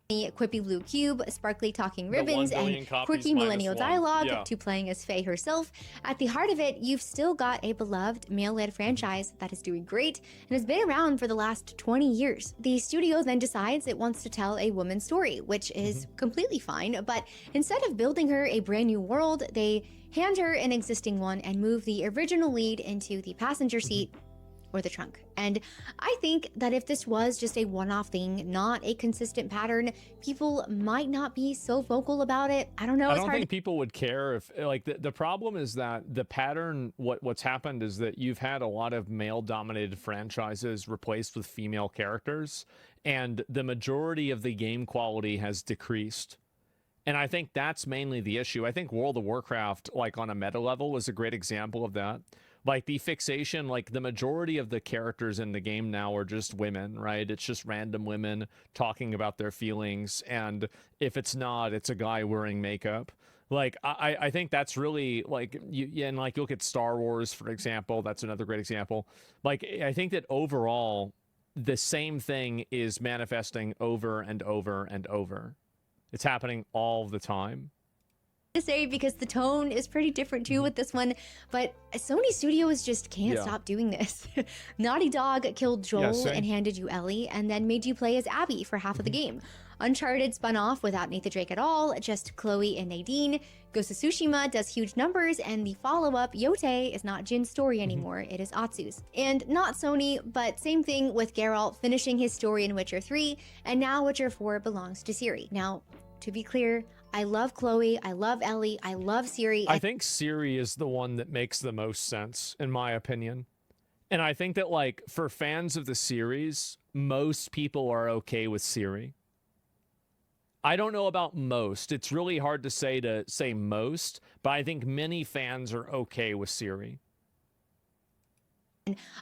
The quippy blue cube, sparkly talking The 1 ribbons, billion and copies quirky minus millennial 1. dialogue Yeah. to playing as Faye herself. At the heart of it, you've still got a beloved male-led franchise that is doing great and has been around for the last 20 years. The studio then decides it wants to tell a woman's story, which is completely fine, but instead of building her a brand new world, they hand her an existing one and move the original lead into the passenger seat or the trunk. And I think that if this was just a one-off thing, not a consistent pattern, people might not be so vocal about it. I don't know. I It's don't hard think people would care if, like, the problem is that the pattern, what's happened is that you've had a lot of male-dominated franchises replaced with female characters, and the majority of the game quality has decreased. And I think that's mainly the issue. I think World of Warcraft, like, on a meta level, was a great example of that. Like, the fixation, like, the majority of the characters in the game now are just women, right? It's just random women talking about their feelings, and if it's not, it's a guy wearing makeup. Like, I think that's really, like, and, like, you look at Star Wars, for example, that's another great example. Like, I think that overall, the same thing is manifesting over and over and over. It's happening all the time. To say because the tone is pretty different too with this one, but Sony Studios just can't Yeah. stop doing this. Naughty Dog killed Joel and handed you Ellie and then made you play as Abby for half of the game. Uncharted spun off without Nathan Drake at all, just Chloe and Nadine. Ghost of Tsushima does huge numbers, and the follow-up, Yote, is not Jin's story anymore, it is Atsu's. And not Sony, but same thing with Geralt finishing his story in Witcher 3, and now Witcher 4 belongs to Ciri. Now, to be clear, I love Chloe, I love Ellie, I love Ciri. I think Ciri is the one that makes the most sense, in my opinion. And I think that, like, for fans of the series, most people are okay with Ciri. I don't know about most. It's really hard to say most, but I think many fans are okay with Ciri.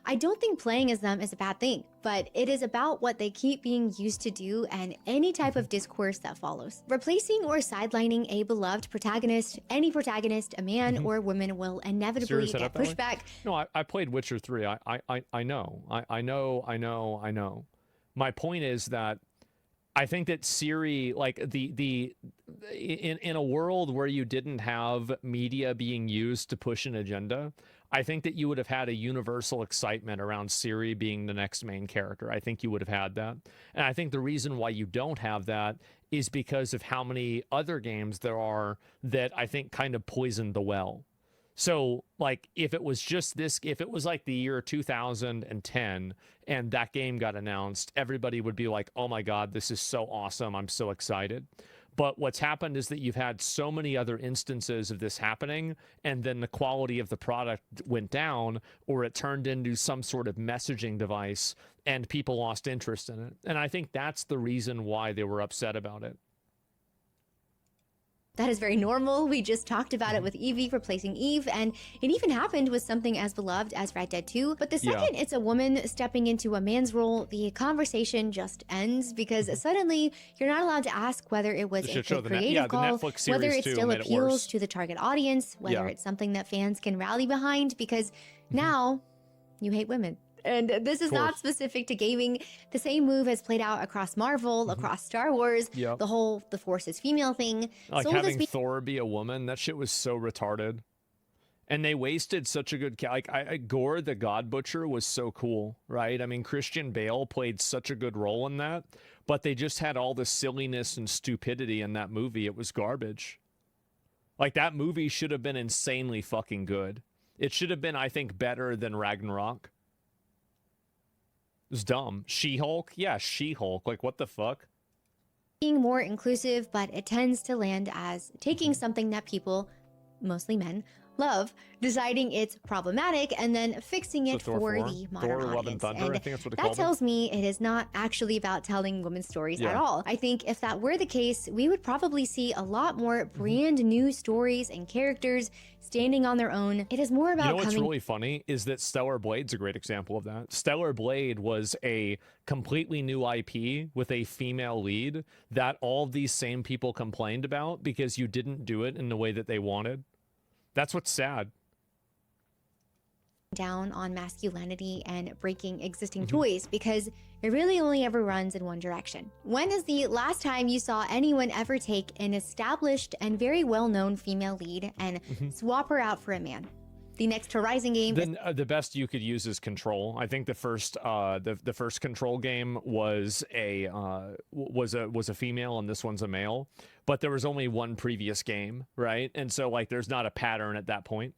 I don't think playing as them is a bad thing, but it is about what they keep being used to do and any type of discourse that follows. Replacing or sidelining a beloved protagonist, any protagonist, a man or woman, will inevitably Ciri's set get up that way? pushback. No, I played Witcher 3. I know. My point is that I think that Ciri, like in a world where you didn't have media being used to push an agenda, I think that you would have had a universal excitement around Ciri being the next main character. I think you would have had that. And I think the reason why you don't have that is because of how many other games there are that I think kind of poisoned the well. So, like, if it was just this, if it was like the year 2010 and that game got announced, everybody would be like, oh my God, this is so awesome. I'm so excited. But what's happened is that you've had so many other instances of this happening, and then the quality of the product went down, or it turned into some sort of messaging device, and people lost interest in it. And I think that's the reason why they were upset about it. That is very normal. We just talked about it with Evie replacing Eve, and it even happened with something as beloved as Red Dead 2. But the second it's a woman stepping into a man's role, the conversation just ends because suddenly you're not allowed to ask whether it was a good creative call, whether it still appeals to the target audience, whether it's something that fans can rally behind, because now you hate women. And this is not specific to gaming. The same move has played out across Marvel, across Star Wars, the whole the Force is female thing. Like having Thor be a woman, that shit was so retarded. And they wasted such a good... Gore the God Butcher was so cool, right? I mean, Christian Bale played such a good role in that, but they just had all the silliness and stupidity in that movie. It was garbage. Like, that movie should have been insanely fucking good. It should have been, I think, better than Ragnarok. It was dumb. She-Hulk? Yeah, She-Hulk. Like, what the fuck? Being more inclusive, but it tends to land as taking something that people, mostly men, love, deciding it's problematic, and then fixing it for the modern Thor, Love audience. and Thunder, And I think that's what it that called tells me it is not actually about telling women's stories at Yeah. all. I think if that were the case, we would probably see a lot more brand new stories and characters standing on their own. It is more about You know what's coming... really funny is that Stellar Blade's a great example of that. Stellar Blade was a completely new IP with a female lead that all of these same people complained about because you didn't do it in the way that they wanted. That's what's sad. Down on masculinity and breaking existing toys, because it really only ever runs in one direction. When is the last time you saw anyone ever take an established and very well-known female lead and swap her out for a man? The next Horizon game Then the best you could use is Control. I think the first the first Control game was a female and this one's a male, but there was only one previous game, right? And so like there's not a pattern at that point.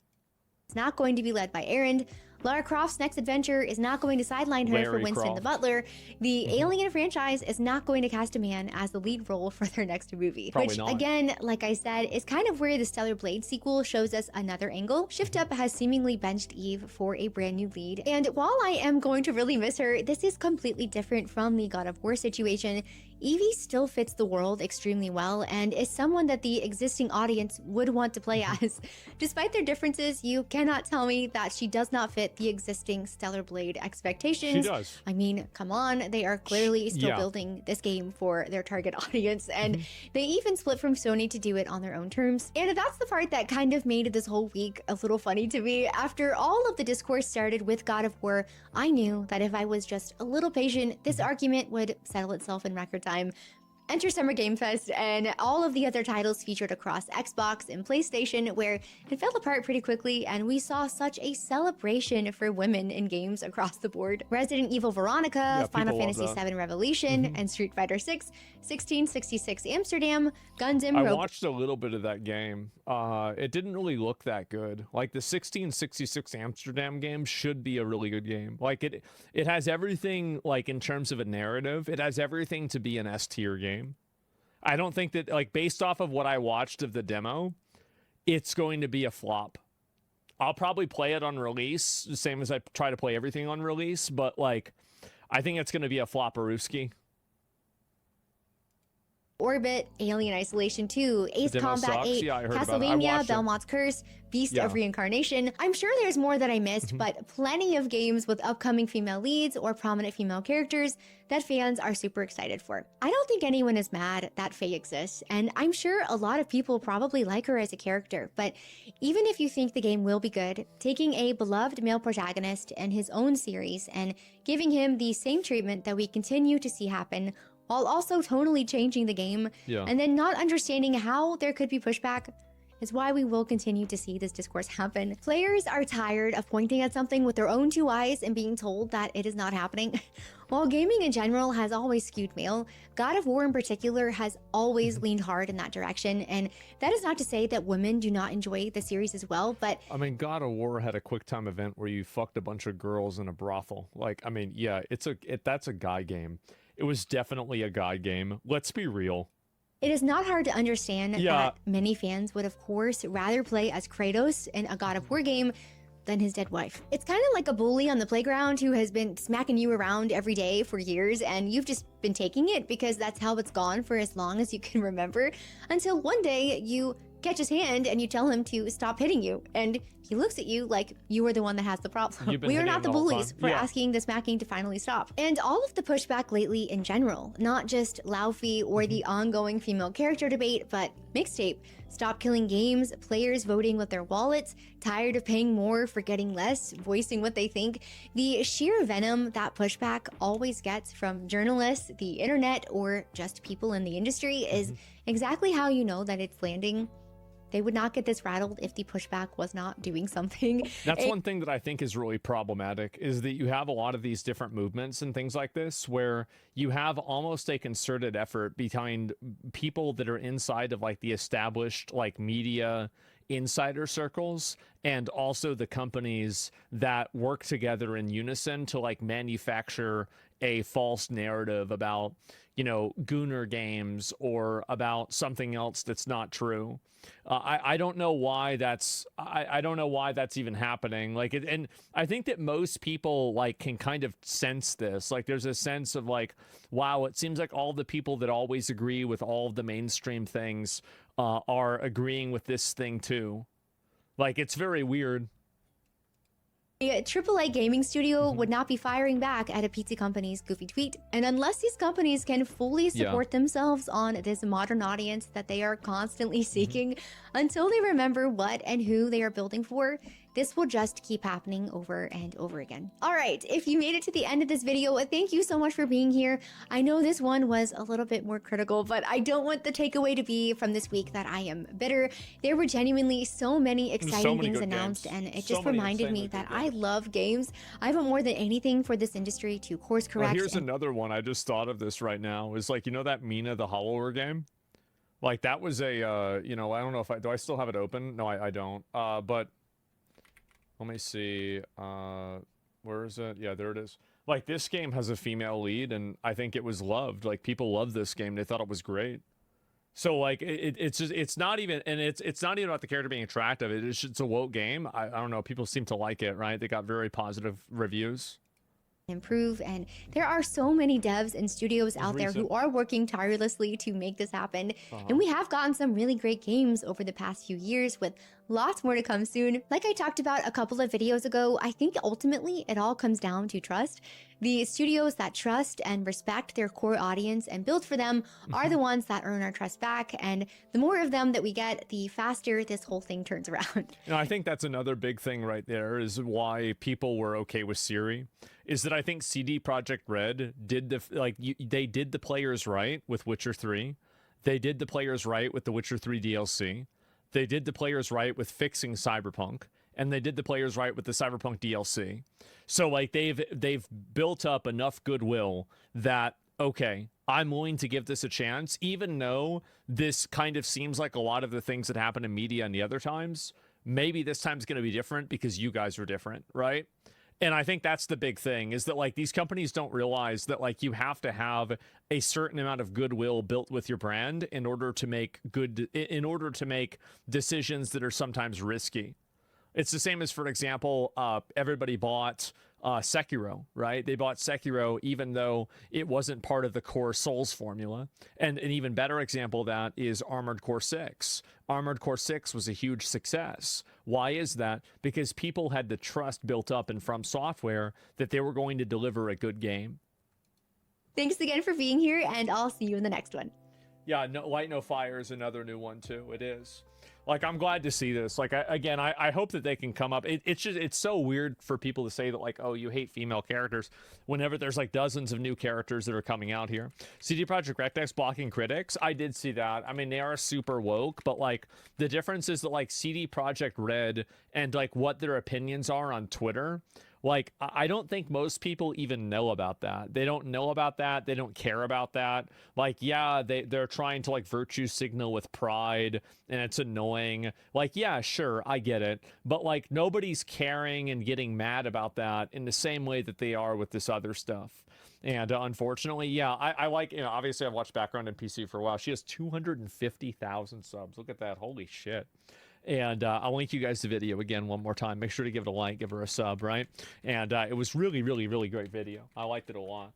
It's not going to be led by Aaron. Lara Croft's next adventure is not going to sideline her for Larry Winston Croft. the Butler. The Alien franchise is not going to cast a man as the lead role for their next movie. Probably which, not. again, like I said, is kind of where the Stellar Blade sequel shows us another angle. Shift Up has seemingly benched Eve for a brand new lead. And while I am going to really miss her, this is completely different from the God of War situation. Evie still fits the world extremely well and is someone that the existing audience would want to play as. Despite their differences, you cannot tell me that she does not fit the existing Stellar Blade expectations. She does. I mean, come on, they are clearly still building this game for their target audience, and they even split from Sony to do it on their own terms. And that's the part that kind of made this whole week a little funny to me. After all of the discourse started with God of War, I knew that if I was just a little patient, this argument would settle itself in record time. Enter Summer Game Fest and all of the other titles featured across Xbox and PlayStation, where it fell apart pretty quickly and we saw such a celebration for women in games across the board. Resident Evil Veronica, Final Fantasy VII Revelation, and Street Fighter 6, 1666 Amsterdam, Gundam I Rogue... watched a little bit of that game. It didn't really look that good. Like the 1666 Amsterdam game should be a really good game. Like it has everything, like in terms of a narrative, it has everything to be an S tier game. I don't think that, like, based off of what I watched of the demo, it's going to be a flop. I'll probably play it on release, the same as I try to play everything on release, but like, I think it's going to be a flopperooski. Orbit, Alien Isolation 2, Ace Combat sucks. 8, Yeah, I heard about it. I Castlevania, watched it. Belmont's Curse, Beast of Reincarnation. I'm sure there's more that I missed, but plenty of games with upcoming female leads or prominent female characters that fans are super excited for. I don't think anyone is mad that Faye exists, and I'm sure a lot of people probably like her as a character, but even if you think the game will be good, taking a beloved male protagonist in his own series and giving him the same treatment that we continue to see happen while also tonally changing the game, and then not understanding how there could be pushback, is why we will continue to see this discourse happen. Players are tired of pointing at something with their own two eyes and being told that it is not happening. While gaming in general has always skewed male, God of War in particular has always leaned hard in that direction, and that is not to say that women do not enjoy the series as well, but... I mean, God of War had a QuickTime event where you fucked a bunch of girls in a brothel. Like, I mean, yeah, that's a guy game. It was definitely a guy game. Let's be real. It is not hard to understand that many fans would, of course, rather play as Kratos in a God of War game than his dead wife. It's kind of like a bully on the playground who has been smacking you around every day for years, and you've just been taking it because that's how it's gone for as long as you can remember, until one day you catch his hand and you tell him to stop hitting you, and he looks at you like you are the one that has the problem. We are not the bullies for asking the smacking to finally stop. And all of the pushback lately in general, not just Laufey or the ongoing female character debate, but mixtape, stop killing games, players voting with their wallets, tired of paying more for getting less, voicing what they think. The sheer venom that pushback always gets from journalists, the internet, or just people in the industry is exactly how you know that it's landing. They would not get this rattled if the pushback was not doing something. That's one thing that I think is really problematic, is that you have a lot of these different movements and things like this where you have almost a concerted effort behind people that are inside of like the established like media insider circles, and also the companies that work together in unison to like manufacture a false narrative about, you know, Gooner games or about something else that's not true. I don't know why that's I don't know why that's even happening. Like it, and I think that most people like can kind of sense this. Like there's a sense of like, wow, it seems like all the people that always agree with all of the mainstream things are agreeing with this thing too. Like it's very weird. A AAA gaming studio would not be firing back at a PT company's goofy tweet. And unless these companies can fully support themselves on this modern audience that they are constantly seeking, until they remember what and who they are building for, this will just keep happening over and over again. All right, if you made it to the end of this video, thank you so much for being here. I know this one was a little bit more critical, but I don't want the takeaway to be from this week that I am bitter. There were genuinely so many exciting things announced, and it just reminded me that I love games. I want more than anything for this industry to course correct. Well, here's another one. I just thought of this right now. Is like, you know that Mina the Hollower game? Like that was a, you know, I don't know if do I still have it open? No, I don't. But let me see. Where is it? Yeah, there it is. Like this game has a female lead, and I think it was loved. Like people love this game. They thought it was great. So like it's just, it's not even, and it's not even about the character being attractive. It's a woke game. I don't know. People seem to like it, right? They got very positive reviews. improve. And there are so many devs and studios out there who are working tirelessly to make this happen. And we have gotten some really great games over the past few years, with lots more to come soon. Like I talked about a couple of videos ago, I think ultimately it all comes down to trust. The studios that trust and respect their core audience and build for them are the ones that earn our trust back. And the more of them that we get, the faster this whole thing turns around. I think that's another big thing right there, is why people were okay with Siri, is that I think CD Projekt Red did they did the players right with Witcher 3. They did the players right with the Witcher 3 DLC. They did the players right with fixing Cyberpunk, and they did the players right with the Cyberpunk DLC. So like they've built up enough goodwill that, okay, I'm willing to give this a chance, even though this kind of seems like a lot of the things that happen in media and the other times. Maybe this time's going to be different because you guys are different, right? And I think that's the big thing, is that like these companies don't realize that like you have to have a certain amount of goodwill built with your brand in order to make decisions that are sometimes risky. It's the same as, for example, everybody bought Sekiro, right? They bought Sekiro even though it wasn't part of the core Souls formula. And an even better example of that is Armored Core 6. Armored Core 6 was a huge success. Why is that? Because people had the trust built up in From Software that they were going to deliver a good game. Thanks again for being here, and I'll see you in the next one. Yeah, no, Light No Fire is another new one too. It is. Like, I'm glad to see this. Like, I hope that they can come up. It's so weird for people to say that, like, oh, you hate female characters, whenever there's, like, dozens of new characters that are coming out here. CD Projekt Red's blocking critics. I did see that. I mean, they are super woke, but, like, the difference is that, like, CD Projekt Red and, like, what their opinions are on Twitter, like, I don't think most people even know about that. They don't know about that. They don't care about that. Like, yeah, they're trying to, like, virtue signal with pride, and it's annoying. Like, yeah, sure, I get it. But, like, nobody's caring and getting mad about that in the same way that they are with this other stuff. And unfortunately, yeah, I like, obviously I've watched Background in PC for a while. She has 250,000 subs. Look at that. Holy shit. And I'll link you guys the video again one more time. Make sure to give it a like, give her a sub, right? And it was really, really, really great video. I liked it a lot.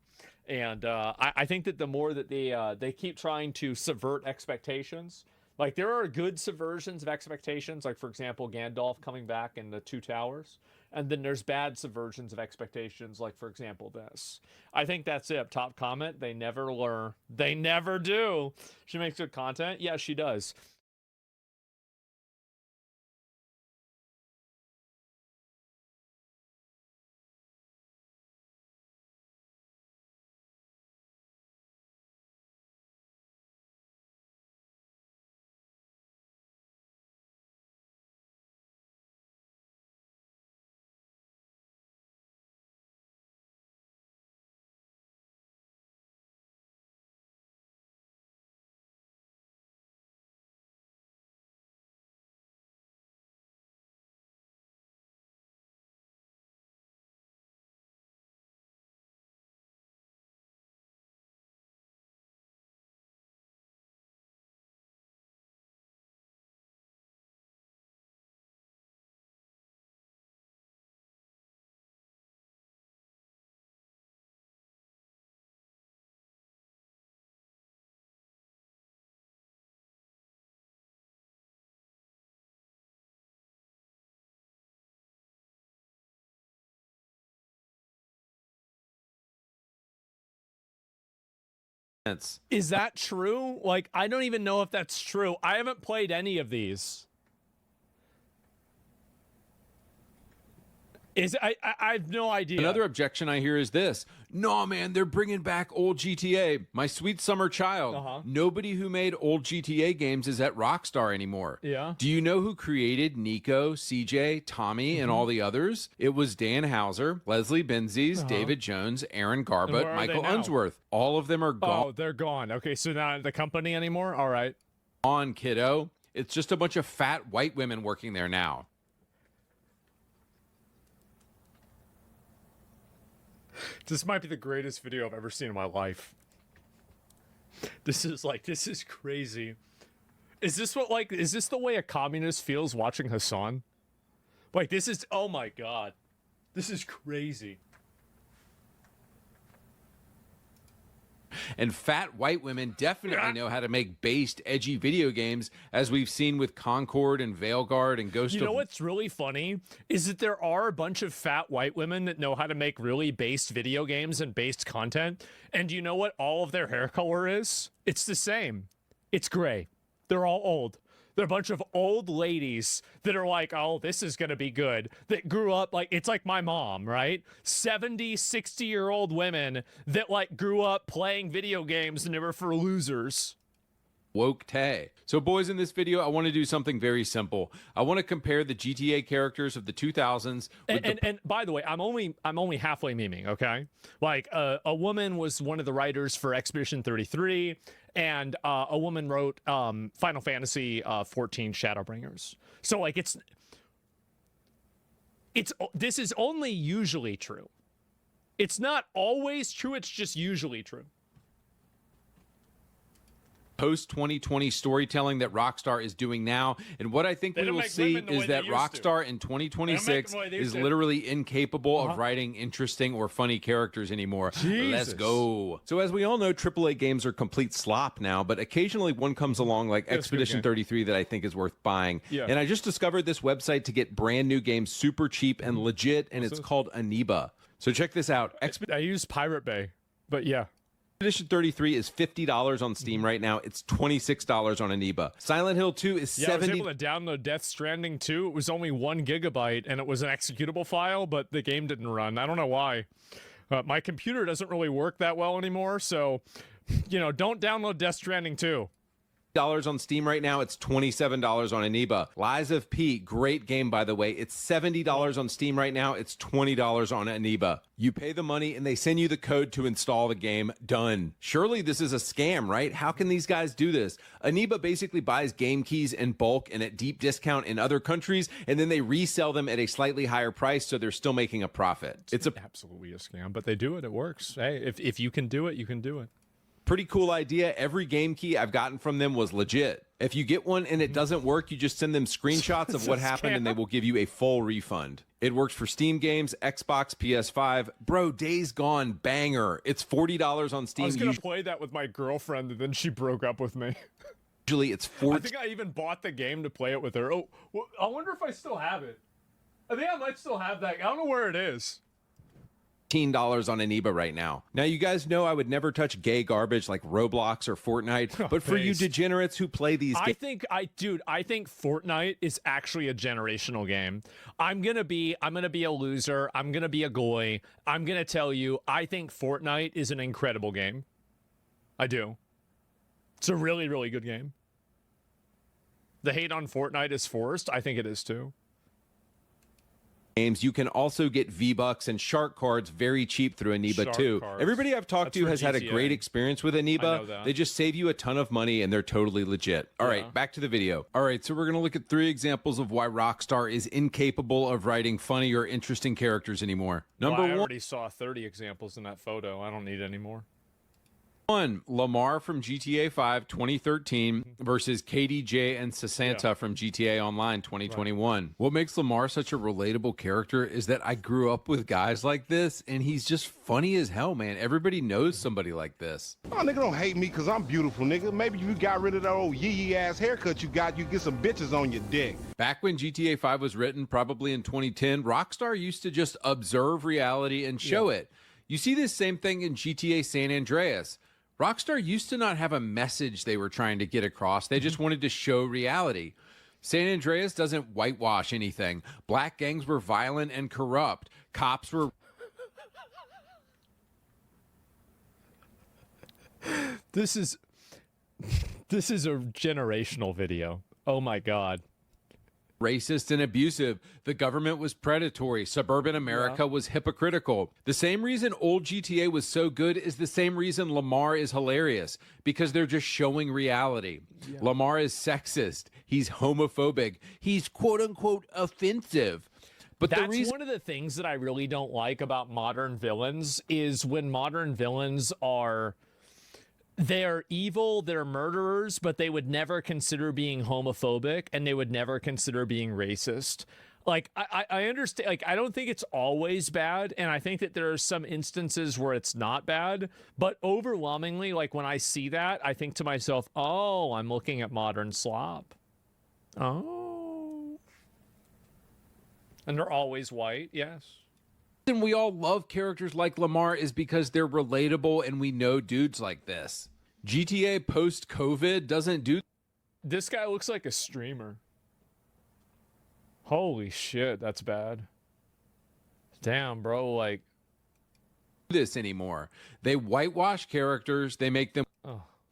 And I think that the more that they keep trying to subvert expectations, like there are good subversions of expectations, like for example, Gandalf coming back in the Two Towers. And then there's bad subversions of expectations, like for example this. I think that's it. Top comment, they never learn. They never do. She makes good content. Yeah, she does. Is that true? Like, I don't even know if that's true. I haven't played any of these. I have no idea. Another objection I hear is this. No, man, they're bringing back old GTA. My sweet summer child. Nobody who made old GTA games is at Rockstar anymore. Yeah. Do you know who created Nico, CJ, Tommy, and all the others? It was Dan Houser, Leslie Benzies, David Jones, Aaron Garbutt, Michael Unsworth. All of them are gone. Oh, they're gone. Okay, so not the company anymore? All right. On, kiddo. It's just a bunch of fat white women working there now. This might be the greatest video I've ever seen in my life. This is crazy. Is this the way a communist feels watching Hassan? Like, this is, oh my God. This is crazy. And fat white women definitely know how to make based, edgy video games, as we've seen with Concord and Veilguard and Ghost of... You know what's really funny is that there are a bunch of fat white women that know how to make really based video games and based content. And you know what all of their hair color is? It's the same. It's gray. They're all old. They're a bunch of old ladies that are like, oh, this is going to be good. That grew up like, it's like my mom, right? 70, 60-year-old women that like grew up playing video games and they were for losers. Woke Tay. So boys, in this video, I want to do something very simple. I want to compare the GTA characters of the 2000s. And by the way, I'm only halfway memeing, okay? Like a woman was one of the writers for Expedition 33, and a woman wrote Final Fantasy 14 Shadowbringers. So like this is only usually true. It's not always true, it's just usually true. Post-2020 storytelling that Rockstar is doing now, and what I think we will see is that Rockstar in 2026 is literally incapable of writing interesting or funny characters anymore. Let's go. So as we all know, AAA games are complete slop now, but occasionally one comes along like Expedition 33 that I think is worth buying. And I just discovered this website to get brand new games super cheap and legit, and it's called Aniba. So check this out. I use Pirate Bay, but yeah. Expedition 33 is $50 on Steam right now. It's $26 on Aniba. Silent Hill 2 is $70. I was able to download Death Stranding 2. It was only 1 gigabyte, and it was an executable file, but the game didn't run. I don't know why. My computer doesn't really work that well anymore, so, you know, don't download Death Stranding 2. On Steam right now. It's $27 on Aniba. Lies of P, great game, by the way. It's $70 on Steam right now. It's $20 on Aniba. You pay the money and they send you the code to install the game. Done. Surely this is a scam, right? How can these guys do this? Aniba basically buys game keys in bulk and at deep discount in other countries, and then they resell them at a slightly higher price, so they're still making a profit. It's absolutely a scam, but they do it. It works. Hey, if you can do it, you can do it. Pretty cool idea. Every game key I've gotten from them was legit. If you get one and it doesn't work, you just send them screenshots of what happened and they will give you a full refund. It works for Steam games, Xbox, PS5. Bro, Days Gone, banger. It's $40 on Steam. I was going to play that with my girlfriend and then she broke up with me. Usually it's $40. I think I even bought the game to play it with her. Oh, well, I wonder if I still have it. I think I might still have that. I don't know where it is. $15 on Aniba right now. Now, you guys know I would never touch gay garbage like Roblox or Fortnite, but for you degenerates who play these games... I think Fortnite is actually a generational game. I'm gonna be a loser. I'm gonna be a goy. I'm gonna tell you, I think Fortnite is an incredible game. I do. It's a really, really good game. The hate on Fortnite is forced. I think it is too. Games, you can also get V-Bucks and Shark cards very cheap through Aniba too. Everybody I've talked to has had a great experience with Aniba. They just save you a ton of money and they're totally legit. All right, back to the video. All right, so we're going to look at 3 examples of why Rockstar is incapable of writing funny or interesting characters anymore. Number 1. I already saw 30 examples in that photo. I don't need any more. 1. Lamar from GTA 5 2013 versus KDJ and Sasanta from GTA Online 2021. Right. What makes Lamar such a relatable character is that I grew up with guys like this, and he's just funny as hell, man. Everybody knows somebody like this. Oh, nigga, don't hate me because I'm beautiful, nigga. Maybe you got rid of that old yee-yee-ass haircut you got, you get some bitches on your dick. Back when GTA 5 was written, probably in 2010, Rockstar used to just observe reality and show it. You see this same thing in GTA San Andreas. Rockstar used to not have a message they were trying to get across. They just wanted to show reality. San Andreas doesn't whitewash anything. Black gangs were violent and corrupt. Cops were... This is a generational video. Oh my God. Racist and abusive. The government was predatory. Suburban America was hypocritical. The same reason old GTA was so good is the same reason Lamar is hilarious, because they're just showing reality. Lamar is sexist. He's homophobic. He's quote unquote offensive. But that's one of the things that I really don't like about modern villains is when modern villains they're evil, they're murderers, but they would never consider being homophobic and they would never consider being racist. Like, I understand, like, I don't think it's always bad, and I think that there are some instances where it's not bad, but overwhelmingly, like, when I see that, I think to myself, oh, I'm looking at modern slop. Oh. And they're always white, yes. And we all love characters like Lamar is because they're relatable and we know dudes like this. GTA post-COVID doesn't do... This guy looks like a streamer. Holy shit, that's bad. Damn, bro, like... this anymore. They whitewash characters, they make them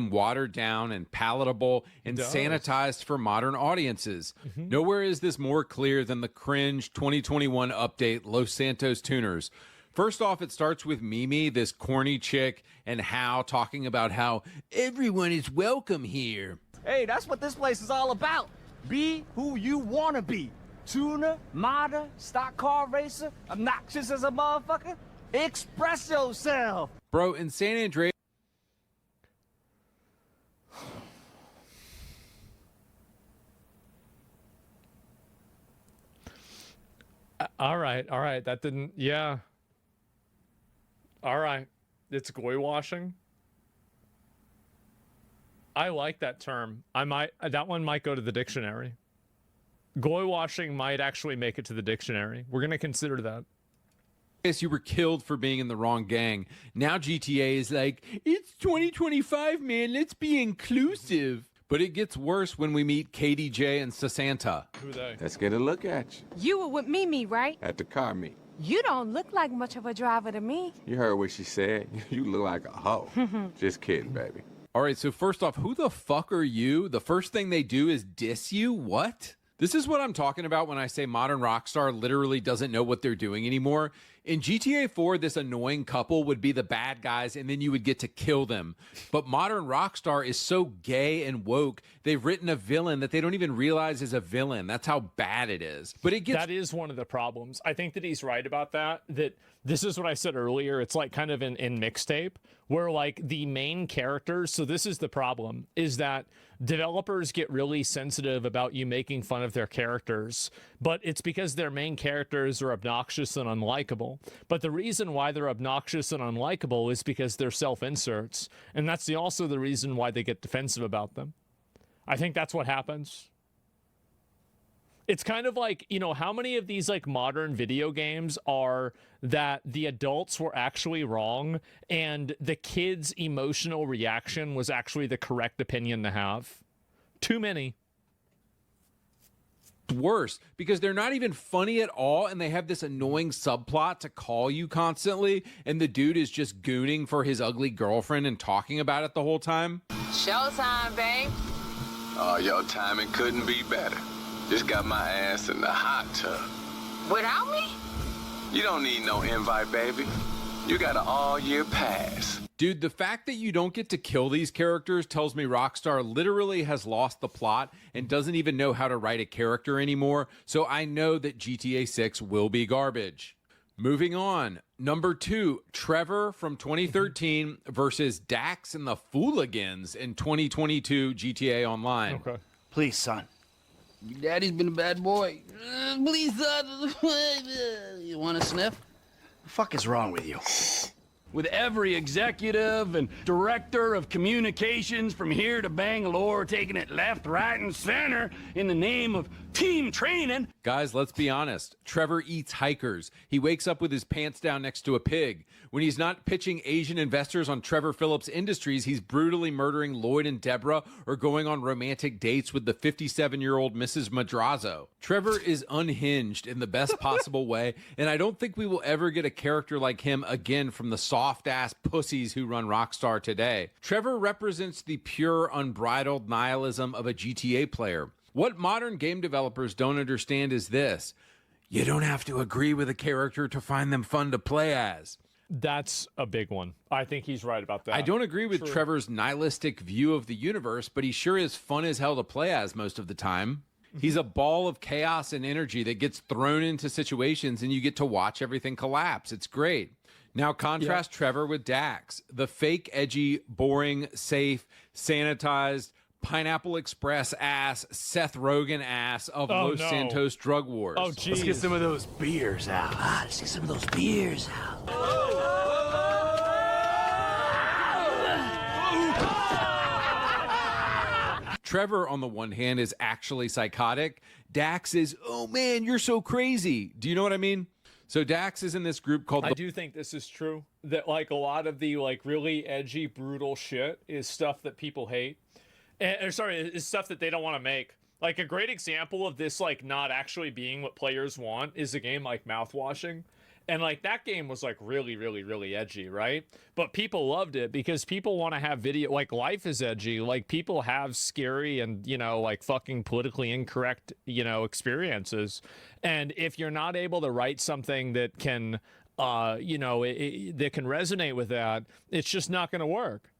watered down and palatable and sanitized for modern audiences. Nowhere is this more clear than the cringe 2021 update Los Santos Tuners. First off, it starts with Mimi, this corny chick, and Hal talking about how everyone is welcome here. Hey, that's what this place is all about. Be who you want to be. Tuner, modder, stock car racer, obnoxious as a motherfucker. Express yourself. Bro, in San Andreas... All right, that didn't... Yeah. All right. It's goy washing. I like that term. That one might go to the dictionary. Goy washing might actually make it to the dictionary. We're going to consider that. Yes, you were killed for being in the wrong gang. Now GTA is like, it's 2025, man. Let's be inclusive. But it gets worse when we meet KDJ and Sasanta. Who they? Let's get a look at you. You were with Mimi, right? At the car meet. You don't look like much of a driver to me. You heard what she said. You look like a hoe. Just kidding, baby. All right, so first off, who the fuck are you? The first thing they do is diss you? What? This is what I'm talking about when I say modern Rockstar literally doesn't know what they're doing anymore. In GTA 4, this annoying couple would be the bad guys and then you would get to kill them. But modern Rockstar is so gay and woke, they've written a villain that they don't even realize is a villain. That's how bad it is. But it gets... That is one of the problems. I think that he's right about that. That this is what I said earlier. It's like kind of in mixtape where like the main characters... So this is the problem, is that developers get really sensitive about you making fun of their characters, but it's because their main characters are obnoxious and unlikable. But the reason why they're obnoxious and unlikable is because they're self-inserts, and that's also the reason why they get defensive about them. I think that's what happens. It's kind of like, you know, how many of these like modern video games are that the adults were actually wrong and the kids' emotional reaction was actually the correct opinion to have? Too many. Worse, because they're not even funny at all and they have this annoying subplot to call you constantly and the dude is just gooning for his ugly girlfriend and talking about it the whole time. Showtime, babe. Oh, your timing couldn't be better. Just got my ass in the hot tub. Without me? You don't need no invite, baby. You got an all-year pass. Dude, the fact that you don't get to kill these characters tells me Rockstar literally has lost the plot and doesn't even know how to write a character anymore, so I know that GTA 6 will be garbage. Moving on, number 2, Trevor from 2013 versus Dax and the Fooligans in 2022 GTA Online. Okay. Please, son. Your daddy's been a bad boy. Please, son. You want to sniff? The fuck is wrong with you? With every executive and director of communications from here to Bangalore taking it left, right, and center in the name of team training. Guys, let's be honest. Trevor eats hikers. He wakes up with his pants down next to a pig. When he's not pitching Asian investors on Trevor Phillips Industries, he's brutally murdering Lloyd and Deborah or going on romantic dates with the 57-year-old Mrs. Madrazo. Trevor is unhinged in the best possible way, and I don't think we will ever get a character like him again from the soft-ass pussies who run Rockstar today. Trevor represents the pure, unbridled nihilism of a GTA player. What modern game developers don't understand is this: you don't have to agree with a character to find them fun to play as. That's a big one. I think he's right about that. I don't agree with True. Trevor's nihilistic view of the universe, but he sure is fun as hell to play as most of the time. He's a ball of chaos and energy that gets thrown into situations and you get to watch everything collapse. It's great. Now contrast Trevor with Dax, the fake, edgy, boring, safe, sanitized, Pineapple Express ass, Seth Rogen ass of Los Santos drug wars. Oh, geez. Let's get some of those beers out. Let's get some of those beers out. Trevor, on the one hand, is actually psychotic. Dax is, oh man, you're so crazy. Do you know what I mean? So Dax is in this group called... I do think this is true. That like a lot of the like really edgy, brutal shit is stuff that people hate. Is stuff that they don't want to make. Like a great example of this like not actually being what players want is a game like Mouthwashing. And like that game was like really, really, really edgy, right? But people loved it because people want to have video, like life is edgy. Like people have scary and, you know, like fucking politically incorrect, you know, experiences. And if you're not able to write something that can, you know, that can resonate with that, it's just not going to work.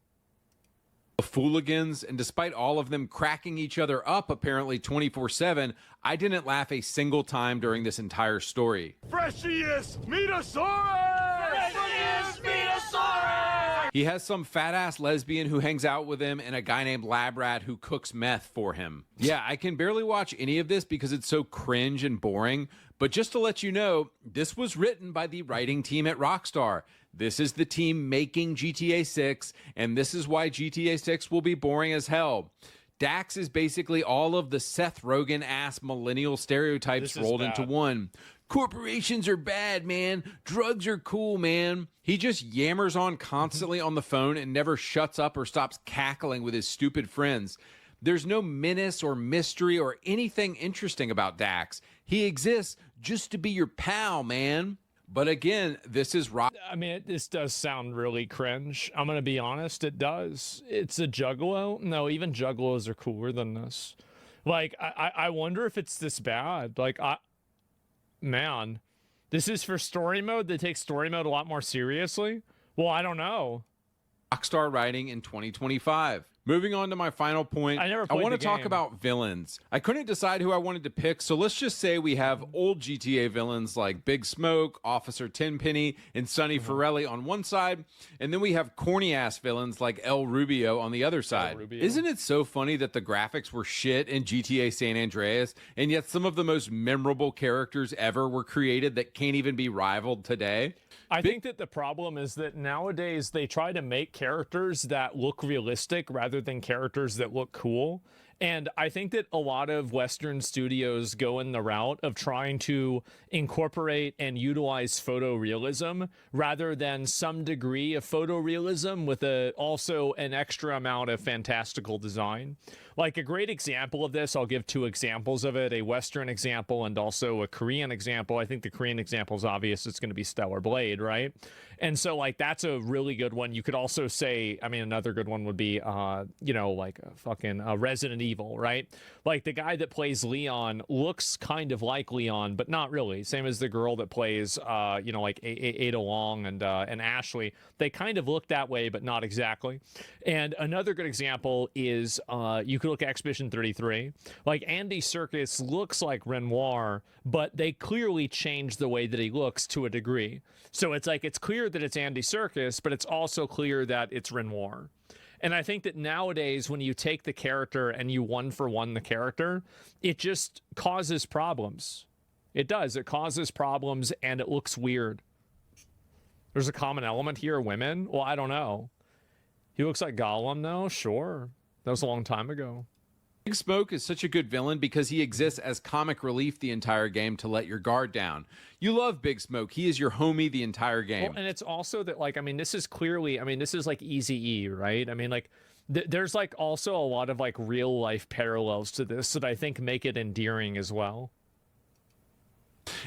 Fooligans, and despite all of them cracking each other up apparently 24/7, I didn't laugh a single time during this entire story. Freshiest Metasaurus! Freshiest Metasaurus! He has some fat-ass lesbian who hangs out with him and a guy named Lab Rat who cooks meth for him. Yeah, I can barely watch any of this because it's so cringe and boring, but just to let you know, this was written by the writing team at Rockstar. This is the team making GTA 6, and this is why GTA 6 will be boring as hell. Dax is basically all of the Seth Rogen-ass millennial stereotypes rolled into one. Corporations are bad, man. Drugs are cool, man. He just yammers on constantly on the phone and never shuts up or stops cackling with his stupid friends. There's no menace or mystery or anything interesting about Dax. He exists just to be your pal, man. But again, this is rock. I mean, this does sound really cringe. I'm going to be honest. It does. It's a juggalo. No, even juggalos are cooler than this. Like, I wonder if it's this bad. Like, man, this is for story mode. They take story mode a lot more seriously. Well, I don't know. Rockstar writing in 2025. Moving on to my final point, I want to talk about villains. I couldn't decide who I wanted to pick, so let's just say we have old GTA villains like Big Smoke, Officer Tenpenny, and Sonny Forelli on one side, and then we have corny-ass villains like El Rubio on the other side. Isn't it so funny that the graphics were shit in GTA San Andreas, and yet some of the most memorable characters ever were created that can't even be rivaled today? I think that the problem is that nowadays they try to make characters that look realistic rather than characters that look cool. And I think that a lot of Western studios go in the route of trying to incorporate and utilize photorealism rather than some degree of photorealism with also an extra amount of fantastical design. Like a great example of this, I'll give two examples of it, a Western example and also a Korean example. I think the Korean example is obvious. It's going to be Stellar Blade, right? And so like that's a really good one. You could also say, I mean, another good one would be, you know, like a fucking Resident Evil, right? Like the guy that plays Leon looks kind of like Leon, but not really. Same as the girl that plays, you know, like Ada Wong and Ashley. They kind of look that way, but not exactly. And another good example is you could look at Expedition 33. Like Andy Serkis looks like Renoir, but they clearly changed the way that he looks to a degree. So it's like it's clear that it's Andy Serkis, but it's also clear that it's Renoir. And I think that nowadays, when you take the character and you one-for-one the character, it just causes problems. It does. It causes problems, and it looks weird. There's a common element here, women. Well, I don't know. He looks like Gollum, though. Sure. That was a long time ago. Big Smoke is such a good villain because he exists as comic relief the entire game to let your guard down. You love Big Smoke. He is your homie the entire game. Well, and it's also that, like, I mean, this is clearly, I mean, this is like Eazy-E, right? I mean, like, there's like also a lot of like real life parallels to this that I think make it endearing as well.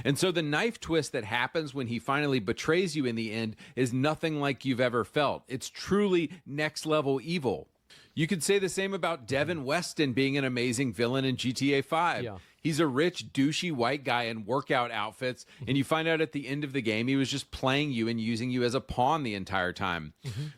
And so the knife twist that happens when he finally betrays you in the end is nothing like you've ever felt. It's truly next level evil. You could say the same about Devin Weston being an amazing villain in GTA 5. Yeah. He's a rich, douchey white guy in workout outfits, and you find out at the end of the game he was just playing you and using you as a pawn the entire time.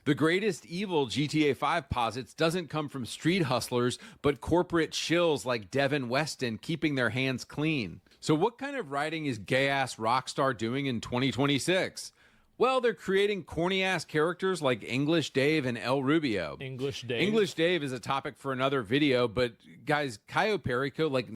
The greatest evil GTA 5 posits doesn't come from street hustlers, but corporate shills like Devin Weston keeping their hands clean. So what kind of writing is gay-ass Rockstar doing in 2026? Well, they're creating corny ass characters like English Dave and El Rubio. English Dave. English Dave is a topic for another video, but guys, Cayo Perico, like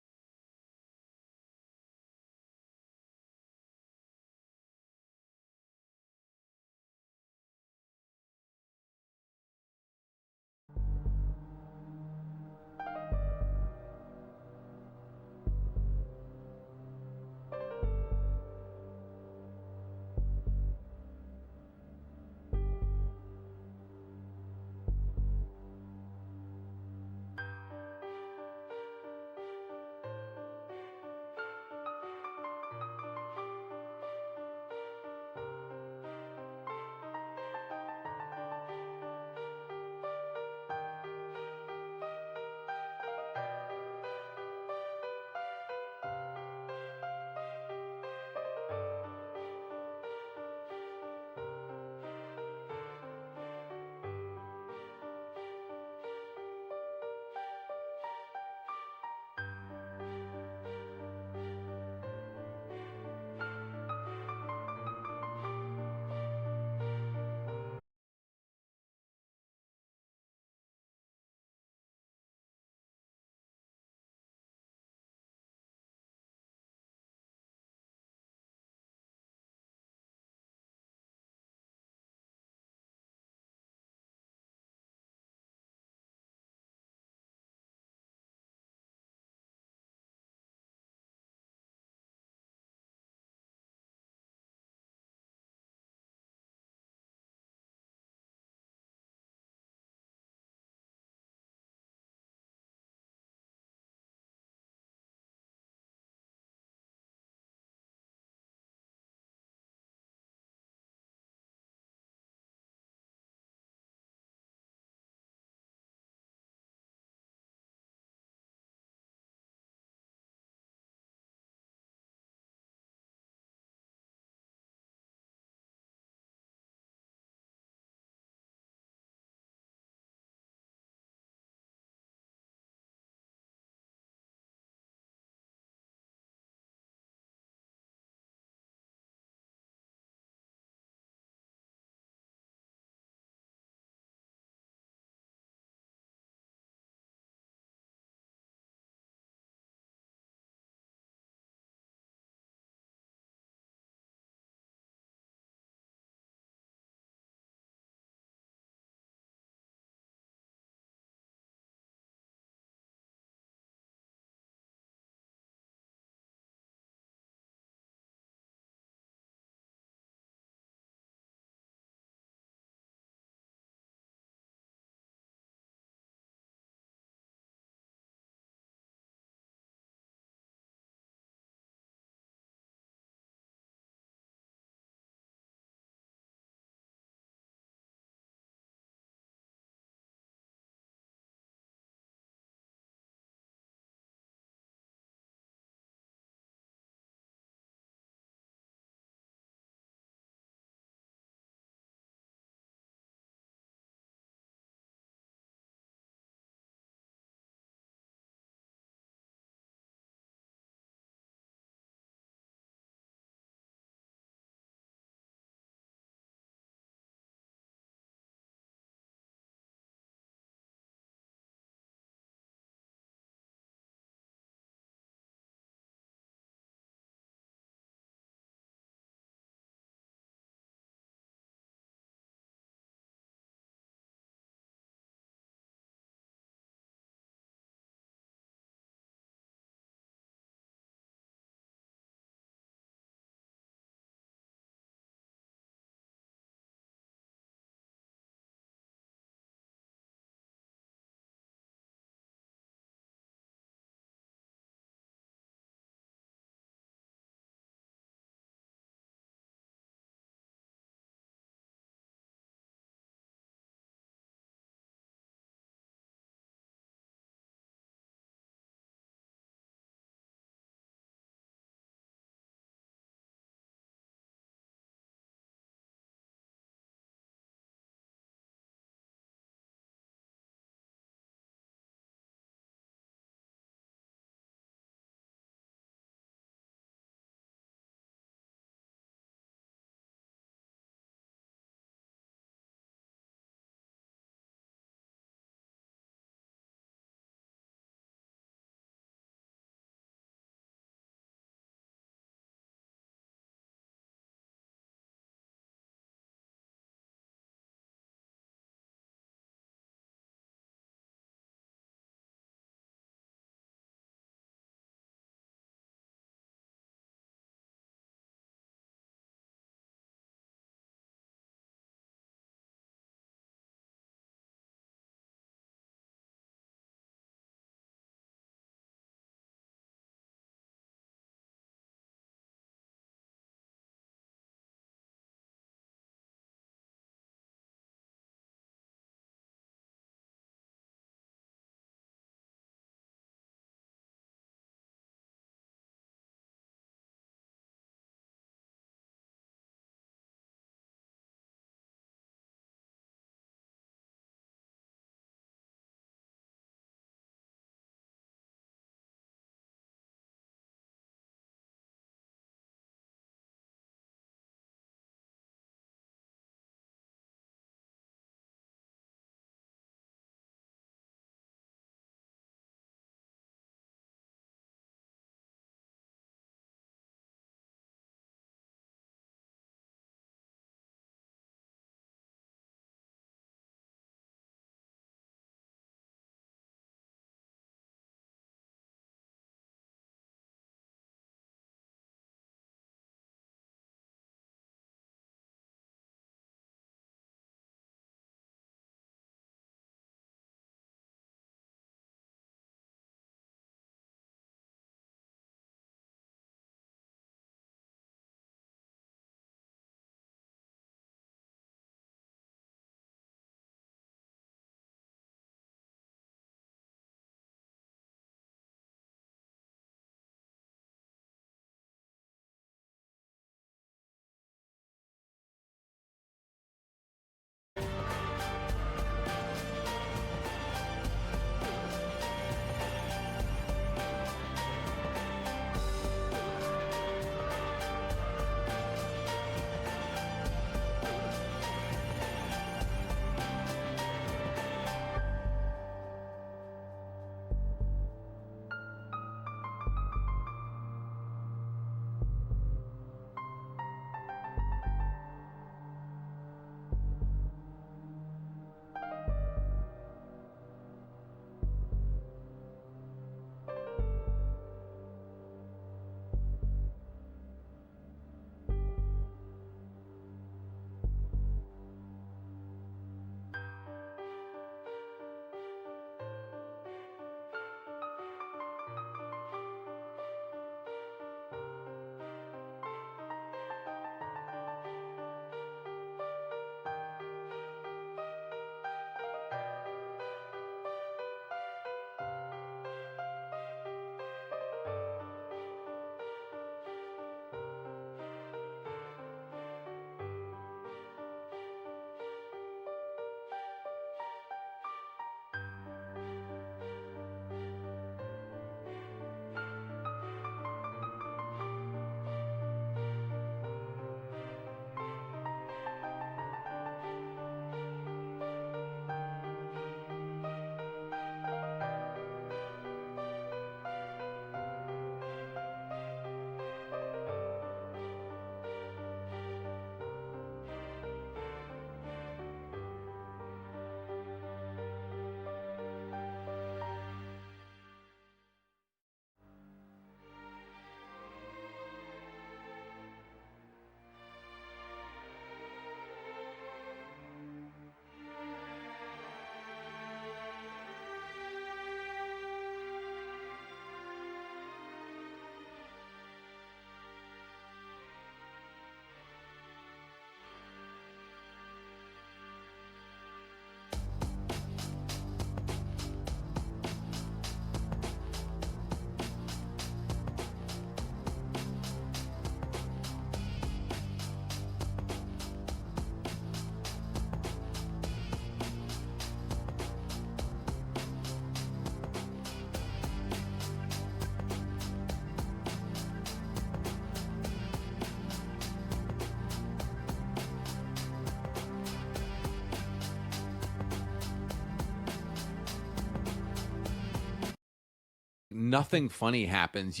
nothing funny happens.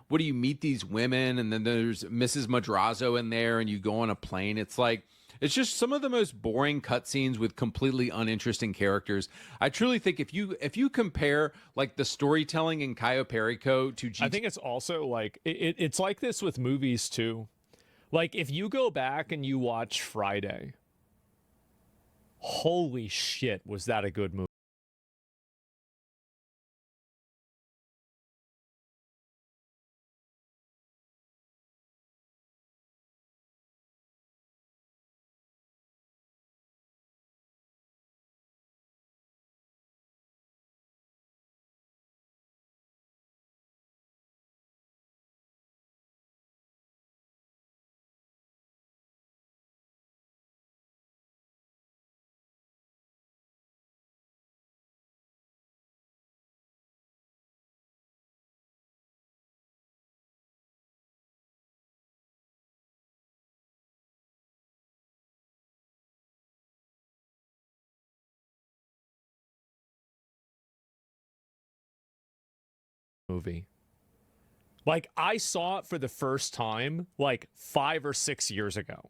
What do you meet these women, and then there's Mrs. Madrazo in there, and you go on a plane. It's like, it's just some of the most boring cutscenes with completely uninteresting characters. I truly think if you compare like the storytelling in Cayo Perico to I think it's also like it's like this with movies too. Like if you go back and you watch Friday, holy shit, was that a good movie? Movie. Like I saw it for the first time like 5 or 6 years ago.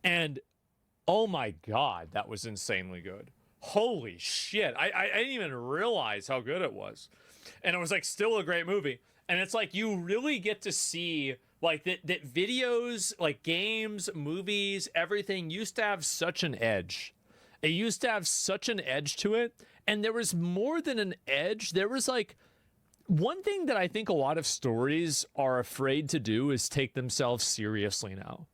And oh my God, that was insanely good. Holy shit. I didn't even realize how good it was. And it was like still a great movie. And it's like you really get to see like that videos, like games, movies, everything used to have such an edge. It used to have such an edge to it. And there was more than an edge. There was like one thing that I think a lot of stories are afraid to do is take themselves seriously now.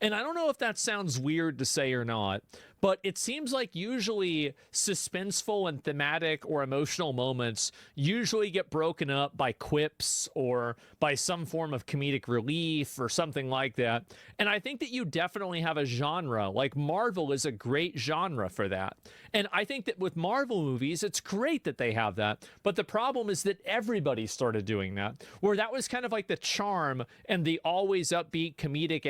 And I don't know if that sounds weird to say or not, but it seems like usually suspenseful and thematic or emotional moments usually get broken up by quips or by some form of comedic relief or something like that. And I think that you definitely have a genre, like Marvel is a great genre for that. And I think that with Marvel movies, it's great that they have that. But the problem is that everybody started doing that, where that was kind of like the charm and the always upbeat comedic,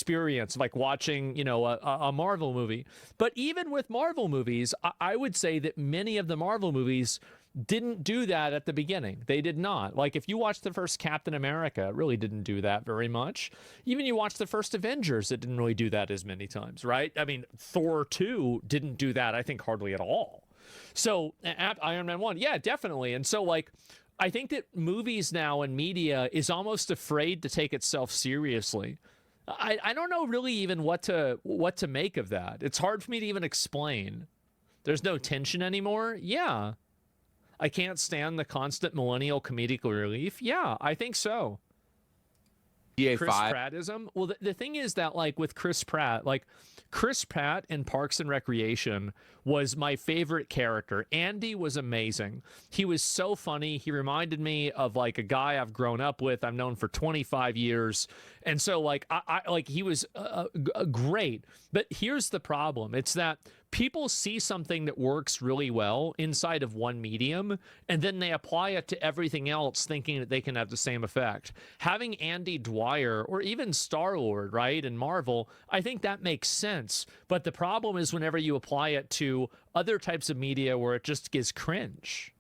experience, like watching, a Marvel movie. But even with Marvel movies, I would say that many of the Marvel movies didn't do that at the beginning. They did not. Like if you watch the first Captain America, it really didn't do that very much. Even you watch the first Avengers, it didn't really do that as many times, right? I mean, Thor 2 didn't do that, I think, hardly at all. So Iron Man 1, yeah, definitely. And so like, I think that movies now and media is almost afraid to take itself seriously. I don't know really even what to make of that. It's hard for me to even explain. There's no tension anymore? Yeah. I can't stand the constant millennial comedic relief? Yeah, I think so. Chris Prattism? Well, the thing is that, like, with Chris Pratt, like, Chris Pratt in Parks and Recreation was my favorite character. Andy was amazing. He was so funny. He reminded me of, like, a guy I've grown up with. I've known for 25 years. And so, like, I like, he was great. But here's the problem. It's that people see something that works really well inside of one medium, and then they apply it to everything else thinking that they can have the same effect. Having Andy Dwyer or even Star-Lord, right, in Marvel, I think that makes sense. But the problem is whenever you apply it to other types of media where it just gets cringe.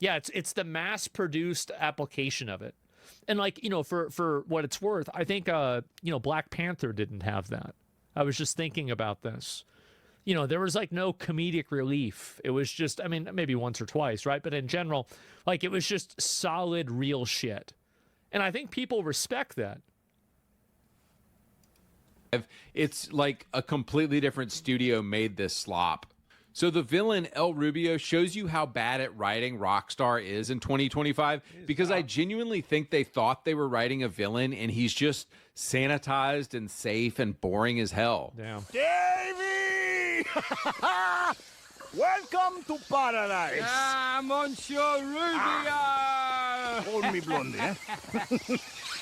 Yeah, it's the mass-produced application of it. And like, for what it's worth, I think, Black Panther didn't have that. I was just thinking about this. There was like no comedic relief. It was just, I mean, maybe once or twice, right? But in general, like it was just solid, real shit. And I think people respect that. It's like a completely different studio made this slop. So the villain El Rubio shows you how bad at writing Rockstar is in 2025, because I genuinely think they thought they were writing a villain and he's just sanitized and safe and boring as hell. Damn. Davey! Welcome to paradise. Ah, Monsieur Rubio! Hold me, Blondie, eh?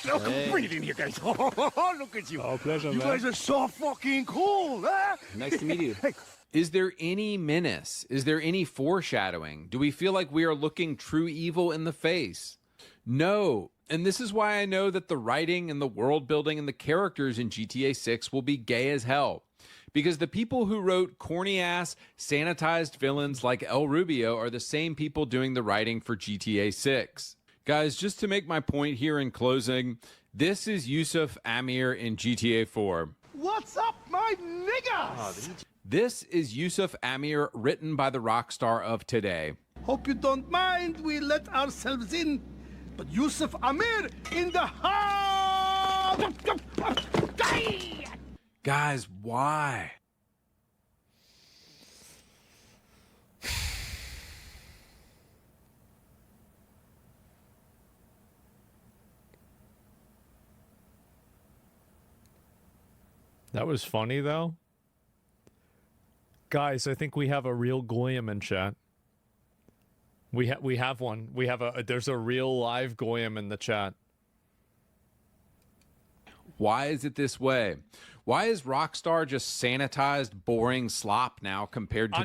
Look, Hey. breathe in here, guys. Oh, look at you. Oh, pleasure, You man. guys are so fucking cool, huh? Nice to meet you. Hey, Is there any menace? Is there any foreshadowing? Do we feel like we are looking true evil in the face? No. And this is why I know that the writing and the world building and the characters in GTA 6 will be gay as hell. because the people who wrote corny-ass, sanitized villains like El Rubio are the same people doing the writing for GTA 6. Guys, just to make my point here in closing, this is Yusuf Amir in GTA 4. What's up, my niggas? This is Yusuf Amir, written by the rock star of today. Hope you don't mind we let ourselves in, but Yusuf Amir in the house! Guys, why? That was funny, though. Guys, I think we have a real Goyim in chat. We have one. We have there's a real live Goyim in the chat. Why is it this way? Why is Rockstar just sanitized, boring slop now compared to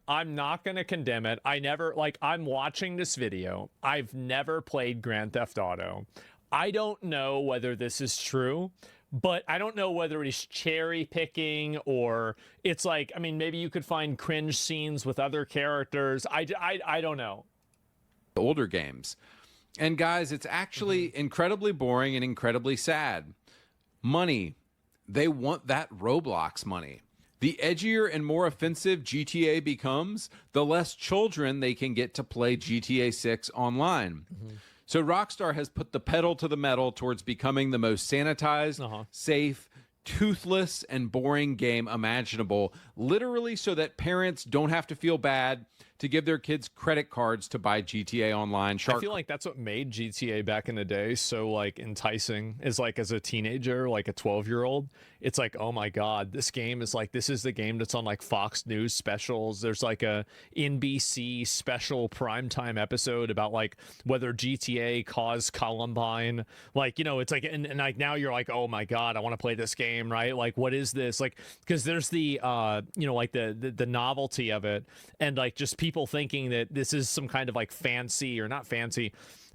I'm not gonna condemn it. I'm watching this video. I've never played Grand Theft Auto. I don't know whether this is true, but I don't know whether he's cherry picking or it's like, I mean, maybe you could find cringe scenes with other characters. I don't know. older games. And guys, it's actually incredibly boring and incredibly sad. Money. They want that Roblox money. The edgier and more offensive GTA becomes, the less children they can get to play GTA 6 online. So Rockstar has put the pedal to the metal towards becoming the most sanitized, safe, toothless, and boring game imaginable, literally so that parents don't have to feel bad to give their kids credit cards to buy GTA Online. I feel like that's what made GTA back in the day so like enticing, is like as a teenager, like a 12-year-old, it's like, oh my god, this game is like, this is the game that's on like Fox News specials. There's like a NBC special primetime episode about like whether GTA caused Columbine. Like, you know, it's like, and like now you're like, oh my god, I want to play this game, right? Like, what is this? Like, because there's the you know, like the novelty of it, and like just people thinking that this is some kind of like fancy, or not fancy,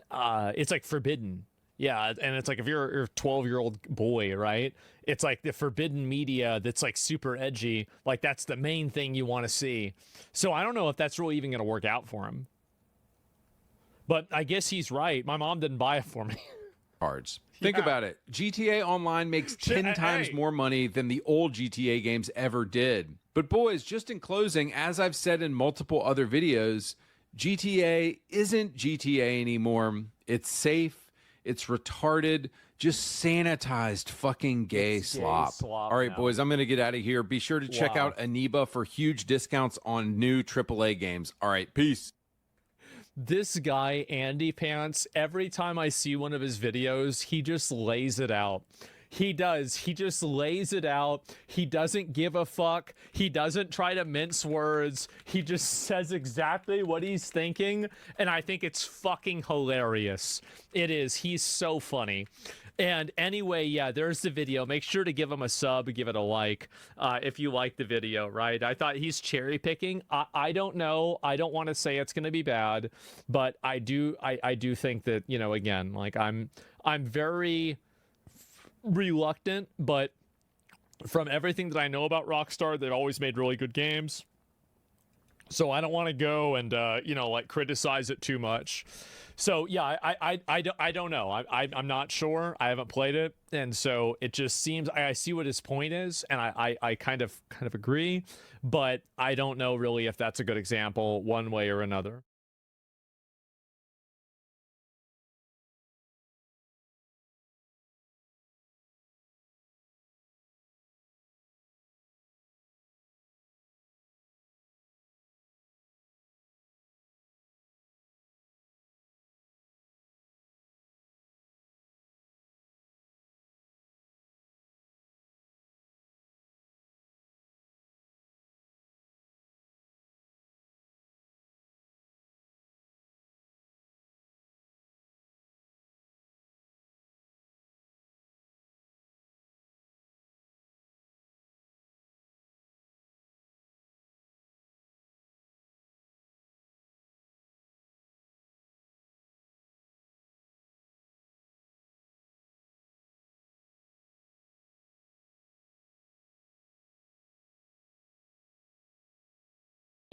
it's like forbidden. Yeah, and it's like if you're a 12-year-old boy, right? It's like the forbidden media that's like super edgy. Like that's the main thing you want to see. So I don't know if that's really even going to work out for him. But I guess he's right. My mom didn't buy it for me. Cards. Think about it. GTA Online makes 10 times more money than the old GTA games ever did. But boys, just in closing, as I've said in multiple other videos, GTA isn't GTA anymore. It's safe. It's retarded, just sanitized fucking gay slop. All right, boys, I'm going to get out of here. Be sure to check out Aniba for huge discounts on new AAA games. All right, peace. This guy, Andy Pants, every time I see one of his videos, he just lays it out. He does. He just lays it out. He doesn't give a fuck. He doesn't try to mince words. He just says exactly what he's thinking, and I think it's fucking hilarious. It is. He's so funny. And anyway, yeah, there's the video. Make sure to give him a sub, give it a like if you like the video, right? I thought he's cherry picking. I don't know. I don't want to say it's going to be bad, but I do think that, you know, again, like I'm very reluctant, but from everything that I know about Rockstar, they've always made really good games. So I don't want to go and you know, like criticize it too much. So yeah, I don't know. I'm not sure. I haven't played it, and so it just seems I see what his point is, and I kind of agree, but I don't know really if that's a good example one way or another.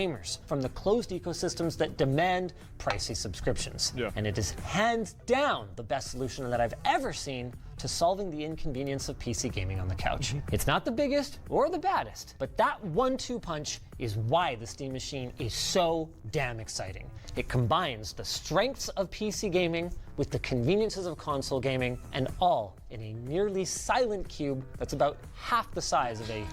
gamers from the closed ecosystems that demand pricey subscriptions. And it is hands down the best solution that I've ever seen to solving the inconvenience of PC gaming on the couch. It's not the biggest or the baddest, but that 1-2 punch is why the Steam Machine is so damn exciting. It combines the strengths of PC gaming with the conveniences of console gaming, and all in a nearly silent cube that's about half the size of a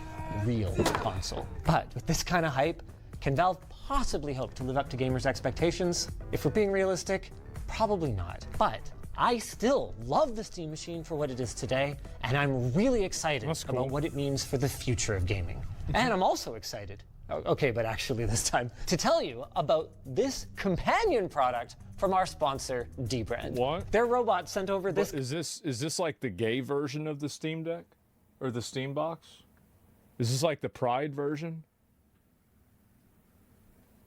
real console. But with this kind of hype, can Valve possibly hope to live up to gamers' expectations? If we're being realistic, probably not. But I still love the Steam Machine for what it is today, and I'm really excited about what it means for the future of gaming. And I'm also excited, okay, but actually this time, to tell you about this companion product from our sponsor, Dbrand. What? Their robot sent over this. Is this like the gay version of the Steam Deck? Or the Steam Box? Is this like the Pride version?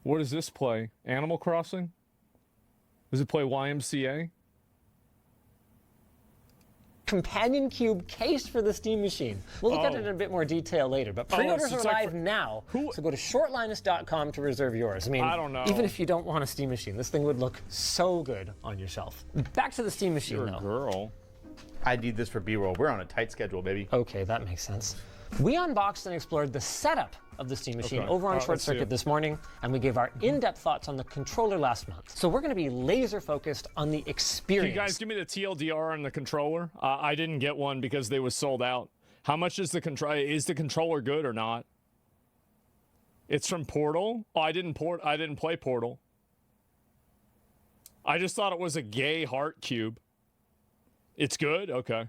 What does this play? Animal Crossing? Does it play YMCA? Companion cube case for the Steam Machine. We'll look at it in a bit more detail later, but pre-orders are live now, so go to shortlinus.com to reserve yours. I mean, I don't know. Even if you don't want a Steam Machine, this thing would look so good on your shelf. Back to the Steam Machine, You're though. a girl. I need this for B-roll. We're on a tight schedule, baby. Okay, that makes sense. We unboxed and explored the setup of the Steam Machine over on Short Circuit this morning, and we gave our in-depth thoughts on the controller last month. So we're going to be laser focused on the experience. Can you guys give me the TLDR on the controller? I didn't get one because they was sold out. How much is the controller? Is the controller good or not? It's from Portal. Oh, I didn't play Portal. I just thought it was a gay heart cube. It's good? Okay.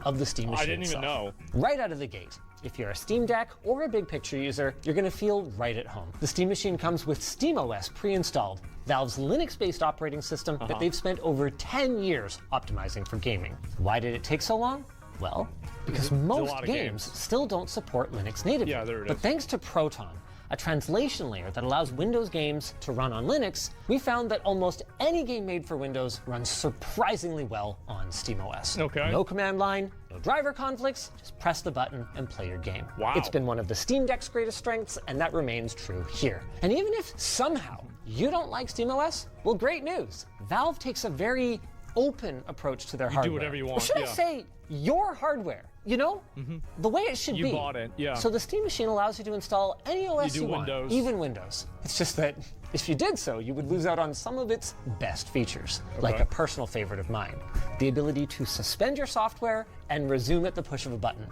Of the Steam Machine I didn't even know. Right out of the gate, if you're a Steam Deck or a big picture user, you're going to feel right at home. The Steam Machine comes with SteamOS pre-installed, Valve's Linux-based operating system that they've spent over 10 years optimizing for gaming. Why did it take so long? Well, because most games still don't support Linux natively. Yeah, there it is. But thanks to Proton, a translation layer that allows Windows games to run on Linux, we found that almost any game made for Windows runs surprisingly well on SteamOS. Okay. No command line, no driver conflicts, just press the button and play your game. Wow. It's been one of the Steam Deck's greatest strengths, and that remains true here. And even if somehow you don't like SteamOS, well, great news. Valve takes a very open approach to their hardware. You do whatever you want, Or should I say, your hardware, you know? The way it should be. You bought it, yeah. So the Steam Machine allows you to install any OS you want, Windows. even Windows. It's just that if you did so, you would lose out on some of its best features, like a personal favorite of mine, the ability to suspend your software and resume at the push of a button,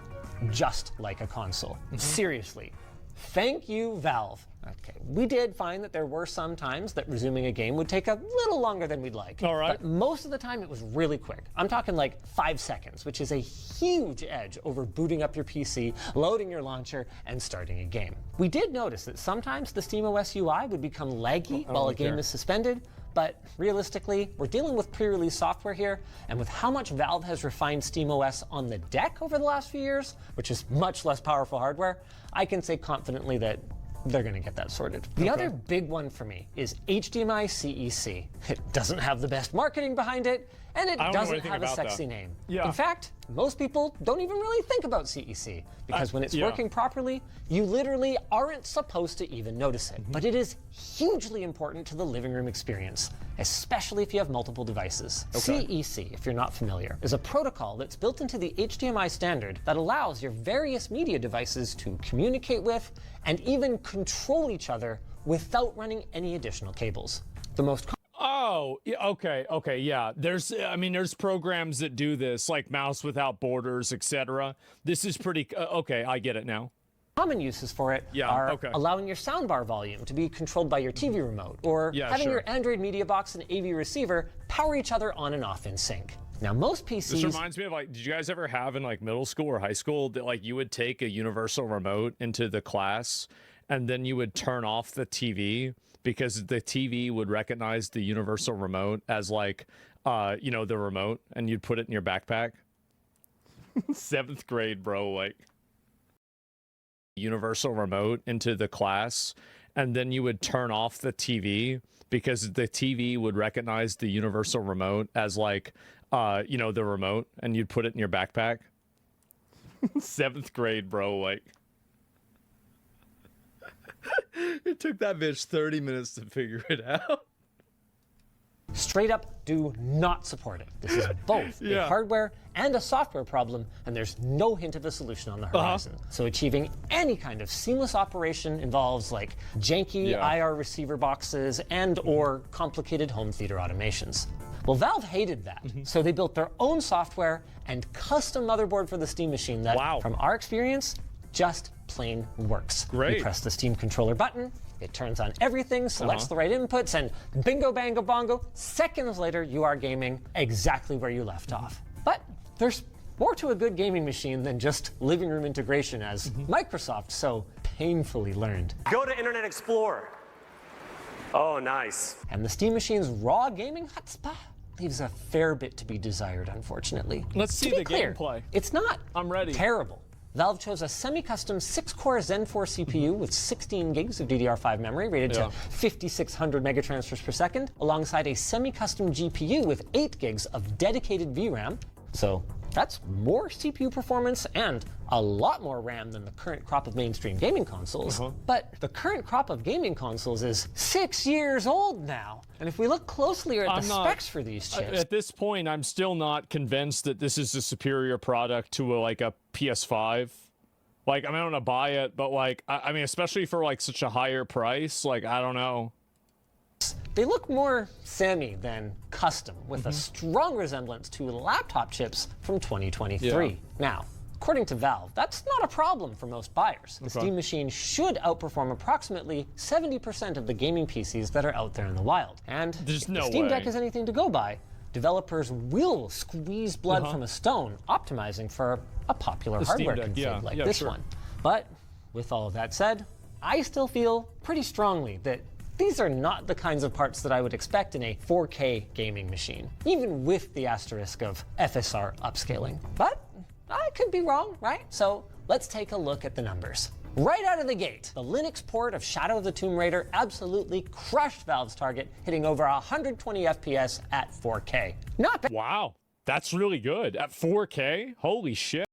just like a console. Seriously, thank you, Valve. Okay, we did find that there were some times that resuming a game would take a little longer than we'd like. All right. But most of the time it was really quick. I'm talking like 5 seconds, which is a huge edge over booting up your PC, loading your launcher, and starting a game. We did notice that sometimes the SteamOS UI would become laggy while a game is suspended, but realistically, we're dealing with pre-release software here, and with how much Valve has refined SteamOS on the deck over the last few years, which is much less powerful hardware, I can say confidently that they're going to get that sorted. The other big one for me is HDMI CEC. It doesn't have the best marketing behind it, and it doesn't have a sexy name. Yeah. In fact, most people don't even really think about CEC, because when it's working properly, you literally aren't supposed to even notice it. But it is hugely important to the living room experience, especially if you have multiple devices. CEC, if you're not familiar, is a protocol that's built into the HDMI standard that allows your various media devices to communicate with and even control each other without running any additional cables. The most Oh, yeah, okay, yeah. There's programs that do this, like Mouse Without Borders, etc. This is pretty, okay, I get it now. Common uses for it are allowing your soundbar volume to be controlled by your TV remote, or having your Android media box and AV receiver power each other on and off in sync. Now, most PCs... This reminds me of, like, did you guys ever have in, like, middle school or high school that, like, you would take a universal remote into the class and then you would turn off the TV because the TV would recognize the universal remote as, like, you know, the remote, and you'd put it in your backpack? 7th grade, bro, like... universal remote into the class, and then you would turn off the TV because the TV would recognize the universal remote as, like, you know, the remote, and you'd put it in your backpack. 7th grade, bro, like... It took that bitch 30 minutes to figure it out. Straight up, do not support it. This is both a hardware and a software problem, and there's no hint of a solution on the horizon. So achieving any kind of seamless operation involves like janky IR receiver boxes and or complicated home theater automations. Well, Valve hated that, so they built their own software and custom motherboard for the Steam machine that, from our experience, just plain works. Great. You press the Steam controller button, it turns on everything, selects the right inputs, and bingo, bango, bongo, seconds later, you are gaming exactly where you left off. But there's more to a good gaming machine than just living room integration, as Microsoft so painfully learned. Go to Internet Explorer. Oh, nice. And the Steam machine's raw gaming hotspot leaves a fair bit to be desired, unfortunately. Let's see the gameplay. It's not I'm ready. Terrible. Valve chose a semi-custom 6-core Zen 4 CPU with 16 gigs of DDR5 memory rated to 5,600 megatransfers per second, alongside a semi-custom GPU with 8 gigs of dedicated VRAM. So that's more CPU performance and a lot more RAM than the current crop of mainstream gaming consoles. But the current crop of gaming consoles is 6 years old now. And if we look closely at the specs for these chips... At this point, I'm still not convinced that this is a superior product to like a PS5. Like, I mean, I'm gonna buy it, but like, I mean, especially for like such a higher price, like, I don't know. They look more semi than custom, with a strong resemblance to laptop chips from 2023. Now, according to Valve, that's not a problem for most buyers. The Steam machine should outperform approximately 70% of the gaming PCs that are out there in the wild. And if the Steam Deck is anything to go by, developers will squeeze blood from a stone, optimizing for a popular hardware config like this one. But with all of that said, I still feel pretty strongly that these are not the kinds of parts that I would expect in a 4K gaming machine, even with the asterisk of FSR upscaling. But I could be wrong, right? So let's take a look at the numbers. Right out of the gate, the Linux port of Shadow of the Tomb Raider absolutely crushed Valve's target, hitting over 120 FPS at 4K. Not bad. Wow, that's really good. At 4K? Holy shit.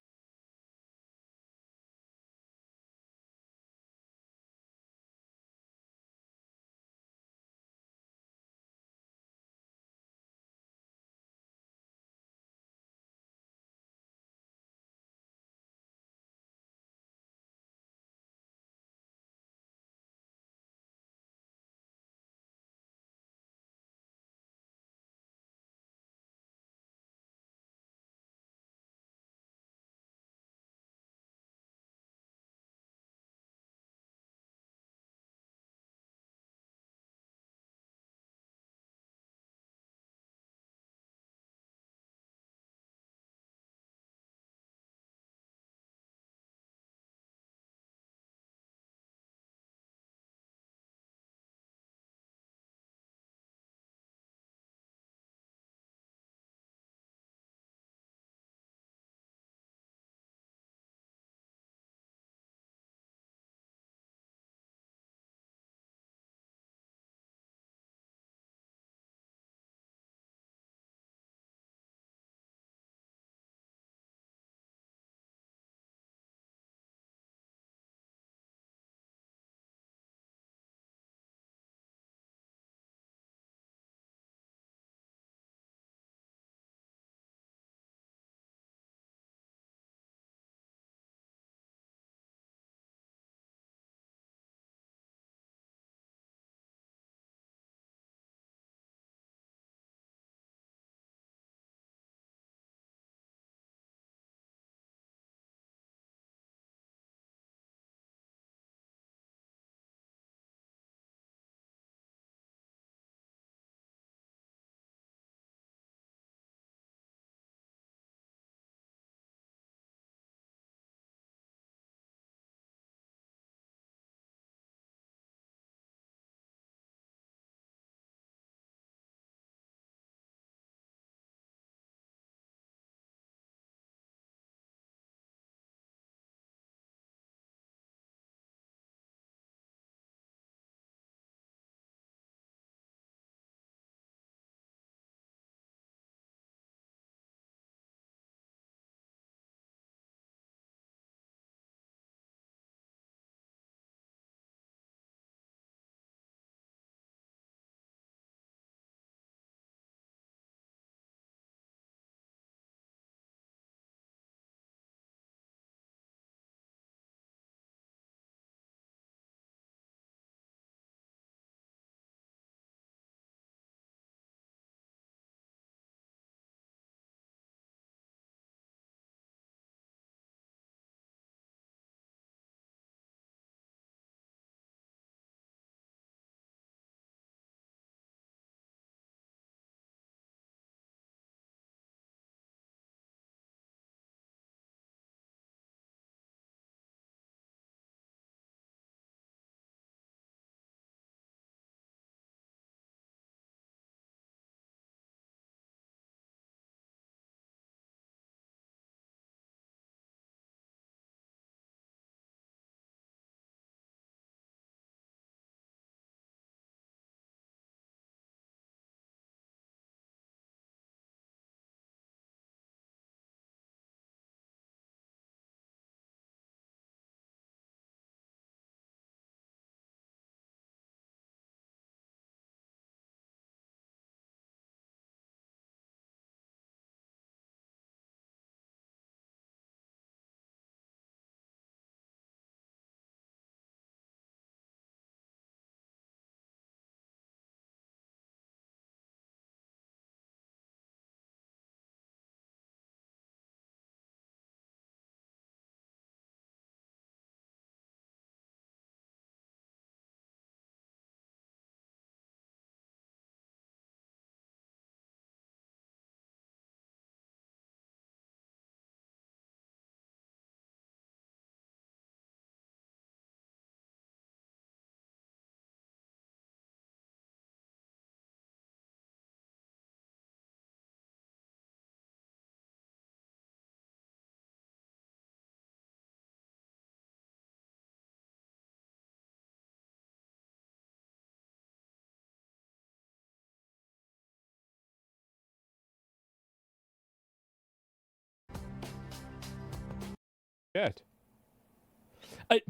Good.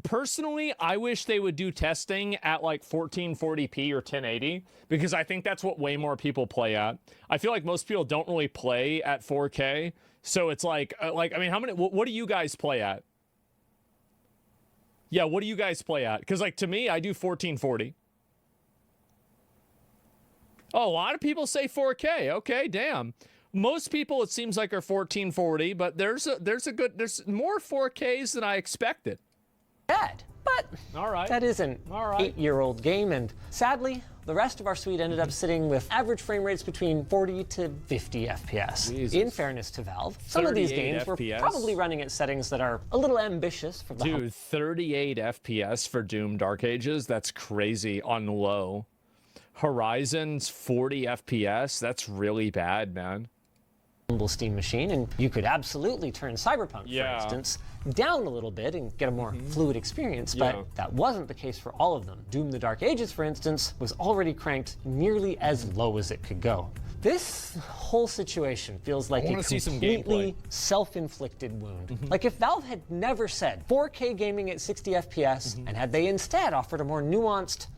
Personally, I wish they would do testing at like 1440p or 1080 because I think that's what way more people play at. I feel like most people don't really play at 4K, so it's like I mean, how many? What do you guys play at? Yeah, what do you guys play at? Because like to me, I do 1440. Oh, a lot of people say 4K. Okay, damn. Most people, it seems like, are 1440, but there's more 4Ks than I expected. Bad, but all right. That is an 8-year-old game, and sadly, the rest of our suite ended up sitting with average frame rates between 40 to 50 FPS. Jesus. In fairness to Valve, some of these games were probably running at settings that are a little ambitious for the Dude, 38 FPS for Doom Dark Ages? That's crazy on low. Horizon's 40 FPS? That's really bad, man. Steam machine, and you could absolutely turn Cyberpunk, for instance, down a little bit and get a more fluid experience, but that wasn't the case for all of them. Doom the Dark Ages, for instance, was already cranked nearly as low as it could go. This whole situation feels like a completely self-inflicted wound. Like if Valve had never said 4K gaming at 60 FPS, and had they instead offered a more nuanced,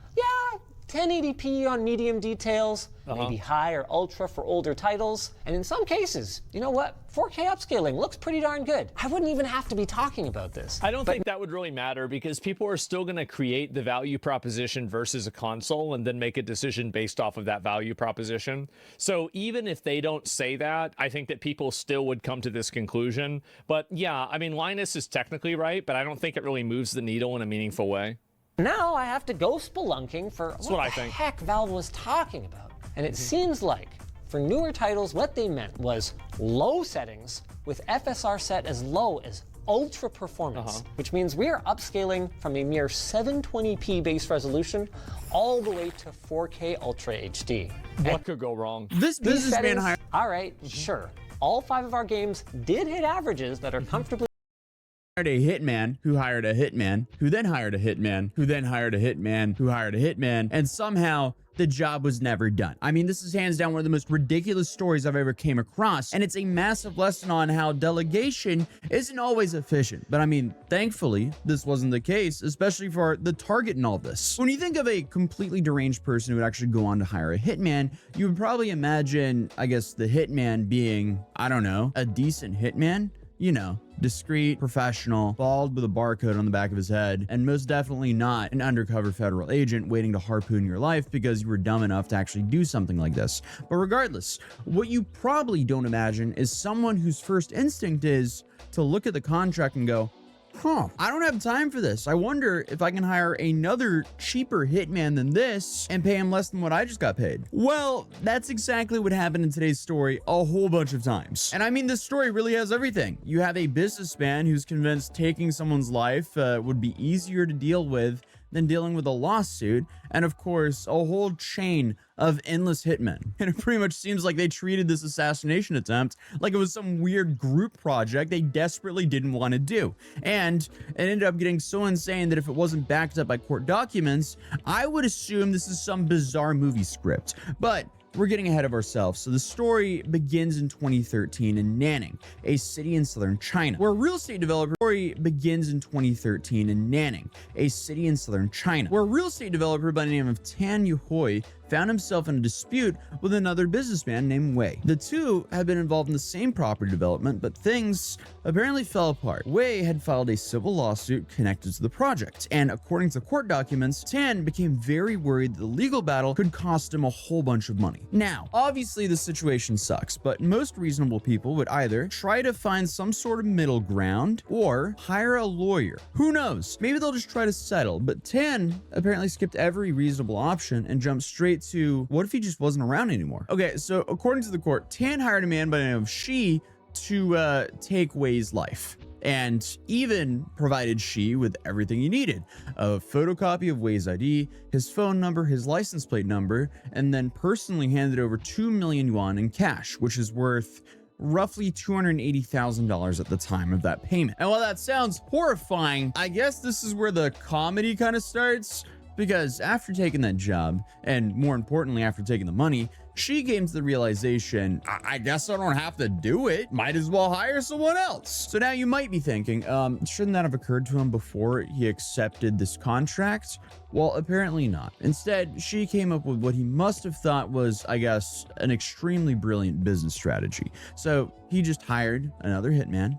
1080p on medium details, maybe high or ultra for older titles, and in some cases, you know what? 4K upscaling looks pretty darn good. I wouldn't even have to be talking about this. I don't think that would really matter because people are still going to create the value proposition versus a console and then make a decision based off of that value proposition. So even if they don't say that, I think that people still would come to this conclusion. But yeah, I mean, Linus is technically right, but I don't think it really moves the needle in a meaningful way. Now I have to go spelunking for what the heck Valve was talking about. And it seems like for newer titles, what they meant was low settings with FSR set as low as ultra performance, which means we are upscaling from a mere 720p base resolution all the way to 4K Ultra HD. What could go wrong? This businessman hired. All right, sure. All 5 of our games did hit averages that are comfortably hired a hitman who hired a hitman who then hired a hitman who then hired a hitman who hired a hitman, and somehow the job was never done. I mean, this is hands down one of the most ridiculous stories I've ever came across, and it's a massive lesson on how delegation isn't always efficient. But I mean, thankfully, this wasn't the case, especially for the target in all this. When you think of a completely deranged person who would actually go on to hire a hitman, you would probably imagine, I guess, the hitman being, I don't know, a decent hitman. You know, discreet, professional, bald with a barcode on the back of his head, and most definitely not an undercover federal agent waiting to harpoon your life because you were dumb enough to actually do something like this. But regardless, what you probably don't imagine is someone whose first instinct is to look at the contract and go, I don't have time for this. I wonder if I can hire another cheaper hitman than this and pay him less than what I just got paid. Well, that's exactly what happened in today's story a whole bunch of times. And I mean, this story really has everything. You have a businessman who's convinced taking someone's life would be easier to deal with than dealing with a lawsuit, and of course, a whole chain of endless hitmen. And it pretty much seems like they treated this assassination attempt like it was some weird group project they desperately didn't want to do. And it ended up getting so insane that if it wasn't backed up by court documents, I would assume this is some bizarre movie script. But we're getting ahead of ourselves. So the story begins in 2013 in Nanning, a city in southern China, where a real estate developer by the name of Tan Yuhui found himself in a dispute with another businessman named Wei. The two had been involved in the same property development, but things apparently fell apart. Wei had filed a civil lawsuit connected to the project, and according to court documents, Tan became very worried that the legal battle could cost him a whole bunch of money. Now, obviously the situation sucks, but most reasonable people would either try to find some sort of middle ground or hire a lawyer. Who knows? Maybe they'll just try to settle, but Tan apparently skipped every reasonable option and jumped straight to, what if he just wasn't around anymore? Okay, so according to the court, Tan hired a man by the name of Shi to take Wei's life, and even provided Shi with everything he needed: a photocopy of Wei's ID, his phone number, his license plate number, and then personally handed over 2 million yuan in cash, which is worth roughly $280,000 at the time of that payment. And while that sounds horrifying, I guess this is where the comedy kind of starts. Because after taking that job, and more importantly after taking the money, she came to the realization, I guess I don't have to do it. Might as well hire someone else. So now you might be thinking, shouldn't that have occurred to him before he accepted this contract? Well, apparently not. Instead, she came up with what he must have thought was, I guess, an extremely brilliant business strategy. So he just hired another hitman.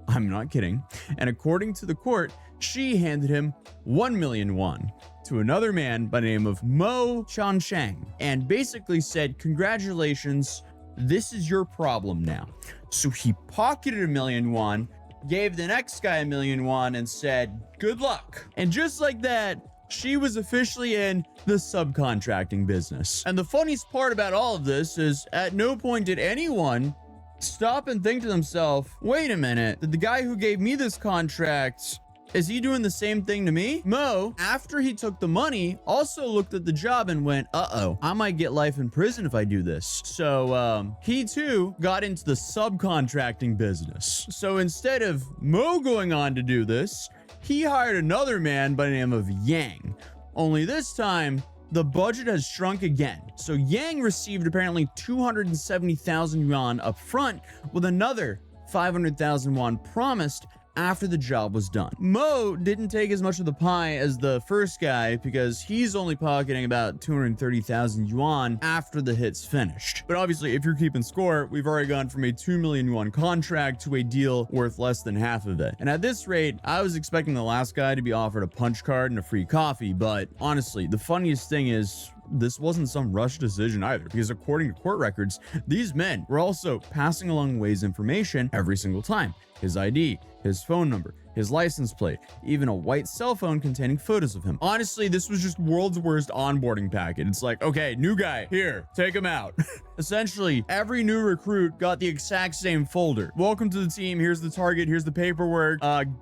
I'm not kidding. And according to the court, she handed him 1 million won to another man by the name of Mo Chanshang and basically said, congratulations, this is your problem now. So he pocketed 1 million won, gave the next guy 1 million won and said, good luck. And just like that, she was officially in the subcontracting business. And the funniest part about all of this is at no point did anyone stop and think to themselves, wait a minute, did the guy who gave me this contract, is he doing the same thing to me? Mo, after he took the money, also looked at the job and went, uh-oh, I might get life in prison if I do this. So he too got into the subcontracting business. So instead of Mo going on to do this, he hired another man by the name of Yang. Only this time, the budget has shrunk again. So Yang received apparently 270,000 yuan up front, with another 500,000 won promised after the job was done. Mo didn't take as much of the pie as the first guy because he's only pocketing about 230,000 yuan after the hit's finished. But obviously, if you're keeping score, we've already gone from a 2 million yuan contract to a deal worth less than half of it. And at this rate, I was expecting the last guy to be offered a punch card and a free coffee, but honestly, the funniest thing is, this wasn't some rushed decision either, because according to court records, these men were also passing along Wei's information every single time. His ID, his phone number, his license plate, even a white cell phone containing photos of him. Honestly, this was just world's worst onboarding packet. It's like, okay, new guy, here, take him out. Essentially, every new recruit got the exact same folder. Welcome to the team, here's the target, here's the paperwork.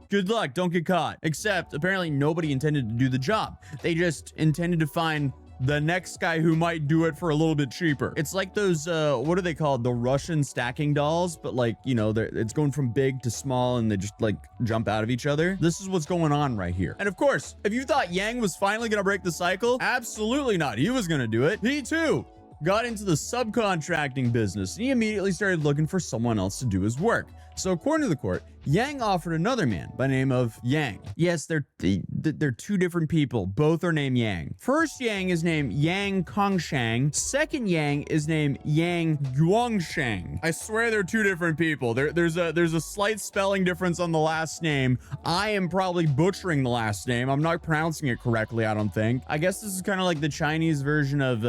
Good luck, don't get caught. Except, apparently nobody intended to do the job. They just intended to find the next guy who might do it for a little bit cheaper. It's like those, what are they called? The Russian stacking dolls, but like, you know, it's going from big to small and they just like jump out of each other. This is what's going on right here. And of course, if you thought Yang was finally gonna break the cycle, absolutely not. He was gonna do it. He too got into the subcontracting business and he immediately started looking for someone else to do his work. So according to the court, Yang offered another man by the name of Yang. Yes, they're two different people. Both are named Yang. First Yang is named Yang Kongshang. Second Yang is named Yang Guangshang. I swear they're two different people. There's a slight spelling difference on the last name. I am probably butchering the last name. I'm not pronouncing it correctly, I don't think. I guess this is kind of like the Chinese version of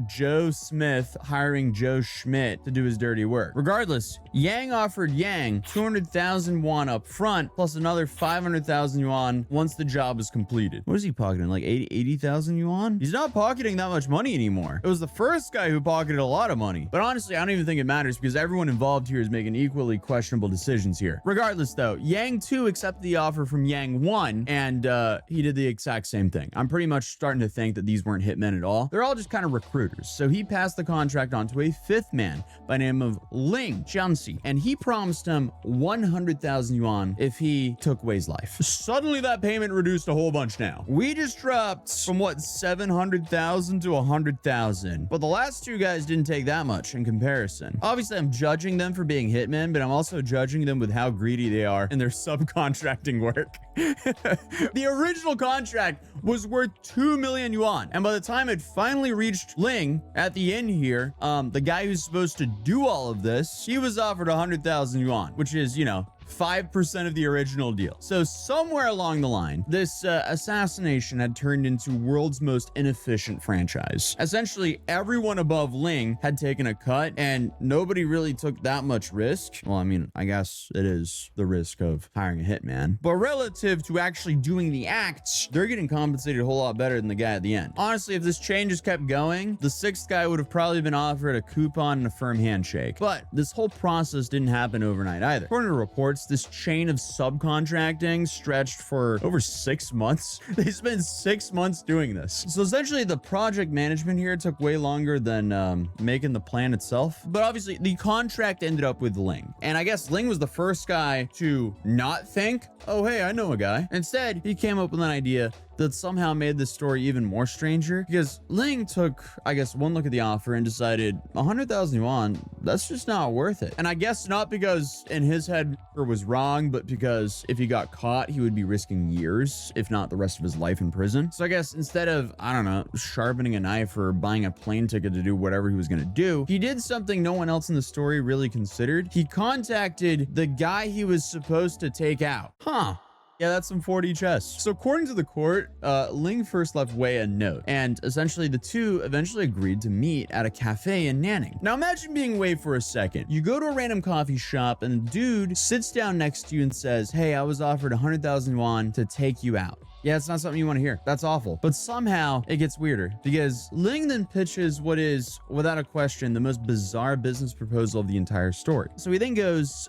Joe Smith hiring Joe Schmidt to do his dirty work. Regardless, Yang offered Yang 200,000 won up front, plus another 500,000 yuan once the job is completed. What is he pocketing? Like 80,000 yuan? He's not pocketing that much money anymore. It was the first guy who pocketed a lot of money. But honestly, I don't even think it matters because everyone involved here is making equally questionable decisions here. Regardless though, Yang 2 accepted the offer from Yang 1 and he did the exact same thing. I'm pretty much starting to think that these weren't hitmen at all. They're all just kind of recruiters. So he passed the contract on to a fifth man by the name of Ling Jianxi, and he promised him 100,000 yuan if he took Wei's life. Suddenly that payment reduced a whole bunch now. We just dropped from what, 700,000 to 100,000. But the last two guys didn't take that much in comparison. Obviously, I'm judging them for being hitmen, but I'm also judging them with how greedy they are in their subcontracting work. The original contract was worth 2 million yuan. And by the time it finally reached Ling at the end here, the guy who's supposed to do all of this, he was offered 100,000 yuan, which is, you know, 5% of the original deal. So somewhere along the line, this assassination had turned into world's most inefficient franchise. Essentially, everyone above Ling had taken a cut and nobody really took that much risk. Well, I mean, I guess it is the risk of hiring a hitman. But relative to actually doing the acts, they're getting compensated a whole lot better than the guy at the end. Honestly, if this chain just kept going, the sixth guy would have probably been offered a coupon and a firm handshake. But this whole process didn't happen overnight either. According to reports, this chain of subcontracting stretched for over 6 months. They spent 6 months doing this. So essentially the project management here took way longer than making the plan itself. But obviously the contract ended up with Ling. And I guess Ling was the first guy to not think, oh, hey, I know a guy. Instead, he came up with an idea that somehow made this story even more stranger, because Ling took, I guess, one look at the offer and decided 100,000 yuan, that's just not worth it. And I guess not because in his head it was wrong, but because if he got caught, he would be risking years, if not the rest of his life in prison. So I guess instead of, I don't know, sharpening a knife or buying a plane ticket to do whatever he was gonna do, he did something no one else in the story really considered. He contacted the guy he was supposed to take out. Huh. Yeah, that's some 4D chess. So according to the court, Ling first left Wei a note, and essentially the two eventually agreed to meet at a cafe in Nanning. Now imagine being Wei for a second. You go to a random coffee shop and the dude sits down next to you and says, hey, I was offered 100,000 yuan to take you out. Yeah, it's not something you want to hear. That's awful. But somehow it gets weirder because Ling then pitches what is, without a question, the most bizarre business proposal of the entire story. So he then goes,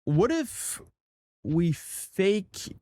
what if we fake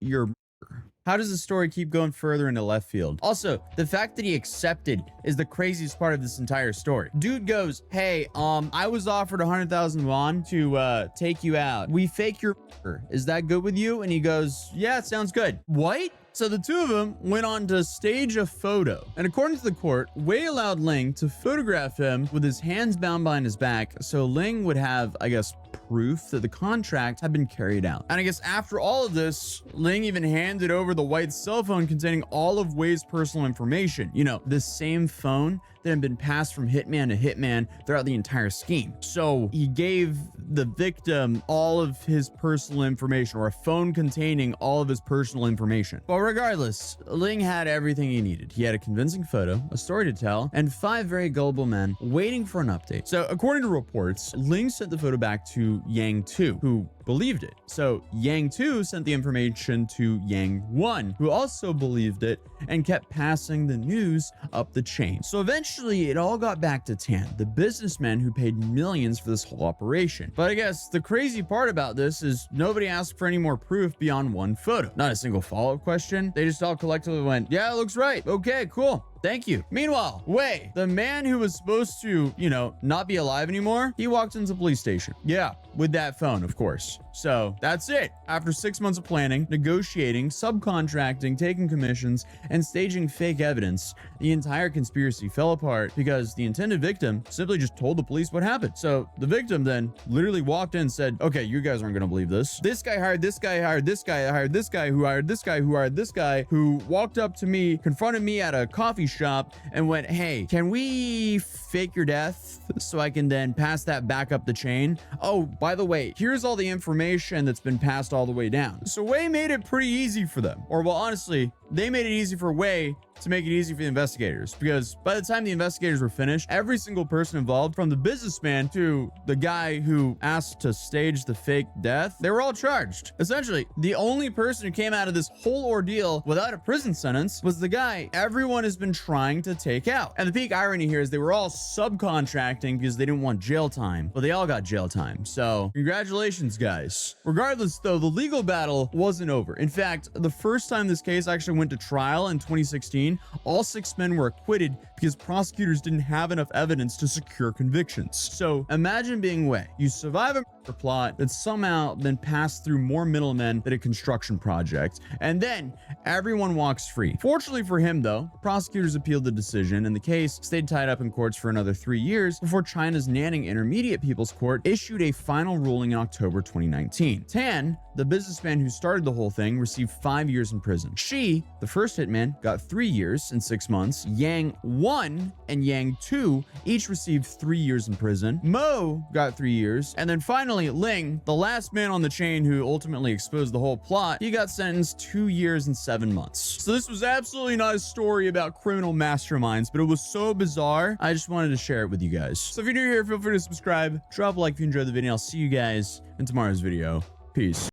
your murder? How does the story keep going further into left field? Also, the fact that he accepted is the craziest part of this entire story. Dude goes, hey, I was offered 100,000 won to take you out. We fake your murder. Is that good with you? And he goes, yeah, it sounds good. What? So the two of them went on to stage a photo. And according to the court, Wei allowed Ling to photograph him with his hands bound behind his back, so Ling would have, I guess, proof that the contract had been carried out. And I guess after all of this, Ling even handed over the white cell phone containing all of Wei's personal information. You know, the same phone that had been passed from hitman to hitman throughout the entire scheme. So he gave the victim all of his personal information, or a phone containing all of his personal information. But regardless, Ling had everything he needed. He had a convincing photo, a story to tell, and 5 very gullible men waiting for an update. So according to reports, Ling sent the photo back to Yang 2, who believed it. So Yang 2 sent the information to Yang 1, who also believed it and kept passing the news up the chain. So eventually it all got back to Tan, the businessman who paid millions for this whole operation. But I guess the crazy part about this is nobody asked for any more proof beyond one photo. Not a single follow-up question. They just all collectively went, yeah, it looks right. Okay, cool. Thank you. Meanwhile, Wei, the man who was supposed to, you know, not be alive anymore, he walked into the police station. Yeah, with that phone, of course. So that's it. After 6 months of planning, negotiating, subcontracting, taking commissions, and staging fake evidence, the entire conspiracy fell apart because the intended victim simply just told the police what happened. So the victim then literally walked in and said, okay, you guys aren't going to believe this. This guy hired this guy, hired this guy, hired this guy, who hired this guy, who hired this guy, who walked up to me, confronted me at a coffee shop and went, hey, can we fake your death so I can then pass that back up the chain? Oh, by the way, here's all the information that's been passed all the way down. So Wei made it pretty easy for them. Or well, honestly, they made it easy for Wei to make it easy for the investigators, because by the time the investigators were finished, every single person involved, from the businessman to the guy who asked to stage the fake death, they were all charged. Essentially, the only person who came out of this whole ordeal without a prison sentence was the guy everyone has been trying to take out. And the peak irony here is they were all subcontracting because they didn't want jail time, but they all got jail time. So congratulations, guys. Regardless though, the legal battle wasn't over. In fact, the first time this case actually went to trial in 2016, all 6 men were acquitted because prosecutors didn't have enough evidence to secure convictions. So imagine being Wei. You survive a murder plot that's somehow been passed through more middlemen than a construction project, and then everyone walks free. Fortunately for him though, prosecutors appealed the decision and the case stayed tied up in courts for another 3 years before China's Nanning Intermediate People's Court issued a final ruling in October 2019. Tan, the businessman who started the whole thing, received 5 years in prison. She, the first hitman, got 3 years and 6 months. Yang 1 and Yang 2 each received 3 years in prison. Mo got 3 years. And then finally, Ling, the last man on the chain who ultimately exposed the whole plot, he got sentenced 2 years and 7 months. So this was absolutely not a story about criminal masterminds, but it was so bizarre, I just wanted to share it with you guys. So if you're new here, feel free to subscribe, drop a like if you enjoyed the video. I'll see you guys in tomorrow's video. Peace.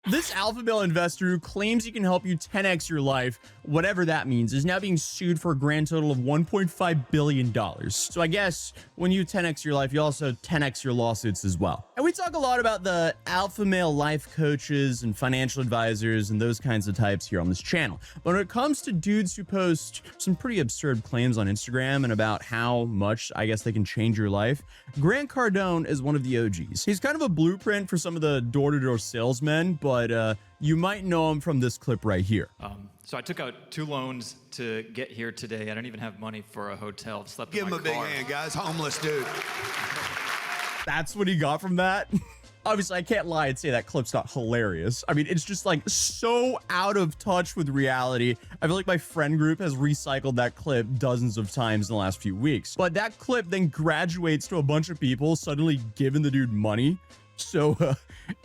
This alpha male investor who claims he can help you 10x your life, whatever that means, is now being sued for a grand total of $1.5 billion. So I guess when you 10x your life, you also 10x your lawsuits as well. And we talk a lot about the alpha male life coaches and financial advisors and those kinds of types here on this channel. But when it comes to dudes who post some pretty absurd claims on Instagram and about how much, I guess, they can change your life, Grant Cardone is one of the OGs. He's kind of a blueprint for some of the door-to-door salesmen, but you might know him from this clip right here. So I took out 2 loans to get here today. I don't even have money for a hotel. Slept Give in him my a big car. hand, guys. Homeless dude. That's what he got from that. Obviously, I can't lie and say that clip's not hilarious. I mean, it's just like so out of touch with reality. I feel like my friend group has recycled that clip dozens of times in the last few weeks. But that clip then graduates to a bunch of people suddenly giving the dude money. So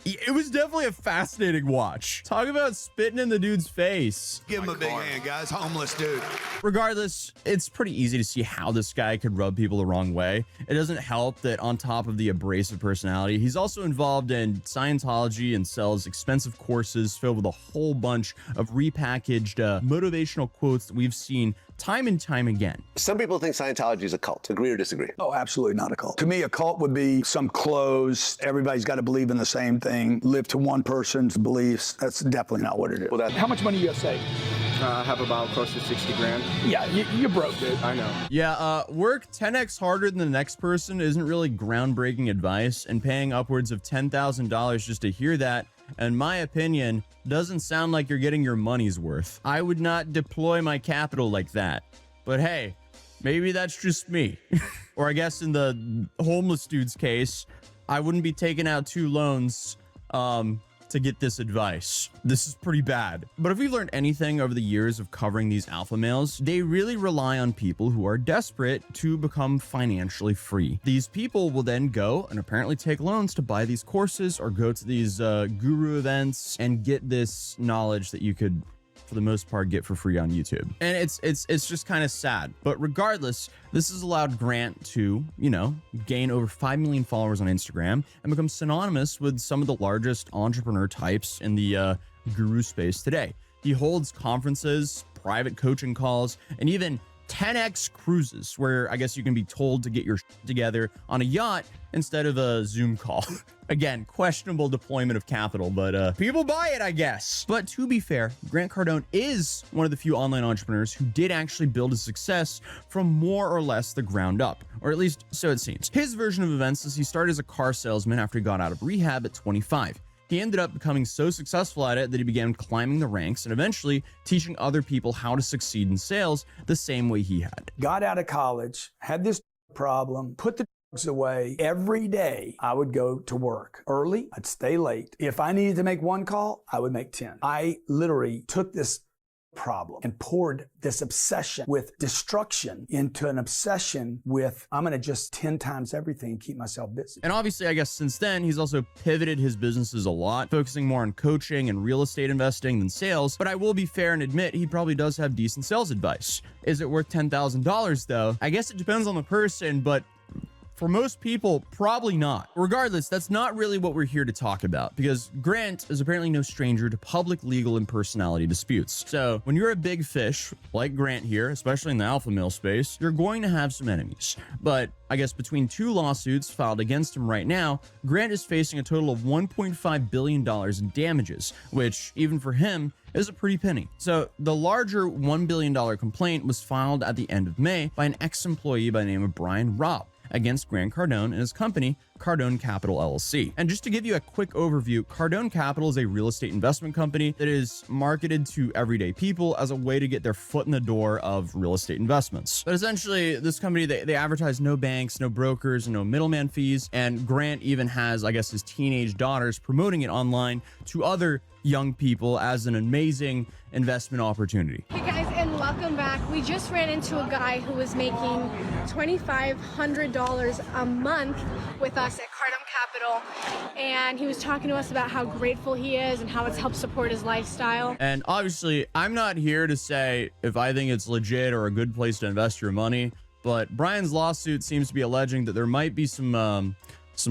it was definitely a fascinating watch. Talk about spitting in the dude's face. Give him a big hand, guys. Homeless dude. Regardless, it's pretty easy to see how this guy could rub people the wrong way. It doesn't help that on top of the abrasive personality, he's also involved in Scientology and sells expensive courses filled with a whole bunch of repackaged motivational quotes that we've seen time and time again. Some people think Scientology is a cult. Agree or disagree? Oh, absolutely not a cult. To me, a cult would be some closed, everybody's got to believe in the same thing, live to one person's beliefs. That's definitely not what it is. Well, How much money you have saved? I have about close to 60 grand. Yeah, you're broke, dude. I know. Yeah, work 10x harder than the next person isn't really groundbreaking advice, and paying upwards of $10,000 just to hear that, in my opinion, doesn't sound like you're getting your money's worth. I would not deploy my capital like that. But hey, maybe that's just me. Or I guess in the homeless dude's case, I wouldn't be taking out 2 loans to get this advice. This is pretty bad. But if we've learned anything over the years of covering these alpha males, they really rely on people who are desperate to become financially free. These people will then go and apparently take loans to buy these courses or go to these guru events and get this knowledge that you could, for the most part, get for free on YouTube. And it's just kind of sad. But regardless, this has allowed Grant to, you know, gain over 5 million followers on Instagram and become synonymous with some of the largest entrepreneur types in the guru space today. He holds conferences, private coaching calls, and even 10x cruises where I guess you can be told to get your shit together on a yacht instead of a Zoom call. Again, questionable deployment of capital, but people buy it, I guess. But to be fair, Grant Cardone is one of the few online entrepreneurs who did actually build his success from more or less the ground up, or at least so it seems. His version of events is he started as a car salesman after he got out of rehab at 25. He ended up becoming so successful at it that he began climbing the ranks and eventually teaching other people how to succeed in sales the same way he had. Got out of college, had this problem, put the drugs away. Every day I would go to work early, I'd stay late. If I needed to make 1 call, I would make 10. I literally took this problem and poured this obsession with destruction into an obsession with, I'm going to just 10 times everything and keep myself busy. And obviously, I guess since then, he's also pivoted his businesses a lot, focusing more on coaching and real estate investing than sales. But I will be fair and admit he probably does have decent sales advice. Is it worth $10,000 though? I guess it depends on the person, but for most people, probably not. Regardless, that's not really what we're here to talk about, because Grant is apparently no stranger to public legal and personality disputes. So when you're a big fish, like Grant here, especially in the alpha male space, you're going to have some enemies. But I guess between 2 lawsuits filed against him right now, Grant is facing a total of $1.5 billion in damages, which even for him is a pretty penny. So the larger $1 billion complaint was filed at the end of May by an ex-employee by the name of Brian Robb against Grant Cardone and his company, Cardone Capital LLC. And just to give you a quick overview, Cardone Capital is a real estate investment company that is marketed to everyday people as a way to get their foot in the door of real estate investments. But essentially, this company, they advertise no banks, no brokers, and no middleman fees. And Grant even has, I guess, his teenage daughters promoting it online to other young people as an amazing investment opportunity. Hey guys, and welcome back. We just ran into a guy who was making $2,500 a month with us at Cardone Capital, and he was talking to us about how grateful he is and how it's helped support his lifestyle. And obviously, I'm not here to say if I think it's legit or a good place to invest your money, but Brian's lawsuit seems to be alleging that there might be some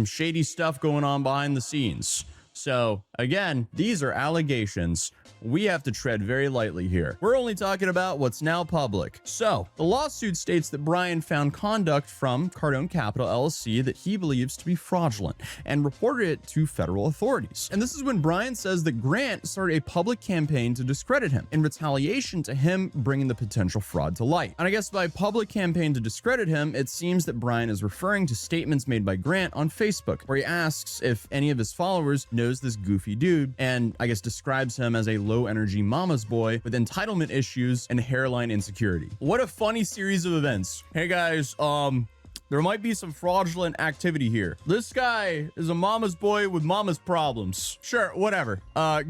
shady stuff going on behind the scenes. So again, these are allegations. We have to tread very lightly here. We're only talking about what's now public. So the lawsuit states that Brian found conduct from Cardone Capital LLC that he believes to be fraudulent and reported it to federal authorities. And this is when Brian says that Grant started a public campaign to discredit him in retaliation to him bringing the potential fraud to light. And I guess by public campaign to discredit him, it seems that Brian is referring to statements made by Grant on Facebook, where he asks if any of his followers knows this goofy dude, and I guess describes him as a low energy mama's boy with entitlement issues and hairline insecurity. What a funny series of events. Hey guys, there might be some fraudulent activity here. This guy is a mama's boy with mama's problems. Sure, whatever.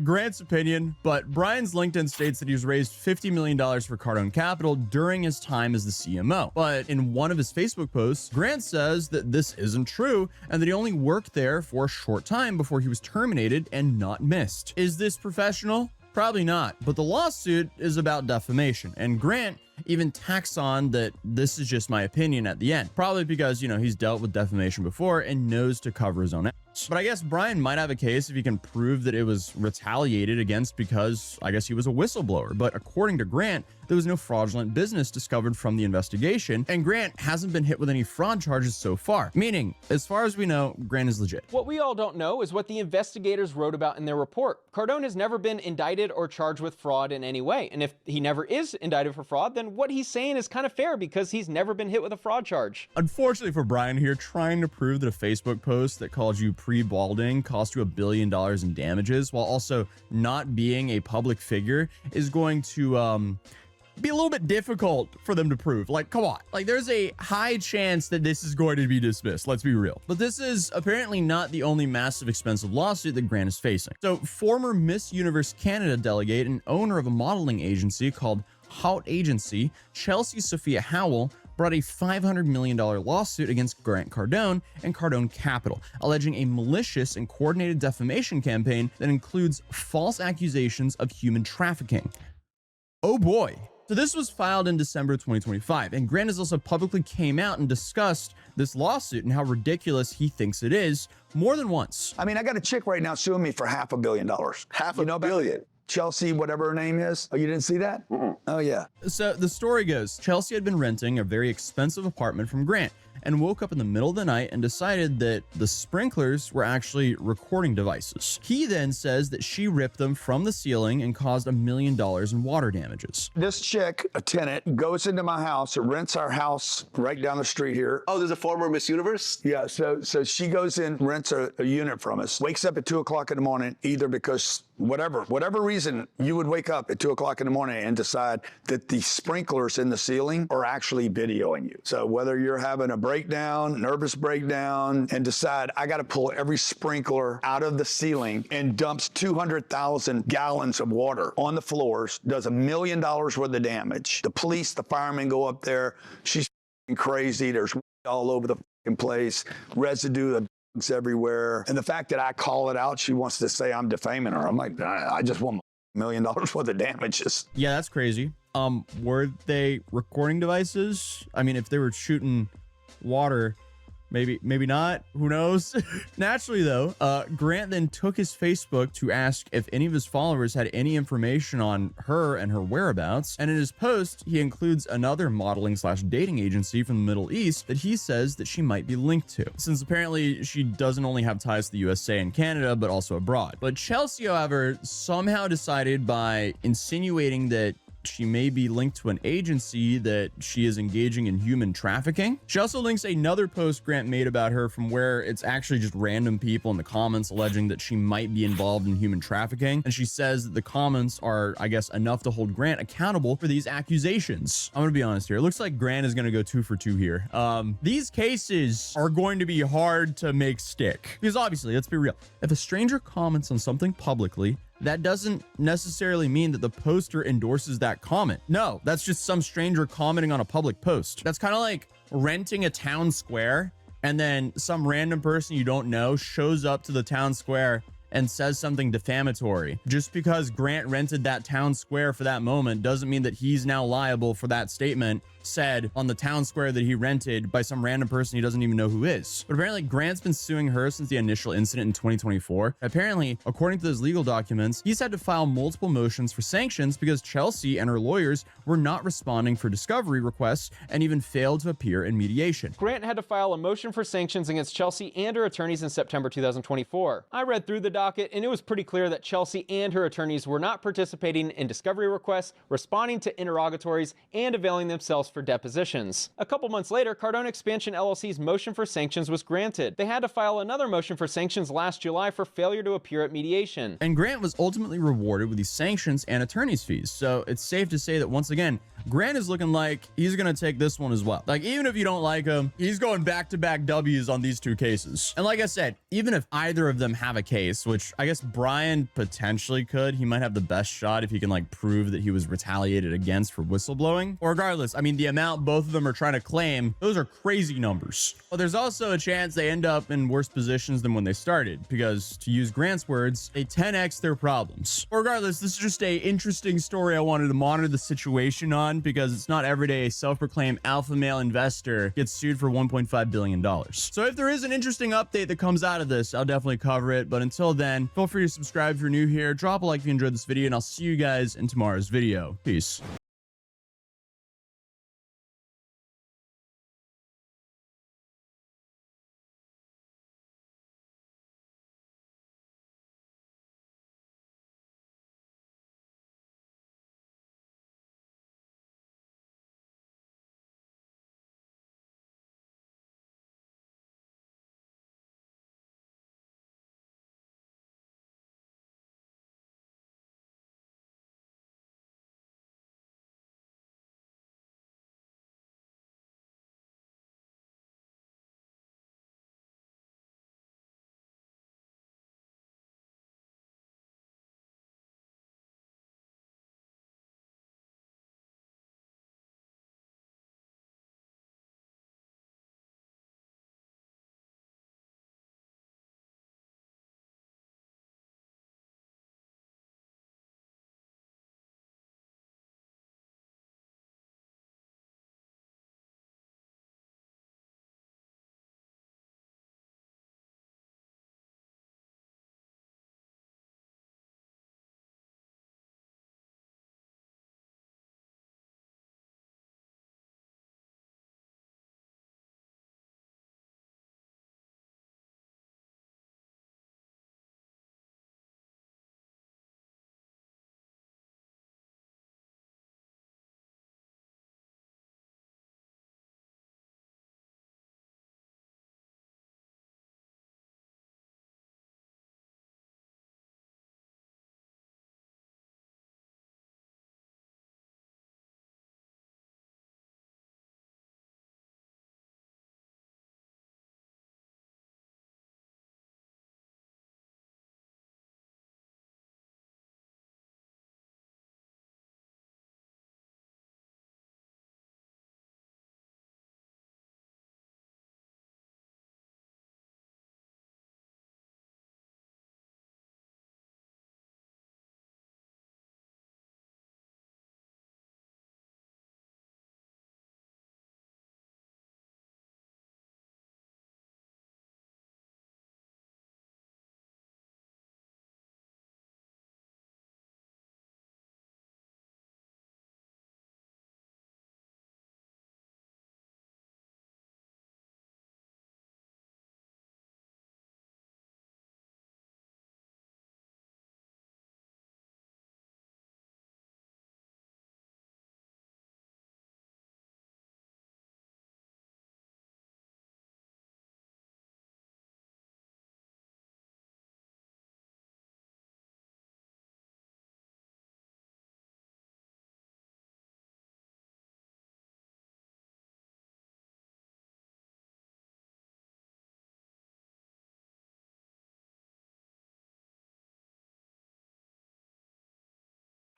Grant's opinion, but Brian's LinkedIn states that he's raised $50 million for Cardone Capital during his time as the CMO. But in one of his Facebook posts, Grant says that this isn't true and that he only worked there for a short time before he was terminated and not missed. Is this professional? Probably not, but the lawsuit is about defamation, and Grant even tacks on that this is just my opinion at the end, probably because, you know, he's dealt with defamation before and knows to cover his own ass. But I guess Brian might have a case if he can prove that it was retaliated against because I guess he was a whistleblower. But according to Grant, there was no fraudulent business discovered from the investigation, and Grant hasn't been hit with any fraud charges so far. Meaning, as far as we know, Grant is legit. What we all don't know is what the investigators wrote about in their report. Cardone has never been indicted or charged with fraud in any way. And if he never is indicted for fraud, then what he's saying is kind of fair because he's never been hit with a fraud charge. Unfortunately for Brian here, trying to prove that a Facebook post that called you pre-balding cost you $1 billion in damages while also not being a public figure is going to be a little bit difficult for them to prove. Like, come on. Like, there's a high chance that this is going to be dismissed. Let's be real. But this is apparently not the only massive expensive lawsuit that Grant is facing. So former Miss Universe Canada delegate and owner of a modeling agency called Hout Agency, Chelsea Sophia Howell, brought a $500 million lawsuit against Grant Cardone and Cardone Capital, alleging a malicious and coordinated defamation campaign that includes false accusations of human trafficking. Oh boy. So this was filed in December 2025, and Grant has also publicly came out and discussed this lawsuit and how ridiculous he thinks it is more than once. I mean, I got a chick right now suing me for $500 million. $500 million? Chelsea, whatever her name is. Oh, you didn't see that? Oh, yeah. So the story goes, Chelsea had been renting a very expensive apartment from Grant and woke up in the middle of the night and decided that the sprinklers were actually recording devices. He then says that she ripped them from the ceiling and caused $1 million in water damages. This chick, a tenant, goes into my house, rents our house right down the street here. Oh, there's a former Miss Universe? Yeah, so she goes in, rents a unit from us, wakes up at 2 o'clock in the morning, either because whatever reason, you would wake up at 2 o'clock in the morning and decide that the sprinklers in the ceiling are actually videoing you. So whether you're having a breakdown, nervous breakdown, and decide I got to pull every sprinkler out of the ceiling and dumps 200,000 gallons of water on the floors, does $1 million worth of damage. The police, the firemen go up there. She's crazy. There's all over the place, residue of everywhere. And the fact that I call it out, she wants to say I'm defaming her. I'm like, I just want $1 million worth of damages. Yeah, that's crazy. Were they recording devices? I mean, if they were shooting water, maybe not, who knows? Naturally though, Grant then took his Facebook to ask if any of his followers had any information on her and her whereabouts, and in his post he includes another modeling / dating agency from the Middle East that he says that she might be linked to, since apparently she doesn't only have ties to the USA and Canada but also abroad. But Chelsea, however, somehow decided by insinuating that she may be linked to an agency that she is engaging in human trafficking. She also links another post Grant made about her from where it's actually just random people in the comments alleging that she might be involved in human trafficking. And she says that the comments are, I guess, enough to hold Grant accountable for these accusations. I'm gonna be honest here. It looks like Grant is gonna go 2 for 2 here. These cases are going to be hard to make stick because obviously, let's be real. If a stranger comments on something publicly, that doesn't necessarily mean that the poster endorses that comment. No, that's just some stranger commenting on a public post. That's kind of like renting a town square and then some random person you don't know shows up to the town square and says something defamatory. Just because Grant rented that town square for that moment doesn't mean that he's now liable for that statement said on the town square that he rented by some random person he doesn't even know who is. But apparently Grant's been suing her since the initial incident in 2024. Apparently, according to those legal documents, he's had to file multiple motions for sanctions because Chelsea and her lawyers were not responding for discovery requests and even failed to appear in mediation. Grant had to file a motion for sanctions against Chelsea and her attorneys in September 2024. I read through the docket and it was pretty clear that Chelsea and her attorneys were not participating in discovery requests, responding to interrogatories, and availing themselves for depositions. A couple months later, Cardone Expansion LLC's motion for sanctions was granted. They had to file another motion for sanctions last July for failure to appear at mediation. And Grant was ultimately rewarded with these sanctions and attorney's fees. So it's safe to say that once again, Grant is looking like he's going to take this one as well. Like, even if you don't like him, he's going back-to-back W's on these two cases. And like I said, even if either of them have a case, which I guess Brian potentially could, he might have the best shot if he can like prove that he was retaliated against for whistleblowing. Or regardless, I mean, the amount both of them are trying to claim, those are crazy numbers. But there's also a chance they end up in worse positions than when they started, because to use Grant's words, they 10x their problems. Regardless, this is just a interesting story I wanted to monitor the situation on, because it's not every day a self-proclaimed alpha male investor gets sued for $1.5 billion. So if there is an interesting update that comes out of this, I'll definitely cover it. But until then, feel free to subscribe if you're new here, drop a like if you enjoyed this video, and I'll see you guys in tomorrow's video. Peace.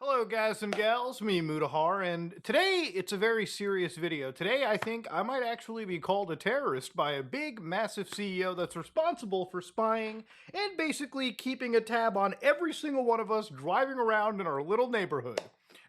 Hello guys and gals, me Mutahar, and today it's a very serious video. Today I think I might actually be called a terrorist by a big, massive CEO that's responsible for spying and basically keeping a tab on every single one of us driving around in our little neighborhood.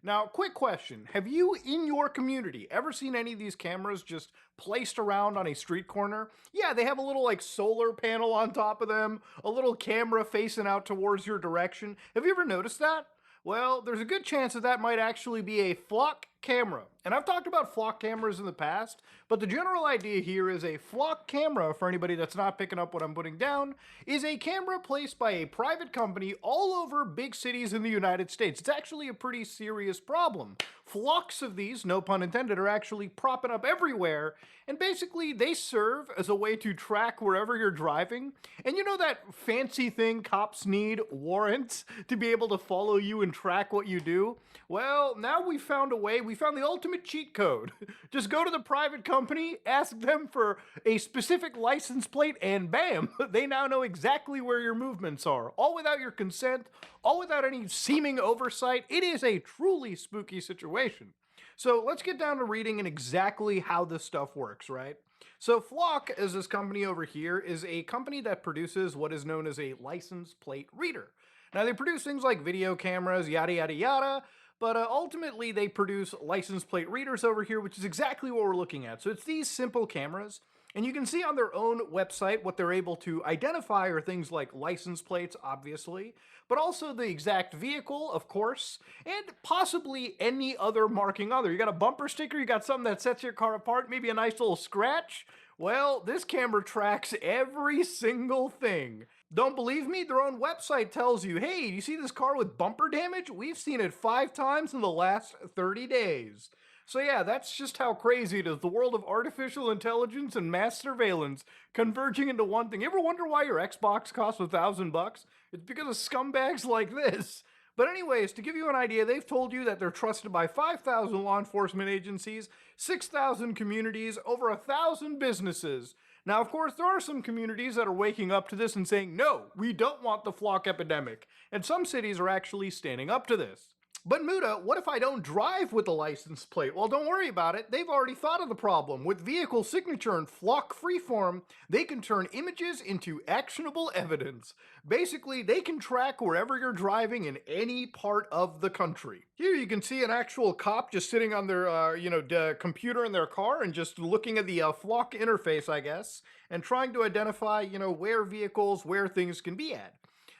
Now, quick question. Have you, in your community, ever seen any of these cameras just placed around on a street corner? Yeah, they have a little, like, solar panel on top of them, a little camera facing out towards your direction. Have you ever noticed that? Well, there's a good chance that that might actually be a flock camera. And I've talked about flock cameras in the past, but the general idea here is a flock camera, for anybody that's not picking up what I'm putting down, is a camera placed by a private company all over big cities in the United States. It's actually a pretty serious problem. Flocks of these, no pun intended, are actually propping up everywhere, and basically they serve as a way to track wherever you're driving. And you know that fancy thing cops need, warrants, to be able to follow you and track what you do? Well, now we found a way, we found the ultimate cheat code. Just go to the private company, ask them for a specific license plate, and bam, they now know exactly where your movements are. All without your consent, all without any seeming oversight. It is a truly spooky situation. So let's get down to reading and exactly how this stuff works, right? So Flock, as this company over here, is a company that produces what is known as a license plate reader. Now they produce things like video cameras, yada yada yada, but ultimately they produce license plate readers over here, which is exactly what we're looking at. So it's these simple cameras, and you can see on their own website what they're able to identify are things like license plates, obviously, but also the exact vehicle, of course, and possibly any other marking other. You got a bumper sticker, you got something that sets your car apart, maybe a nice little scratch. Well, this camera tracks every single thing. Don't believe me? Their own website tells you, hey, you see this car with bumper damage? We've seen it 5 times in the last 30 days. So yeah, that's just how crazy it is. The world of artificial intelligence and mass surveillance converging into one thing. You ever wonder why your Xbox costs $1,000? It's because of scumbags like this. But anyways, to give you an idea, they've told you that they're trusted by 5,000 law enforcement agencies, 6,000 communities, over 1,000 businesses. Now, of course, there are some communities that are waking up to this and saying, no, we don't want the flock epidemic. And some cities are actually standing up to this. But Muda, what if I don't drive with the license plate? Well, don't worry about it. They've already thought of the problem. With vehicle signature and flock freeform, they can turn images into actionable evidence. Basically, they can track wherever you're driving in any part of the country. Here you can see an actual cop just sitting on their, computer in their car and just looking at the flock interface, I guess, and trying to identify, where vehicles, where things can be at.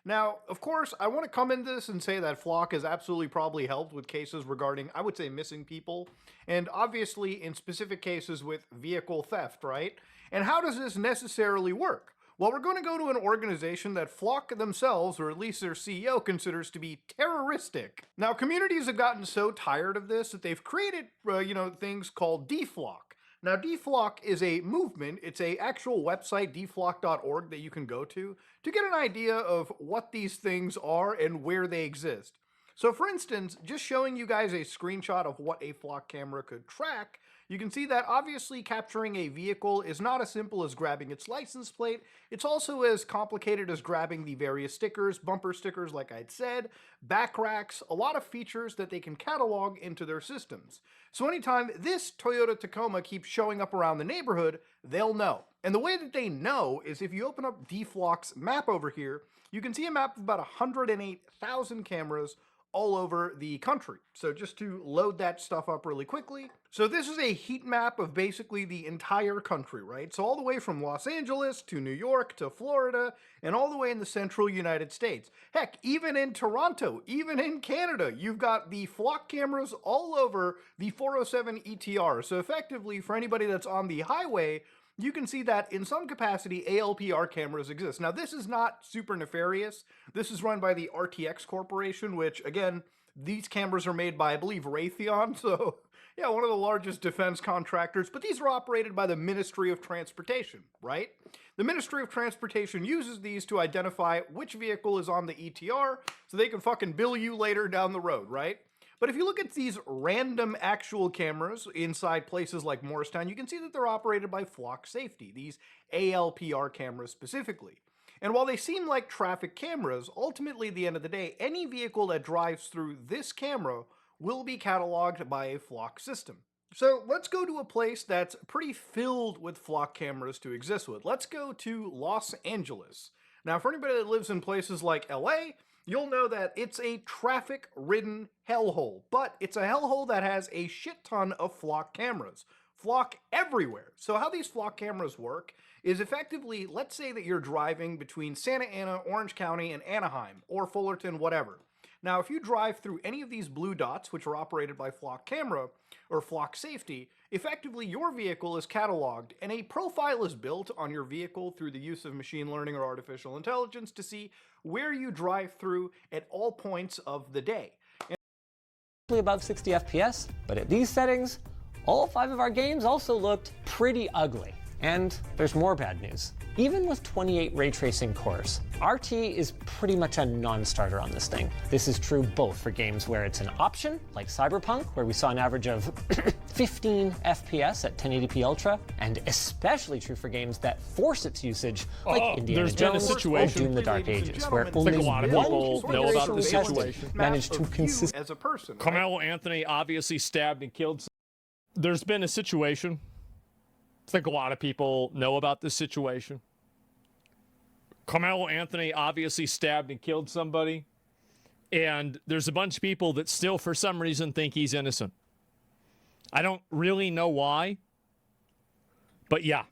Now, of course, I want to come into this and say that Flock has absolutely probably helped with cases regarding, I would say, missing people, and obviously in specific cases with vehicle theft, right? And how does this necessarily work? Well, we're going to go to an organization that Flock themselves, or at least their CEO, considers to be terroristic. Now, communities have gotten so tired of this that they've created, things called DFlock. Now, DFlock is a movement. It's an actual website, dflock.org, that you can go to get an idea of what these things are and where they exist. So, for instance, just showing you guys a screenshot of what a flock camera could track, you can see that obviously capturing a vehicle is not as simple as grabbing its license plate. It's also as complicated as grabbing the various stickers, bumper stickers like I'd said, back racks, a lot of features that they can catalog into their systems. So anytime this Toyota Tacoma keeps showing up around the neighborhood, they'll know. And the way that they know is if you open up DFlock's map over here, you can see a map of about 108,000 cameras all over the country. So just to load that stuff up really quickly. So this is a heat map of basically the entire country, right? So all the way from Los Angeles to New York to Florida and all the way in the central United States. Heck, even in Toronto, even in Canada, you've got the flock cameras all over the 407 ETR. So effectively, for anybody that's on the highway, you can see that in some capacity, ALPR cameras exist. Now, this is not super nefarious. This is run by the RTX Corporation, which, again, these cameras are made by, I believe, Raytheon. So, yeah, one of the largest defense contractors. But these are operated by the Ministry of Transportation, right? The Ministry of Transportation uses these to identify which vehicle is on the ETR so they can fucking bill you later down the road, right? But if you look at these random actual cameras inside places like Morristown, you can see that they're operated by Flock Safety, these ALPR cameras specifically. And while they seem like traffic cameras, ultimately at the end of the day, any vehicle that drives through this camera will be cataloged by a Flock system. So let's go to a place that's pretty filled with Flock cameras to exist with. Let's go to Los Angeles. Now, for anybody that lives in places like LA, you'll know that it's a traffic-ridden hellhole, but it's a hellhole that has a shit ton of flock cameras. Flock everywhere. So how these flock cameras work is effectively, let's say that you're driving between Santa Ana, Orange County, and Anaheim, or Fullerton, whatever. Now, if you drive through any of these blue dots, which are operated by flock camera, or flock safety, effectively your vehicle is cataloged, and a profile is built on your vehicle through the use of machine learning or artificial intelligence to see where you drive through at all points of the day. Above 60 FPS, but at these settings, all 5 of our games also looked pretty ugly. And there's more bad news. Even with 28 ray tracing cores, RT is pretty much a non-starter on this thing. This is true both for games where it's an option, like Cyberpunk, where we saw an average of 15 FPS at 1080p Ultra, and especially true for games that force its usage, like Indiana Jones or Doom: The Dark Ages, where only a lot of people know about the situation. Managed to consistently. As a person, right? Carmelo Anthony obviously stabbed and killed. There's been a situation. I think a lot of people know about this situation. Carmelo Anthony obviously stabbed and killed somebody, and there's a bunch of people that still, for some reason, think he's innocent. I don't really know why, but yeah.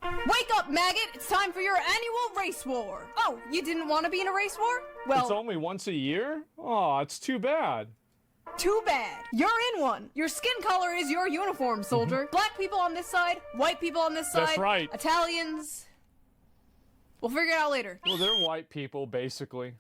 Wake up, maggot! It's time for your annual race war! Oh, you didn't want to be in a race war? Well, it's only once a year? Oh, it's too bad. Too bad. You're in one. Your skin color is your uniform, soldier. Black people on this side, white people on this side. That's right. Italians. We'll figure it out later. Well, they're white people, basically.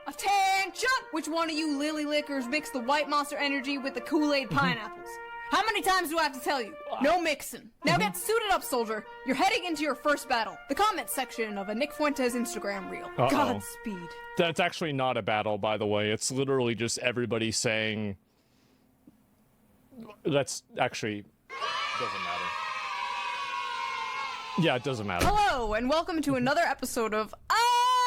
Attention! Which one of you lily lickers mixed the white Monster Energy with the Kool-Aid pineapples? How many times do I have to tell you? No mixing. Now get suited up, soldier. You're heading into your first battle. The comment section of a Nick Fuentes Instagram reel. Godspeed. That's actually not a battle, by the way. It's literally just everybody saying... That's actually... doesn't matter. Yeah, it doesn't matter. Hello, and welcome to another episode of...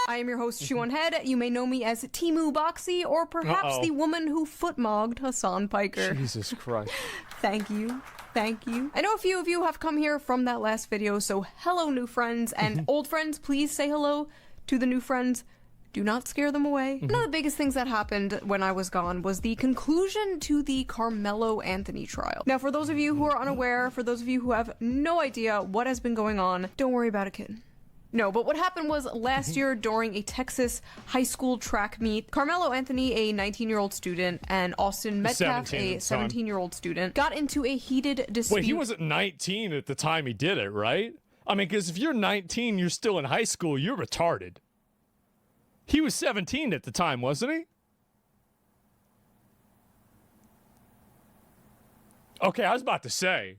I am your host, Shoe Head. You may know me as Timu Boxy, or perhaps the woman who footmogged Hassan Piker. Jesus Christ. Thank you. Thank you. I know a few of you have come here from that last video, so hello, new friends. And old friends, please say hello to the new friends. Do not scare them away. One of the biggest things that happened when I was gone was the conclusion to the Carmelo Anthony trial. Now, for those of you who are unaware, for those of you who have no idea what has been going on, don't worry about it, kid. No, but what happened was last year during a Texas high school track meet, Carmelo Anthony, a 19-year-old student, and Austin Metcalf, a 17-year-old student, got into a heated dispute. Wait, he wasn't 19 at the time he did it, right? I mean, because if you're 19, you're still in high school, you're retarded. He was 17 at the time, wasn't he? Okay, I was about to say.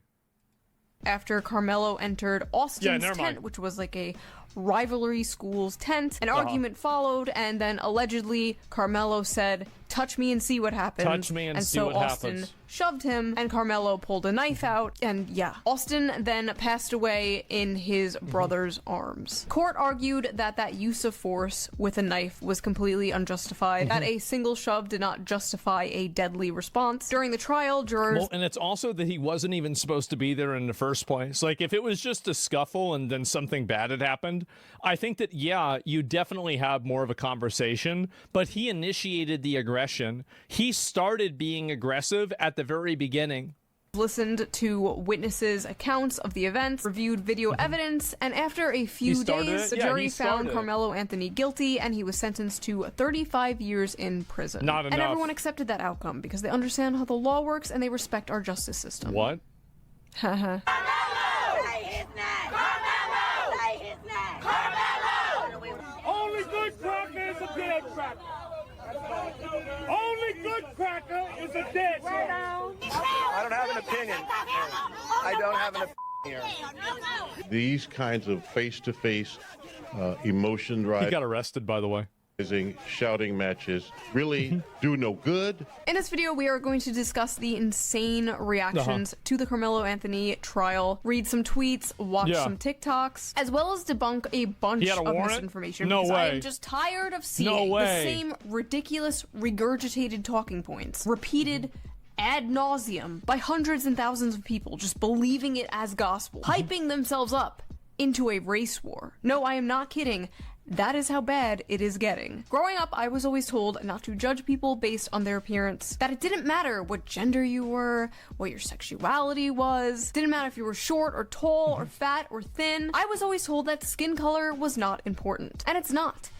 After Carmelo entered Austin's tent, which was like a rivalry school's tent, an argument followed, and then allegedly Carmelo said, "Touch me and see what happens." Touch me and see so what Austin happens. Shoved him, and Carmelo pulled a knife out, and yeah. Austin then passed away in his brother's arms. Court argued that that use of force with a knife was completely unjustified, that a single shove did not justify a deadly response. During the trial, jurors... Well, and it's also that he wasn't even supposed to be there in the first place. Like, if it was just a scuffle and then something bad had happened, I think that, yeah, you definitely have more of a conversation, but he initiated the aggression. He started being aggressive at the very beginning. Listened to witnesses' accounts of the events, reviewed video evidence, and after a few days, the jury found Carmelo Anthony guilty, and he was sentenced to 35 years in prison. Not enough. And everyone accepted that outcome because they understand how the law works and they respect our justice system. What? Haha. Only good cracker is a dead cracker. Only good cracker is a dead cracker. I don't have an opinion. I don't have an opinion here. These kinds of face-to-face emotion-driven... He got arrested, by the way. Shouting matches really do no good. In this video, we are going to discuss the insane reactions to the Carmelo Anthony trial, read some tweets, watch some TikToks, as well as debunk a bunch of misinformation. No because way. I am just tired of seeing the same ridiculous, regurgitated talking points repeated ad nauseum by hundreds and thousands of people, just believing it as gospel, hyping themselves up into a race war. No, I am not kidding. That is how bad it is getting. Growing up, I was always told not to judge people based on their appearance, that it didn't matter what gender you were, what your sexuality was, didn't matter if you were short or tall or fat or thin. I was always told that skin color was not important, and it's not.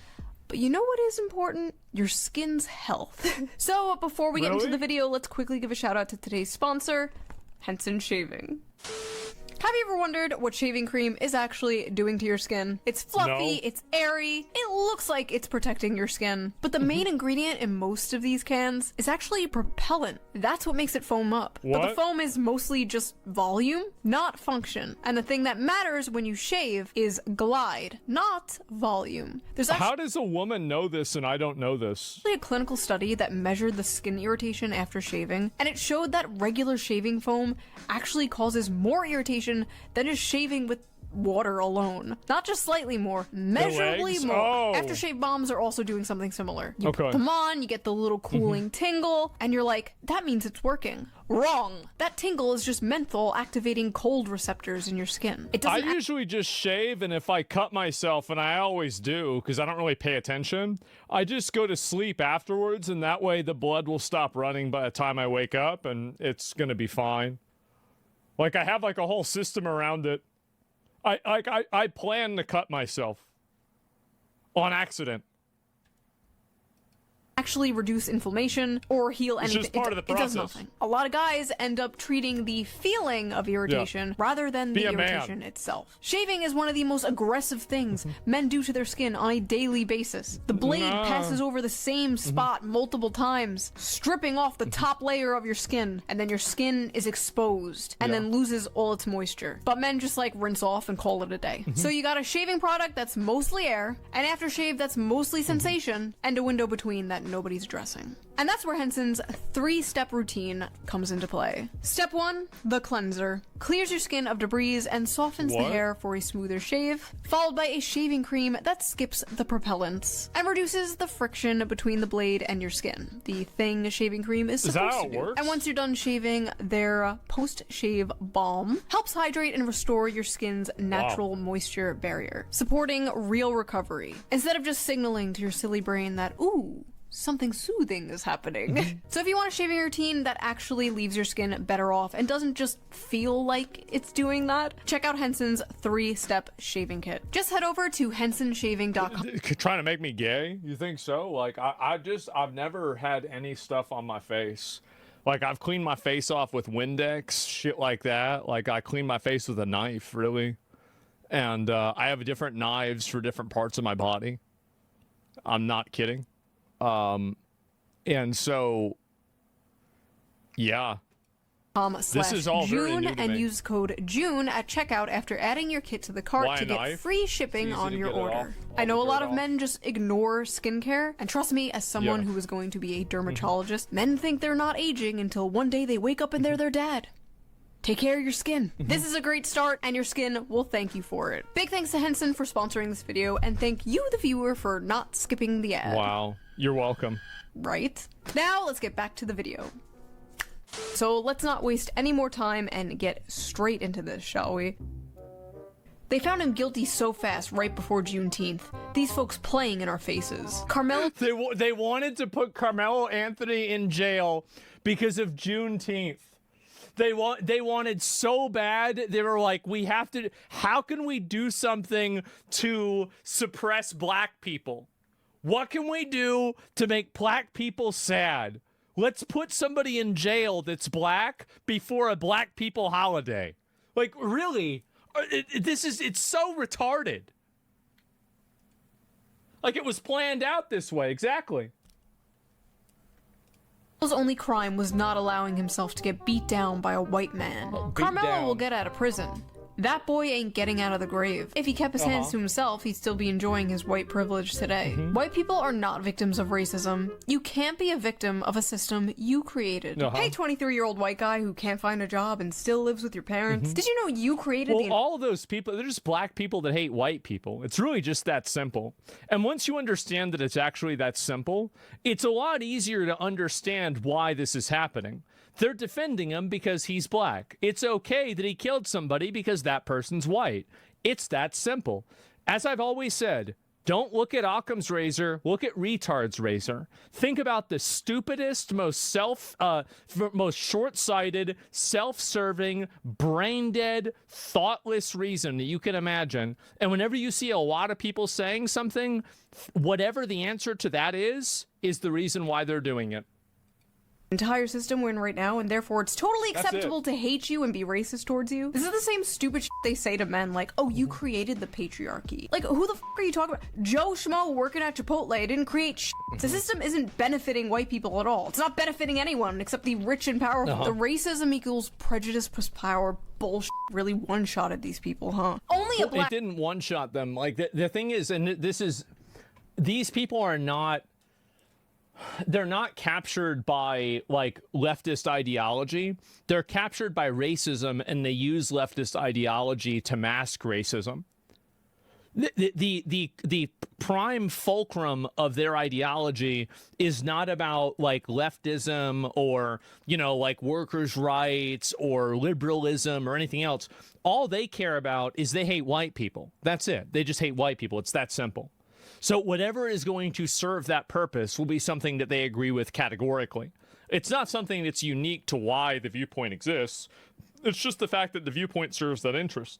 But you know what is important? Your skin's health. So before we get into the video, let's quickly give a shout out to today's sponsor, Henson Shaving. Have you ever wondered what shaving cream is actually doing to your skin? It's fluffy, it's airy, it looks like it's protecting your skin. But the main ingredient in most of these cans is actually propellant. That's what makes it foam up. What? But the foam is mostly just volume, not function. And the thing that matters when you shave is glide, not volume. There's actually How does a woman know this and I don't know this? a clinical study that measured the skin irritation after shaving, and it showed that regular shaving foam actually causes more irritation than just shaving with water alone. Not just slightly more, measurably more. Oh. Aftershave bombs are also doing something similar. You Okay. put them on, you get the little cooling tingle, and you're like, that means it's working. Wrong. That tingle is just menthol activating cold receptors in your skin. It I doesn't usually just shave, and if I cut myself, and I always do because I don't really pay attention, I just go to sleep afterwards, and that way the blood will stop running by the time I wake up, and it's gonna be fine. Like, I have like a whole system around it. I plan to cut myself on accident. actually reduce inflammation or heal anything. It's just part of the process. It does nothing. A lot of guys end up treating the feeling of irritation rather than the irritation itself. Shaving is one of the most aggressive things men do to their skin on a daily basis. The blade passes over the same spot multiple times, stripping off the top layer of your skin, and then your skin is exposed and then loses all its moisture. But men just like rinse off and call it a day. So you got a shaving product that's mostly air, an aftershave that's mostly sensation, and a window between that nobody's addressing. And that's where Henson's 3-step routine comes into play. Step 1, the cleanser. Clears your skin of debris and softens the hair for a smoother shave, followed by a shaving cream that skips the propellants and reduces the friction between the blade and your skin. The thing shaving cream is supposed to do. And once you're done shaving, their post-shave balm helps hydrate and restore your skin's natural moisture barrier, supporting real recovery, instead of just signaling to your silly brain that, ooh, something soothing is happening. So if you want a shaving routine that actually leaves your skin better off and doesn't just feel like it's doing that, check out Henson's 3-step shaving kit. Just head over to hensonshaving.com. Trying to make me gay? You think so? Like, I've never had any stuff on my face. Like, I've cleaned my face off with Windex, shit like that. Like, I clean my face with a knife, really. And I have different knives for different parts of my body. I'm not kidding. And so, yeah. This is all June very new to and me. use code June at checkout after adding your kit to the cart Why to a get knife? free shipping It's easy on to your get it order. off. I know a All the lot dirt of off. men just ignore skincare, and trust me, as someone who is going to be a dermatologist, men think they're not aging until one day they wake up and they're their dad. Take care of your skin. This is a great start, and your skin will thank you for it. Big thanks to Henson for sponsoring this video, and thank you, the viewer, for not skipping the ad. Wow. You're welcome. Right? Now, let's get back to the video. So let's not waste any more time and get straight into this, shall we? They found him guilty so fast right before Juneteenth. These folks playing in our faces. Carmelo... They wanted to put Carmelo Anthony in jail because of Juneteenth. They wanted so bad. They were like, we have to... How can we do something to suppress black people? What can we do to make black people sad? Let's put somebody in jail that's black before a black people holiday. Like, really? It's so retarded. Like, it was planned out this way, exactly. His only crime was not allowing himself to get beat down by a white man. Carmelo will get out of prison. That boy ain't getting out of the grave. If he kept his hands to himself, he'd still be enjoying his white privilege today. White people are not victims of racism. You can't be a victim of a system you created. Hey, 23-year-old white guy who can't find a job and still lives with your parents. Did you know you created the... all those people, they're just black people that hate white people. It's really just that simple. And once you understand that it's actually that simple, it's a lot easier to understand why this is happening. They're defending him because he's black. It's okay that he killed somebody because that person's white. It's that simple. As I've always said, Don't look at Occam's razor. Look at retard's razor. Think about the stupidest, most most short-sighted, self-serving, brain-dead, thoughtless reason that you can imagine. And whenever you see a lot of people saying something, whatever the answer to that is the reason why they're doing it. Entire system we're in right now, and therefore it's totally acceptable to hate you and be racist towards you. This is the same stupid shit they say to men, like, oh, you created the patriarchy. Like, who the f are you talking about? Joe Schmo working at Chipotle didn't create shit. The system isn't benefiting white people at all. It's not benefiting anyone except the rich and powerful. The racism equals prejudice plus power bullshit really one-shotted these people, huh? Only a black— It didn't one-shot them. Like, the thing is, and this is, these people are not, they're not captured by like leftist ideology. They're captured by racism, and they use leftist ideology to mask racism. The prime fulcrum of their ideology is not about like leftism or, you know, like workers' rights or liberalism or anything else. All they care about is they hate white people. That's it. They just hate white people. It's that simple. So whatever is going to serve that purpose will be something that they agree with categorically. It's not something that's unique to why the viewpoint exists. It's just the fact that the viewpoint serves that interest.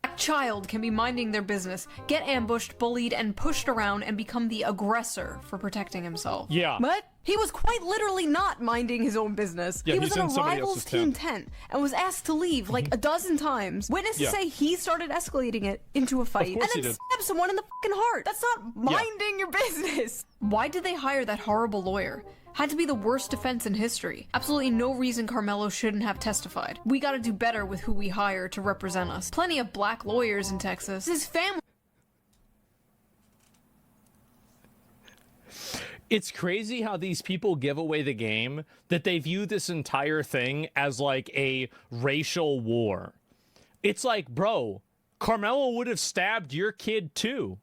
A child can be minding their business, get ambushed, bullied, and pushed around and become the aggressor for protecting himself. Yeah. But he was quite literally not minding his own business. Yeah, he was he's in in a somebody rival's else's team tent. tent and was asked to leave like a dozen times. Witnesses say he started escalating it into a fight and then stabbed someone in the fucking heart. That's not minding your business. Why did they hire that horrible lawyer? Had to be the worst defense in history. Absolutely no reason Carmelo shouldn't have testified. We gotta do better with who we hire to represent us. Plenty of black lawyers in Texas. His family— It's crazy how these people give away the game, that they view this entire thing as like a racial war. It's like, bro, Carmelo would have stabbed your kid too.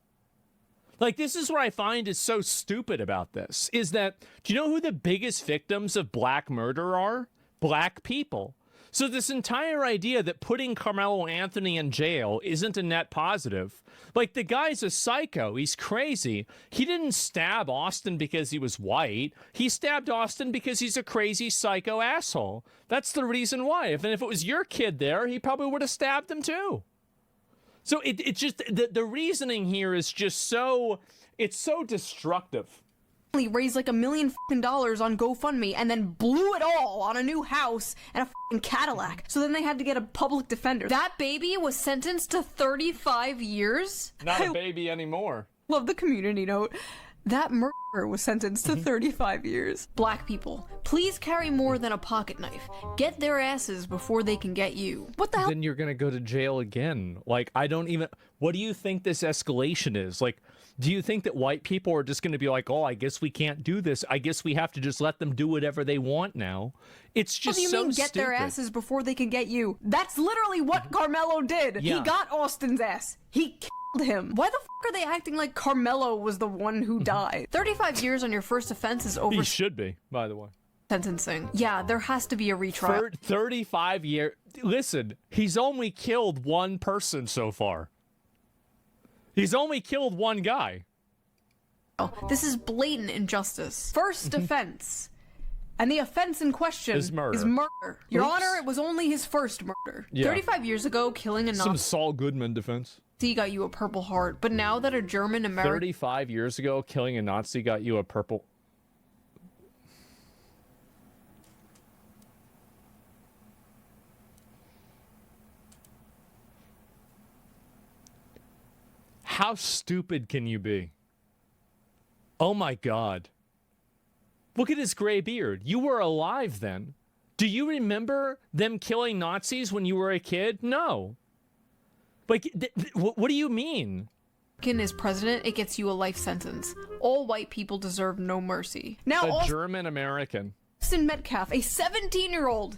Like, this is what I find is so stupid about this, is that, do you know who the biggest victims of black murder are? Black people. So this entire idea that putting Carmelo Anthony in jail isn't a net positive. Like, the guy's a psycho. He's crazy. He didn't stab Austin because he was white. He stabbed Austin because he's a crazy psycho asshole. That's the reason why. If it was your kid there, he probably would have stabbed him too. So it's just, the reasoning here is just so, it's so destructive. Raised like $1 million on GoFundMe and then blew it all on a new house and a Cadillac. So then they had to get a public defender. That baby was sentenced to 35 years? Not a baby anymore. Love the community note. That murderer was sentenced to 35 years. Black people, please carry more than a pocket knife. Get their asses before they can get you. What the hell? Then you're gonna go to jail again. Like, I don't even, what do you think this escalation is? Like, do you think that white people are just gonna be like, oh, I guess we can't do this. I guess we have to just let them do whatever they want now. It's just so stupid. What do you mean get stupid. their asses before they can get you? That's literally what Carmelo did. Yeah. He got Austin's ass. He killed him. Why the f are they acting like Carmelo was the one who died? 35 years on your first offense is over. He should be, by the way. Sentencing. Yeah, there has to be a retrial. 35 years. Listen, he's only killed one person so far. He's only killed one guy. This is blatant injustice. First offense. And the offense in question is murder. Your Honor, it was only his first murder. Yeah. 35 years ago, killing a Some Nazi Saul Goodman defense. got you a Purple Heart. But now that a German American 35 years ago, killing a Nazi got you a purple. How stupid can you be? Oh my God. Look at his gray beard. You were alive then. Do you remember them killing Nazis when you were a kid? No. Like, what do you mean? is president, it gets you a life sentence. All white people deserve no mercy. Now, a German American. Austin Metcalf, a 17-year-old,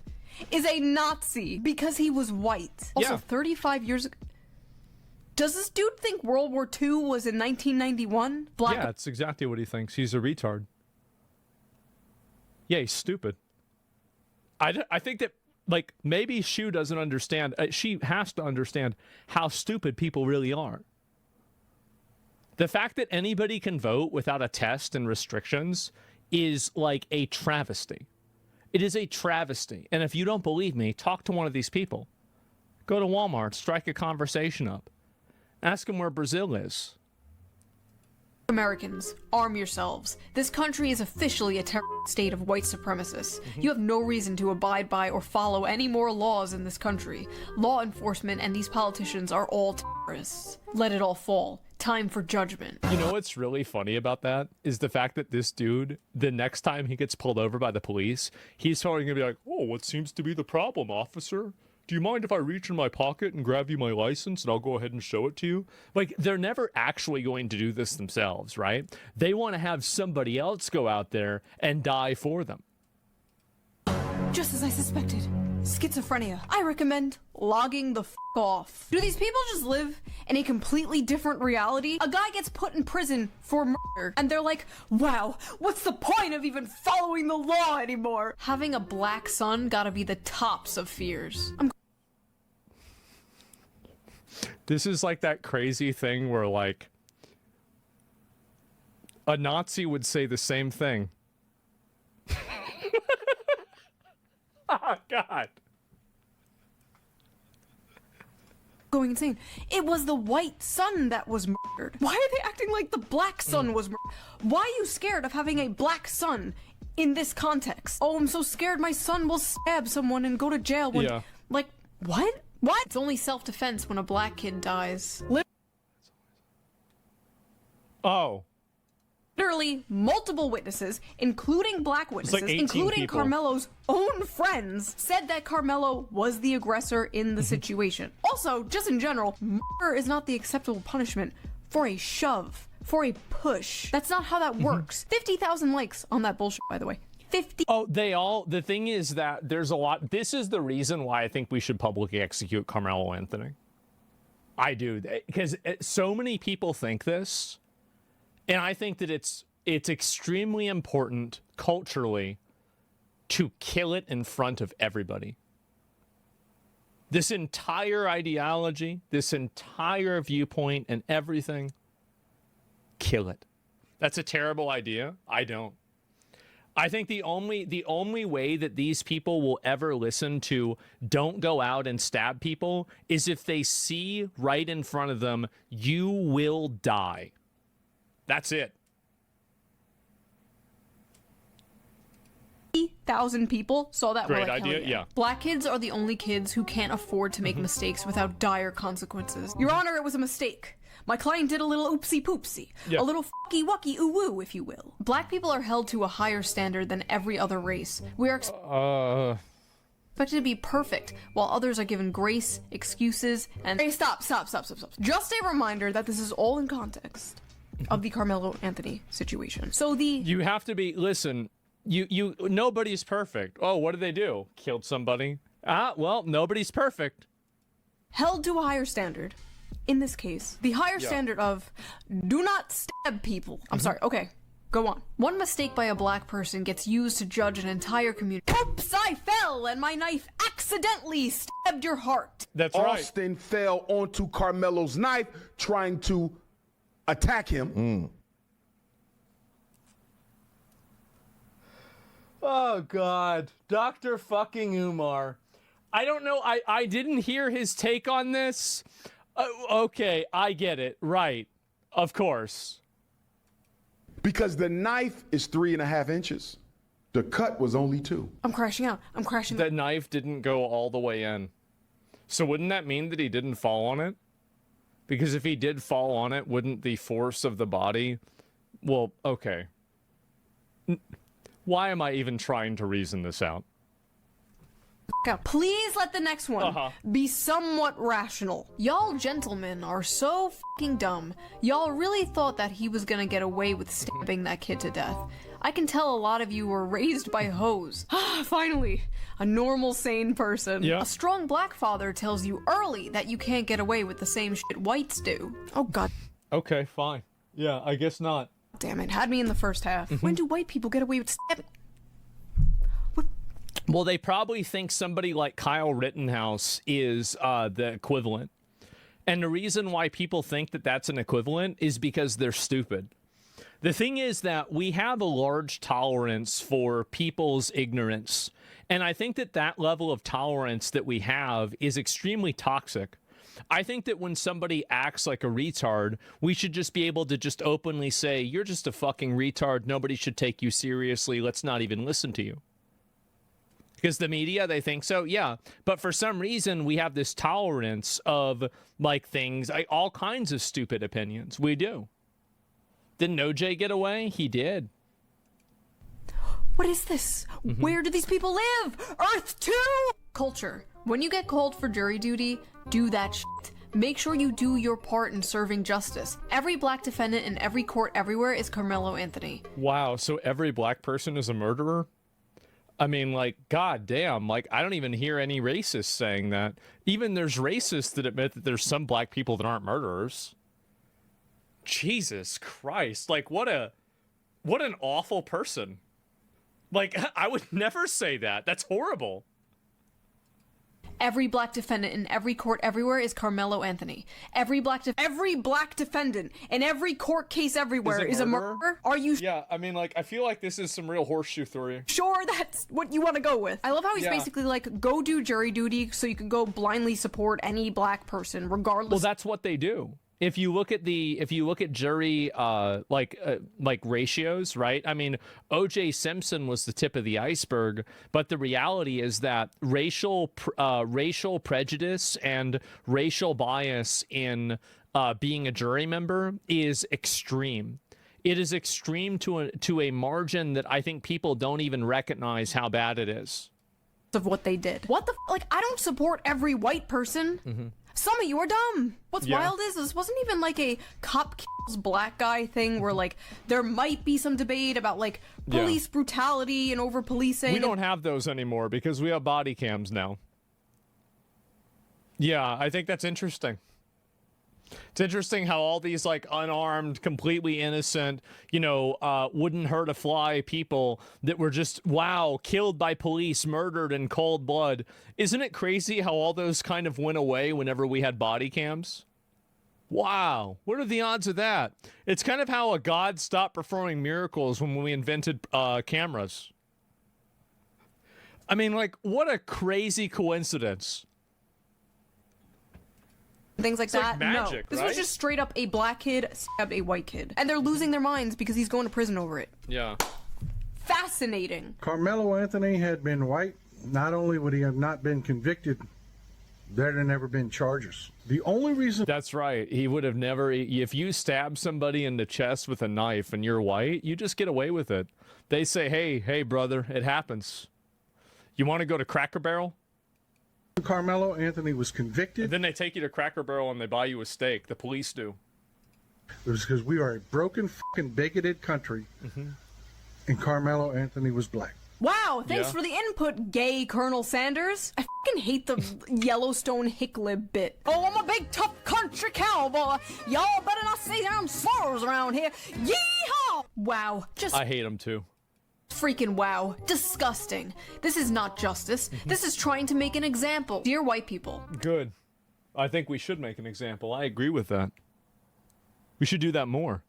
is a Nazi because he was white. Also, 35 years ago. Does this dude think World War II was in 1991? Yeah, it's exactly what he thinks. He's a retard. Yeah, he's stupid. I think that, like, maybe Shu doesn't understand. She has to understand how stupid people really are. The fact that anybody can vote without a test and restrictions is like a travesty. It is a travesty. And if you don't believe me, talk to one of these people. Go to Walmart, strike a conversation up. Ask them where Brazil is. Americans, arm yourselves. This country is officially a terrorist state of white supremacists. You have no reason to abide by or follow any more laws in this country. Law enforcement and these politicians are all terrorists. Let it all fall. Time for judgment. You know what's really funny about that is the fact that this dude, the next time he gets pulled over by the police, he's probably gonna be like, "Oh, what seems to be the problem, officer? Do you mind if I reach in my pocket and grab you my license and I'll go ahead and show it to you?" Like, they're never actually going to do this themselves, right? They want to have somebody else go out there and die for them. Just as I suspected. Schizophrenia. I recommend logging the f off. Do these people just live in a completely different reality? A guy gets put in prison for murder, and they're like, wow, what's the point of even following the law anymore? Having a black son gotta be the tops of fears. This is like that crazy thing where, like, a Nazi would say the same thing. Oh, God. Going insane. It was the white son that was murdered. Why are they acting like the black son was murdered? Why are you scared of having a black son in this context? Oh, I'm so scared my son will stab someone and go to jail when... Yeah. Like, what? What? It's only self-defense when a black kid dies. Oh. Literally, multiple witnesses, including black witnesses, like 18 including people. Carmelo's own friends, said that Carmelo was the aggressor in the situation. Also, just in general, murder is not the acceptable punishment for a shove, for a push. That's not how that works. 50,000 likes on that bullshit, by the way. 50. Oh, the thing is that there's a lot. This is the reason why I think we should publicly execute Carmelo Anthony. I do, because so many people think this. And I think that it's extremely important culturally to kill it in front of everybody. This entire ideology, this entire viewpoint and everything, kill it. That's a terrible idea. I don't. I think the only way that these people will ever listen to don't go out and stab people is if they see right in front of them, you will die. That's it. 1,000 people saw that. Great were like, idea, hell yeah. Black kids are the only kids who can't afford to make mistakes without dire consequences. Your Honor, it was a mistake. My client did a little oopsie poopsie. Yeah. A little fucky wucky ooh woo, if you will. Black people are held to a higher standard than every other race. We are expected to be perfect, while others are given grace, excuses, and... Hey, stop. Just a reminder that this is all in context of the Carmelo Anthony situation. So You have to be, listen, nobody's perfect. Oh, what did they do? Killed somebody? Well, nobody's perfect. Held to a higher standard. In this case, the higher standard of do not stab people. I'm sorry, okay, go on. One mistake by a black person gets used to judge an entire community. Oops, I fell and my knife accidentally stabbed your heart. That's right. Austin fell onto Carmelo's knife trying to attack him. Oh, God. Dr. fucking Umar. I don't know. I didn't hear his take on this. Okay, I get it. Right. Of course. Because the knife is 3.5 inches. The cut was only 2. I'm crashing out. The knife didn't go all the way in. So wouldn't that mean that he didn't fall on it? Because if he did fall on it, wouldn't the force of the body... Well, okay. Why am I even trying to reason this out? Please let the next one be somewhat rational. Y'all gentlemen are so fucking dumb. Y'all really thought that he was gonna get away with stabbing that kid to death. I can tell a lot of you were raised by hoes. Finally, a normal, sane person. Yeah. A strong black father tells you early that you can't get away with the same shit whites do. Oh, God. Okay, fine. Yeah, I guess not. Damn it, had me in the first half. When do white people get away with stabbing? Well, they probably think somebody like Kyle Rittenhouse is the equivalent. And the reason why people think that that's an equivalent is because they're stupid. The thing is that we have a large tolerance for people's ignorance. And I think that that level of tolerance that we have is extremely toxic. I think that when somebody acts like a retard, we should just be able to just openly say, you're just a fucking retard. Nobody should take you seriously. Let's not even listen to you. Because the media, they think so, yeah. But for some reason, we have this tolerance of, like, things, all kinds of stupid opinions. We do. Didn't OJ get away? He did. What is this? Where do these people live? Earth 2! Culture. When you get called for jury duty, do that shit. Make sure you do your part in serving justice. Every black defendant in every court everywhere is Carmelo Anthony. Wow, so every black person is a murderer? I mean, like, goddamn, like, I don't even hear any racists saying that. Even there's racists that admit that there's some black people that aren't murderers. Jesus Christ, like, what an awful person. Like, I would never say that. That's horrible. Every black defendant in every court everywhere is Carmelo Anthony. Every black defendant in every court case everywhere is a murderer? Are you Yeah, I mean, like, I feel like this is some real horseshoe theory. sure that's what you want to go with? I love how he's basically like, go do jury duty so you can go blindly support any black person regardless. Well, that's what they do. If you look at jury like ratios, right? I mean, O.J. Simpson was the tip of the iceberg, but the reality is that racial prejudice and racial bias in being a jury member is extreme. It is extreme to a margin that I think people don't even recognize how bad it is. Of what they did. What the like? I don't support every white person. Some of you are dumb. What's wild is this wasn't even like a cop kills black guy thing where like there might be some debate about like police brutality and over policing. We don't have those anymore because we have body cams now. Yeah, I think that's interesting. It's interesting how all these like unarmed, completely innocent, wouldn't hurt a fly people that were just, wow, killed by police, murdered in cold blood. Isn't it crazy how all those kind of went away whenever we had body cams? Wow, what are the odds of that? It's kind of how a god stopped performing miracles when we invented cameras. I mean, like, what a crazy coincidence. Things like that. Like magic, no, this right? was just straight up a black kid stabbed a white kid, and they're losing their minds because he's going to prison over it. Yeah. Fascinating. Carmelo Anthony had been white, not only would he have not been convicted, there'd have never been charges. The only reason... That's right. He would have never... If you stab somebody in the chest with a knife and you're white, you just get away with it. They say, hey, brother, it happens. You want to go to Cracker Barrel? Carmelo Anthony was convicted. And then they take you to Cracker Barrel and they buy you a steak. The police do. It was because we are a broken, fucking bigoted country, and Carmelo Anthony was black. Wow, thanks for the input, gay Colonel Sanders. I fucking hate the Yellowstone hicklib bit. Oh, I'm a big, tough country cowboy. Y'all better not say damn slurs around here. Yeehaw! Wow, just... I hate him too. Freaking wow. Disgusting. This is not justice. This is trying to make an example. Dear white people. Good. I think we should make an example. I agree with that. We should do that more.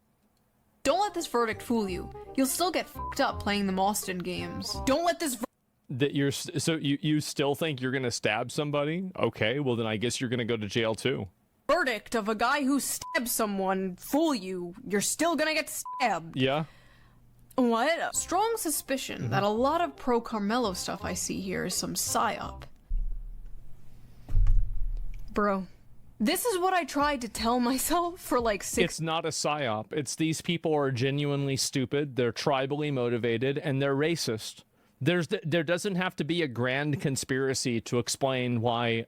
Don't let this verdict fool you. You'll still get fucked up playing the Austin games. Don't let this So you still think you're gonna stab somebody? Okay, well then I guess you're gonna go to jail too. Verdict of a guy who stabbed someone fool you. You're still gonna get stabbed. Yeah. What? Strong suspicion that a lot of pro-Carmelo stuff I see here is some psyop. Bro, this is what I tried to tell myself for like 6... It's not a psyop. It's these people are genuinely stupid, they're tribally motivated, and they're racist. There doesn't have to be a grand conspiracy to explain why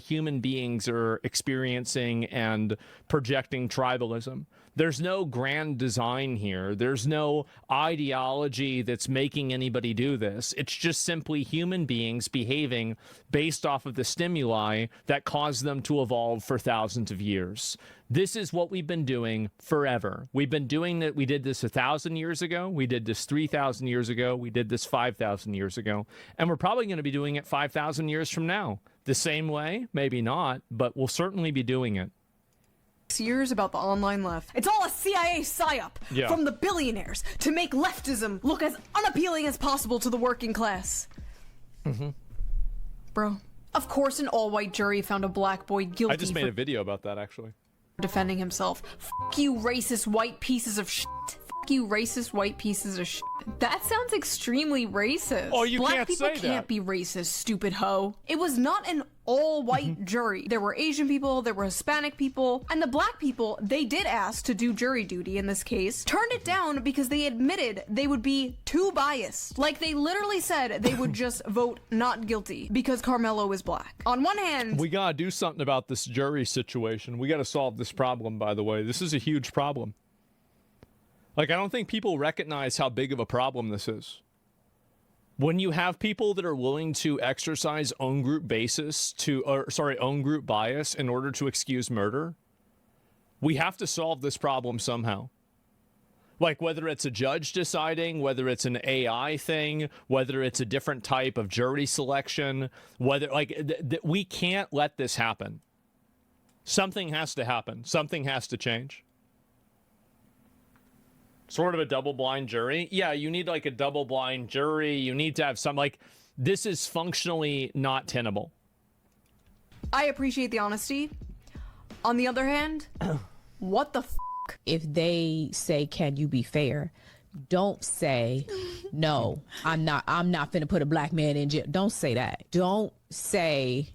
human beings are experiencing and projecting tribalism. There's no grand design here. There's no ideology that's making anybody do this. It's just simply human beings behaving based off of the stimuli that caused them to evolve for thousands of years. This is what we've been doing forever. We've been doing that. We did this 1,000 years ago. We did this 3,000 years ago. We did this 5,000 years ago. And we're probably going to be doing it 5,000 years from now. The same way? Maybe not, but we'll certainly be doing it. 6 years about the online left. It's all a CIA psyop from the billionaires to make leftism look as unappealing as possible to the working class. Bro. Of course an all-white jury found a black boy guilty I just made a video about that, actually. Defending himself. Fuck you, racist white pieces of shit. Fuck you, racist white pieces of shit. That sounds extremely racist. Oh, you Black can't people say that. can't be racist, stupid hoe. It was not an all-white jury. There were Asian people, there were Hispanic people, and the black people they did ask to do jury duty in this case turned it down because they admitted they would be too biased. Like, they literally said they would just vote not guilty because Carmelo is black. On one hand, we gotta do something about this jury situation. We gotta solve this problem, by the way. This is a huge problem. Like, I don't think people recognize how big of a problem this is. When you have people that are willing to exercise own group own group bias in order to excuse murder, we have to solve this problem somehow. Like, whether it's a judge deciding, whether it's an AI thing, whether it's a different type of jury selection, whether, like, we can't let this happen. Something has to happen. Something has to change. Sort of a double-blind jury? Yeah, you need, like, a double-blind jury. You need to have some, like, this is functionally not tenable. I appreciate the honesty. On the other hand, what the f***? If they say, can you be fair? Don't say, no, I'm not finna put a black man in jail. Don't say that. Don't say,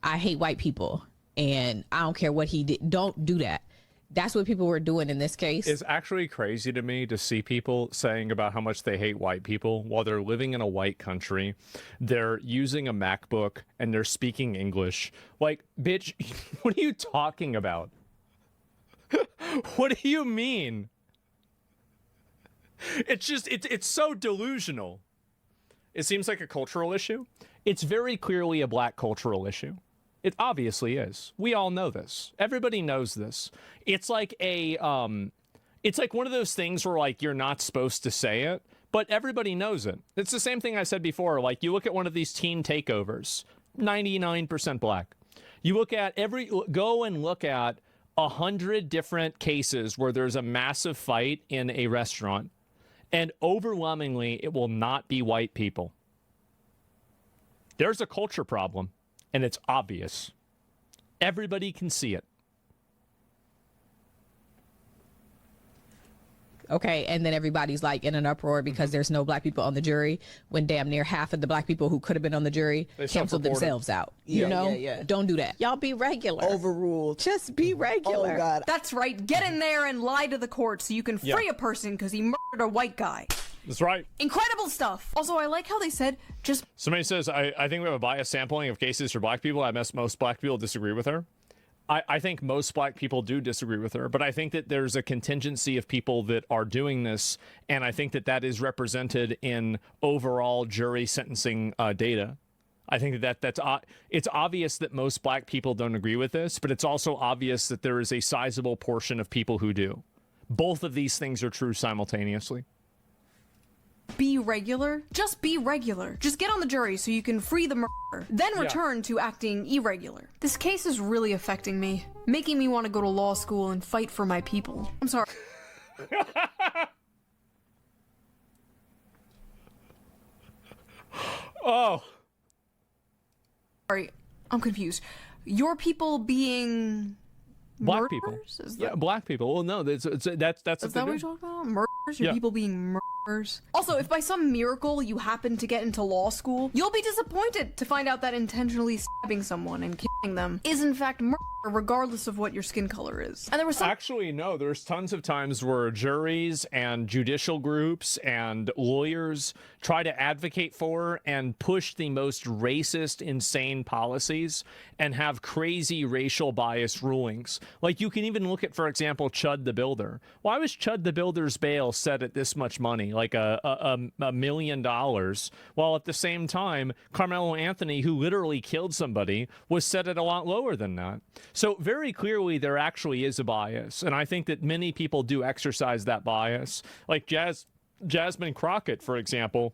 I hate white people and I don't care what he did. Don't do that. That's what people were doing in this case. It's actually crazy to me to see people saying about how much they hate white people while they're living in a white country. They're using a MacBook and they're speaking English. Like, bitch, what are you talking about? What do you mean? It's just, it's so delusional. It seems like a cultural issue. It's very clearly a black cultural issue. It obviously is. We all know this. Everybody knows this. It's like it's like one of those things where, like, you're not supposed to say it, but everybody knows it. It's the same thing I said before. Like, you look at one of these teen takeovers, 99% black. You look at go and look at 100 different cases where there's a massive fight in a restaurant, and overwhelmingly, it will not be white people. There's a culture problem. And it's obvious. Everybody can see it. Okay, and then everybody's like in an uproar because there's no black people on the jury when damn near half of the black people who could have been on the jury canceled themselves out. You know? Don't do that. Y'all be regular. Overruled. Just be regular. Oh, God. That's right. Get in there and lie to the court so you can free a person because he murdered a white guy. That's right. Incredible stuff. Also, I like how they said just... Somebody says, I think we have a biased sampling of cases for black people. I guess most black people disagree with her. I think most black people do disagree with her, but I think that there's a contingency of people that are doing this, and I think that that is represented in overall jury sentencing data. I think that's it's obvious that most black people don't agree with this, but it's also obvious that there is a sizable portion of people who do. Both of these things are true simultaneously. Be regular. Just be regular. Just get on the jury so you can free the murderer. Then return to acting irregular. This case is really affecting me, making me want to go to law school and fight for my people. I'm sorry. Oh. Sorry, I'm confused. Your people being... Black murderers? people. Black people. Well, no, that's Is what that what you're talking about? Murders? Your people being murderers? Also, if by some miracle you happen to get into law school, you'll be disappointed to find out that intentionally stabbing someone and killing them is in fact murder, regardless of what your skin color is. And there was some... Actually, no, there's tons of times where juries and judicial groups and lawyers try to advocate for and push the most racist, insane policies and have crazy racial bias rulings. Like, you can even look at, for example, Chud the Builder. Why was Chud the Builder's bail set at this much money, like $1 million, while at the same time, Carmelo Anthony, who literally killed somebody, was set at a lot lower than that? So very clearly, there actually is a bias, and I think that many people do exercise that bias. Like Jasmine Crockett, for example,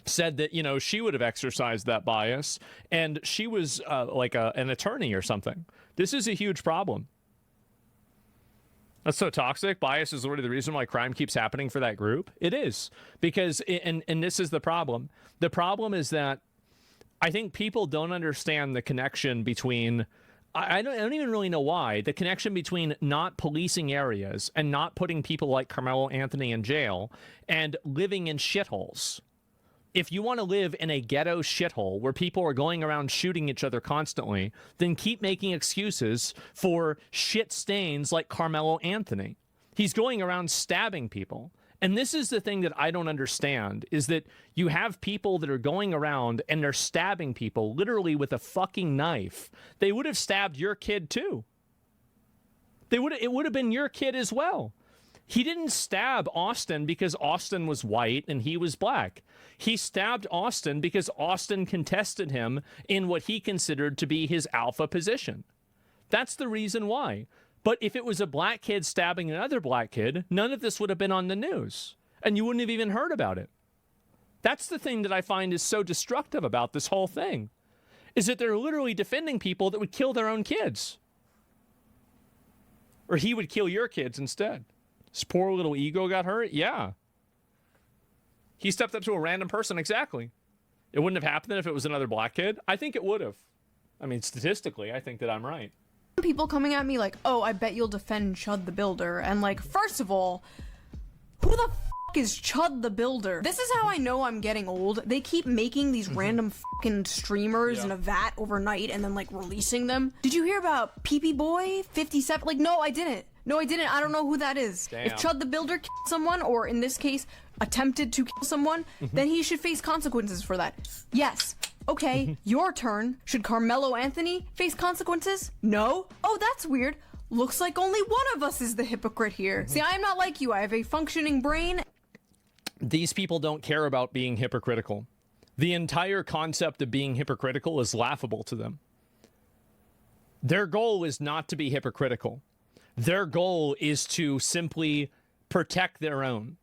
said that, you know, she would have exercised that bias, and she was like an attorney or something. This is a huge problem. That's so toxic. Bias is literally the reason why crime keeps happening for that group. It is. Because, and this is the problem. The problem is that I think people don't understand the connection between, I don't even really know why, the connection between not policing areas and not putting people like Carmelo Anthony in jail and living in shitholes. If you want to live in a ghetto shithole where people are going around shooting each other constantly, then keep making excuses for shit stains like Carmelo Anthony. He's going around stabbing people. And this is the thing that I don't understand, is that you have people that are going around and they're stabbing people literally with a fucking knife. They would have stabbed your kid too. It would have been your kid as well. He didn't stab Austin because Austin was white and he was black. He stabbed Austin because Austin contested him in what he considered to be his alpha position. That's the reason why. But if it was a black kid stabbing another black kid, none of this would have been on the news. And you wouldn't have even heard about it. That's the thing that I find is so destructive about this whole thing, is that they're literally defending people that would kill their own kids. Or he would kill your kids instead. His poor little ego got hurt? Yeah. He stepped up to a random person, exactly. It wouldn't have happened if it was another black kid. I think it would have. I mean, statistically, I think that I'm right. People coming at me like, oh, I bet you'll defend Chud the Builder. And like, first of all, who the f is Chud the Builder? This is how I know I'm getting old. They keep making these random fucking streamers in a vat overnight and then like releasing them. Did you hear about PP Boy 57? Like, no, I didn't. No, I didn't. I don't know who that is. Damn. If Chud the Builder killed someone, or in this case, attempted to kill someone, then he should face consequences for that. Yes. Okay, your turn. Should Carmelo Anthony face consequences? No? Oh, that's weird. Looks like only one of us is the hypocrite here. See, I am not like you. I have a functioning brain. These people don't care about being hypocritical. The entire concept of being hypocritical is laughable to them. Their goal is not to be hypocritical. Their goal is to simply protect their own.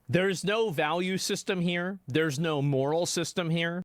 There's no value system here. There's no moral system here.